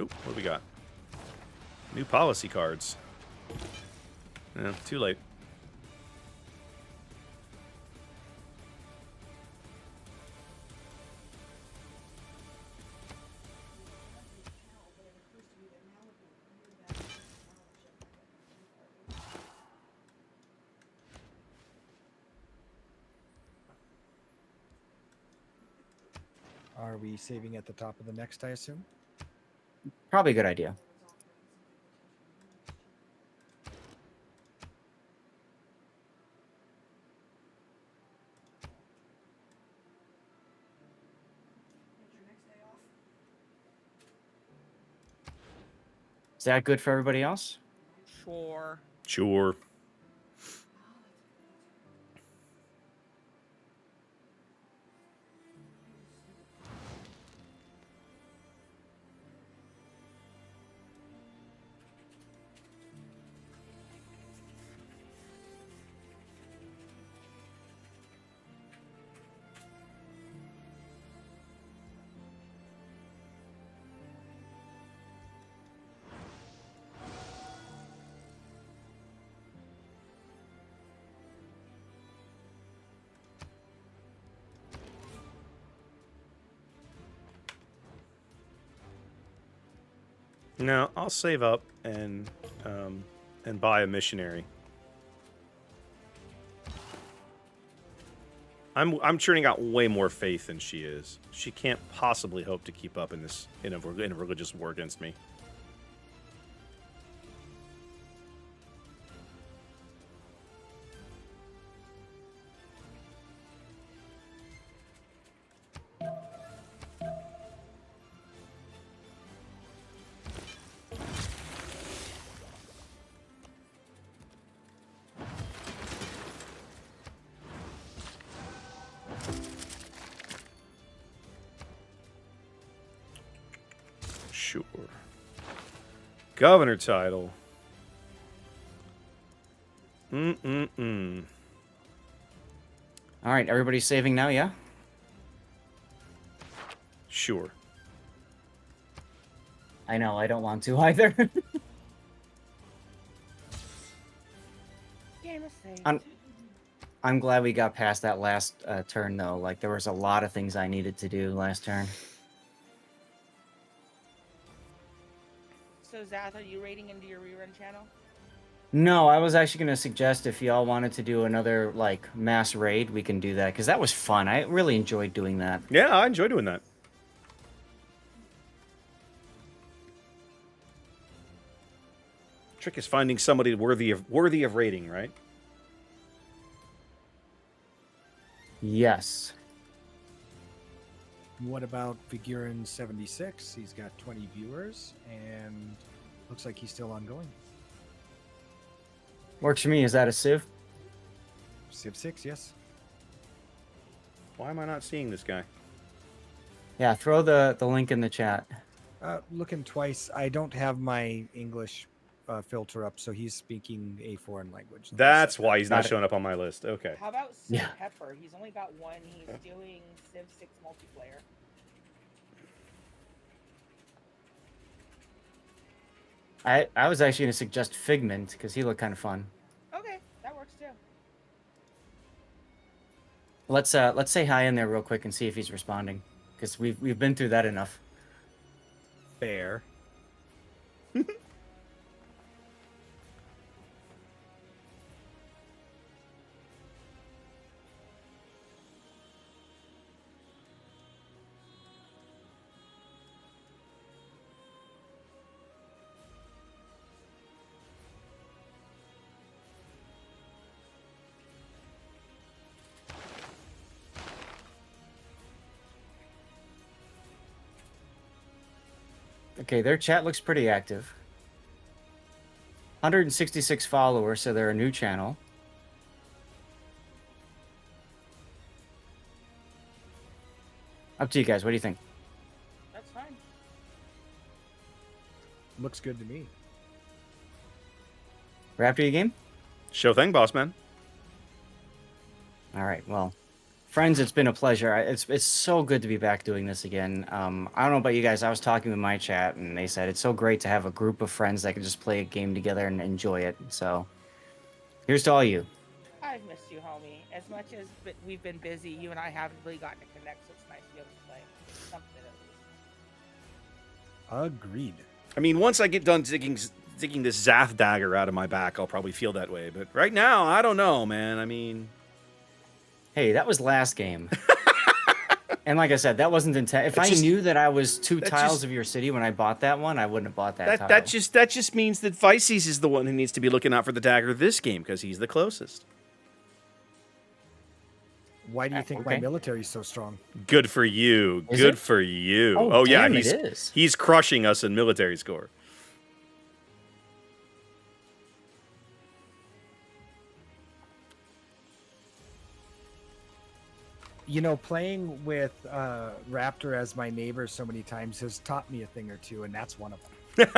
Oop, what do we got? New policy cards. Yeah, too late. Are we saving at the top of the next, I assume? Probably a good idea. Is that good for everybody else? Sure. Sure. No, I'll save up and buy a missionary. I'm churning out way more faith than she is. She can't possibly hope to keep up in a religious war against me. Sure. Governor title. All right, everybody's saving now, yeah? Sure. I know, I don't want to either. Game of saved. I'm glad we got past that last turn, though. Like, there was a lot of things I needed to do last turn. So Zath, are you raiding into your rerun channel? No, I was actually going to suggest if y'all wanted to do another, like, mass raid, we can do that. Because that was fun. I really enjoyed doing that. Yeah, I enjoy doing that. Trick is finding somebody worthy of rating, right? Yes. What about Figurin76? He's got 20 viewers and looks like he's still ongoing. Works for me. Is that a Civ? Civ 6, yes. Why am I not seeing this guy? Yeah, throw the link in the chat. Looking twice. I don't have my English filter up, so he's speaking a foreign language. That's why he's not Got it. showing up on my list. Okay. How about Civ Yeah. Pepper? He's only got one. He's doing Civ 6 multiplayer. I was actually going to suggest Figment because he looked kind of fun. Okay, that works too. Let's say hi in there real quick and see if he's responding, because we've been through that enough. Fair. Okay, their chat looks pretty active. 166 followers, so they're a new channel. Up to you guys. What do you think? That's fine. Looks good to me. We're after you game? Show thing, boss man. All right. Well, friends, it's been a pleasure. It's so good to be back doing this again. I don't know about you guys. I was talking with my chat, and they said it's so great to have a group of friends that can just play a game together and enjoy it. So, here's to all you. I've missed you, homie. As much as we've been busy, you and I haven't really gotten to connect, so it's nice to be able to play something at least. Agreed. I mean, once I get done digging this Zath dagger out of my back, I'll probably feel that way. But right now, I don't know, man. I mean, Hey, that was last game. And like I said, that wasn't intent. If It's I just- knew that I was two that's tiles just- of your city when I bought that one, I wouldn't have bought that tile. that just means that Vices is the one who needs to be looking out for the dagger this game because he's the closest. Why do you think okay. my military is so strong? Good for you. Is Good it? for you. Oh, yeah, damn, it he's is. he's crushing us in military score. You know, playing with Raptor as my neighbor so many times has taught me a thing or two, and that's one of them.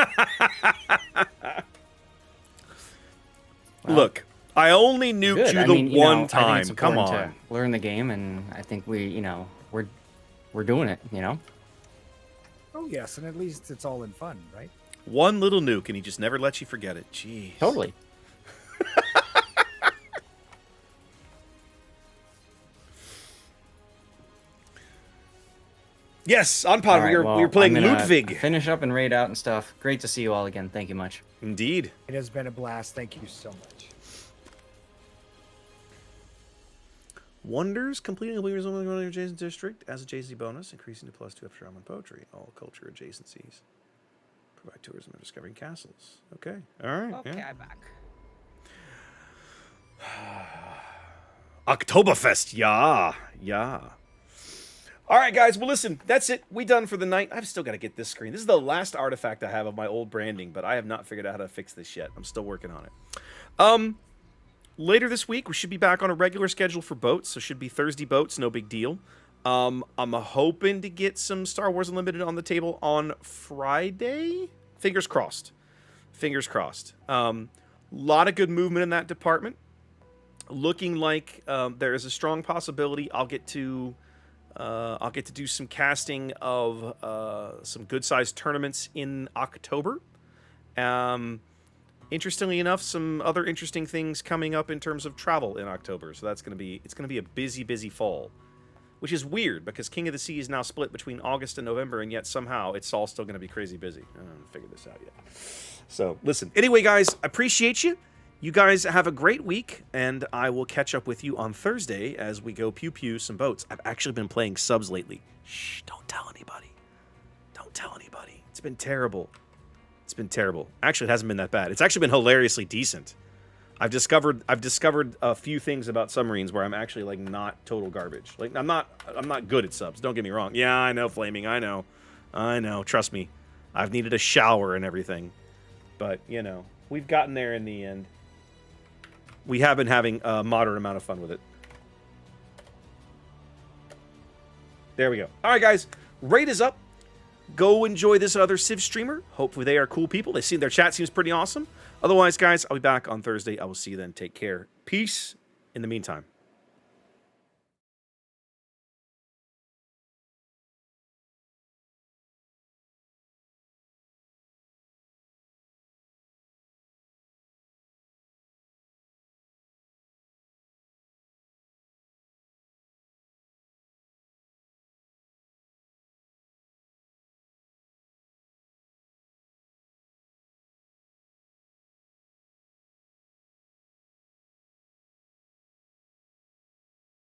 Look, I only nuked Good. you I the mean, you one know, I think time. it's Come important on. to learn the game, and I think we're doing it. You know. Oh yes, and at least it's all in fun, right? One little nuke, and he just never lets you forget it. Jeez. Totally. Yes, on pod. All right, we well, were playing I'm gonna Ludwig. Finish up and raid out and stuff. Great to see you all again. Thank you much. Indeed. It has been a blast. Thank you so much. Wonders completing a Weavers only running adjacent district as a JC bonus, increasing to +2 after Shaman poetry. All culture adjacencies. Provide tourism and discovering castles. Okay. All right. Okay, Yeah. I'm back. Oktoberfest. Yeah. Yeah. All right, guys. Well, listen. That's it. We done for the night. I've still got to get this screen. This is the last artifact I have of my old branding, but I have not figured out how to fix this yet. I'm still working on it. Later this week, we should be back on a regular schedule for boats. So should be Thursday boats, no big deal. I'm hoping to get some Star Wars Unlimited on the table on Friday. Fingers crossed. Fingers crossed. Lot of good movement in that department. Looking like there is a strong possibility I'll get to do some casting of some good-sized tournaments in October. Interestingly enough, some other interesting things coming up in terms of travel in October. So it's going to be a busy fall, which is weird because King of the Sea is now split between August and November, and yet somehow it's all still going to be crazy busy. I haven't figured this out yet. So listen. Anyway, guys, I appreciate you. You guys have a great week, and I will catch up with you on Thursday as we go pew some boats. I've actually been playing subs lately. Shh, don't tell anybody. Don't tell anybody. It's been terrible. It's been terrible. Actually, it hasn't been that bad. It's actually been hilariously decent. I've discovered a few things about submarines where I'm actually like not total garbage. Like I'm not good at subs. Don't get me wrong. Yeah, I know, Flaming. I know. Trust me. I've needed a shower and everything. But, you know, we've gotten there in the end. We have been having a moderate amount of fun with it. There we go. All right, guys. Raid is up. Go enjoy this other Civ streamer. Hopefully they are cool people. They seem their chat seems pretty awesome. Otherwise, guys, I'll be back on Thursday. I will see you then. Take care. Peace in the meantime.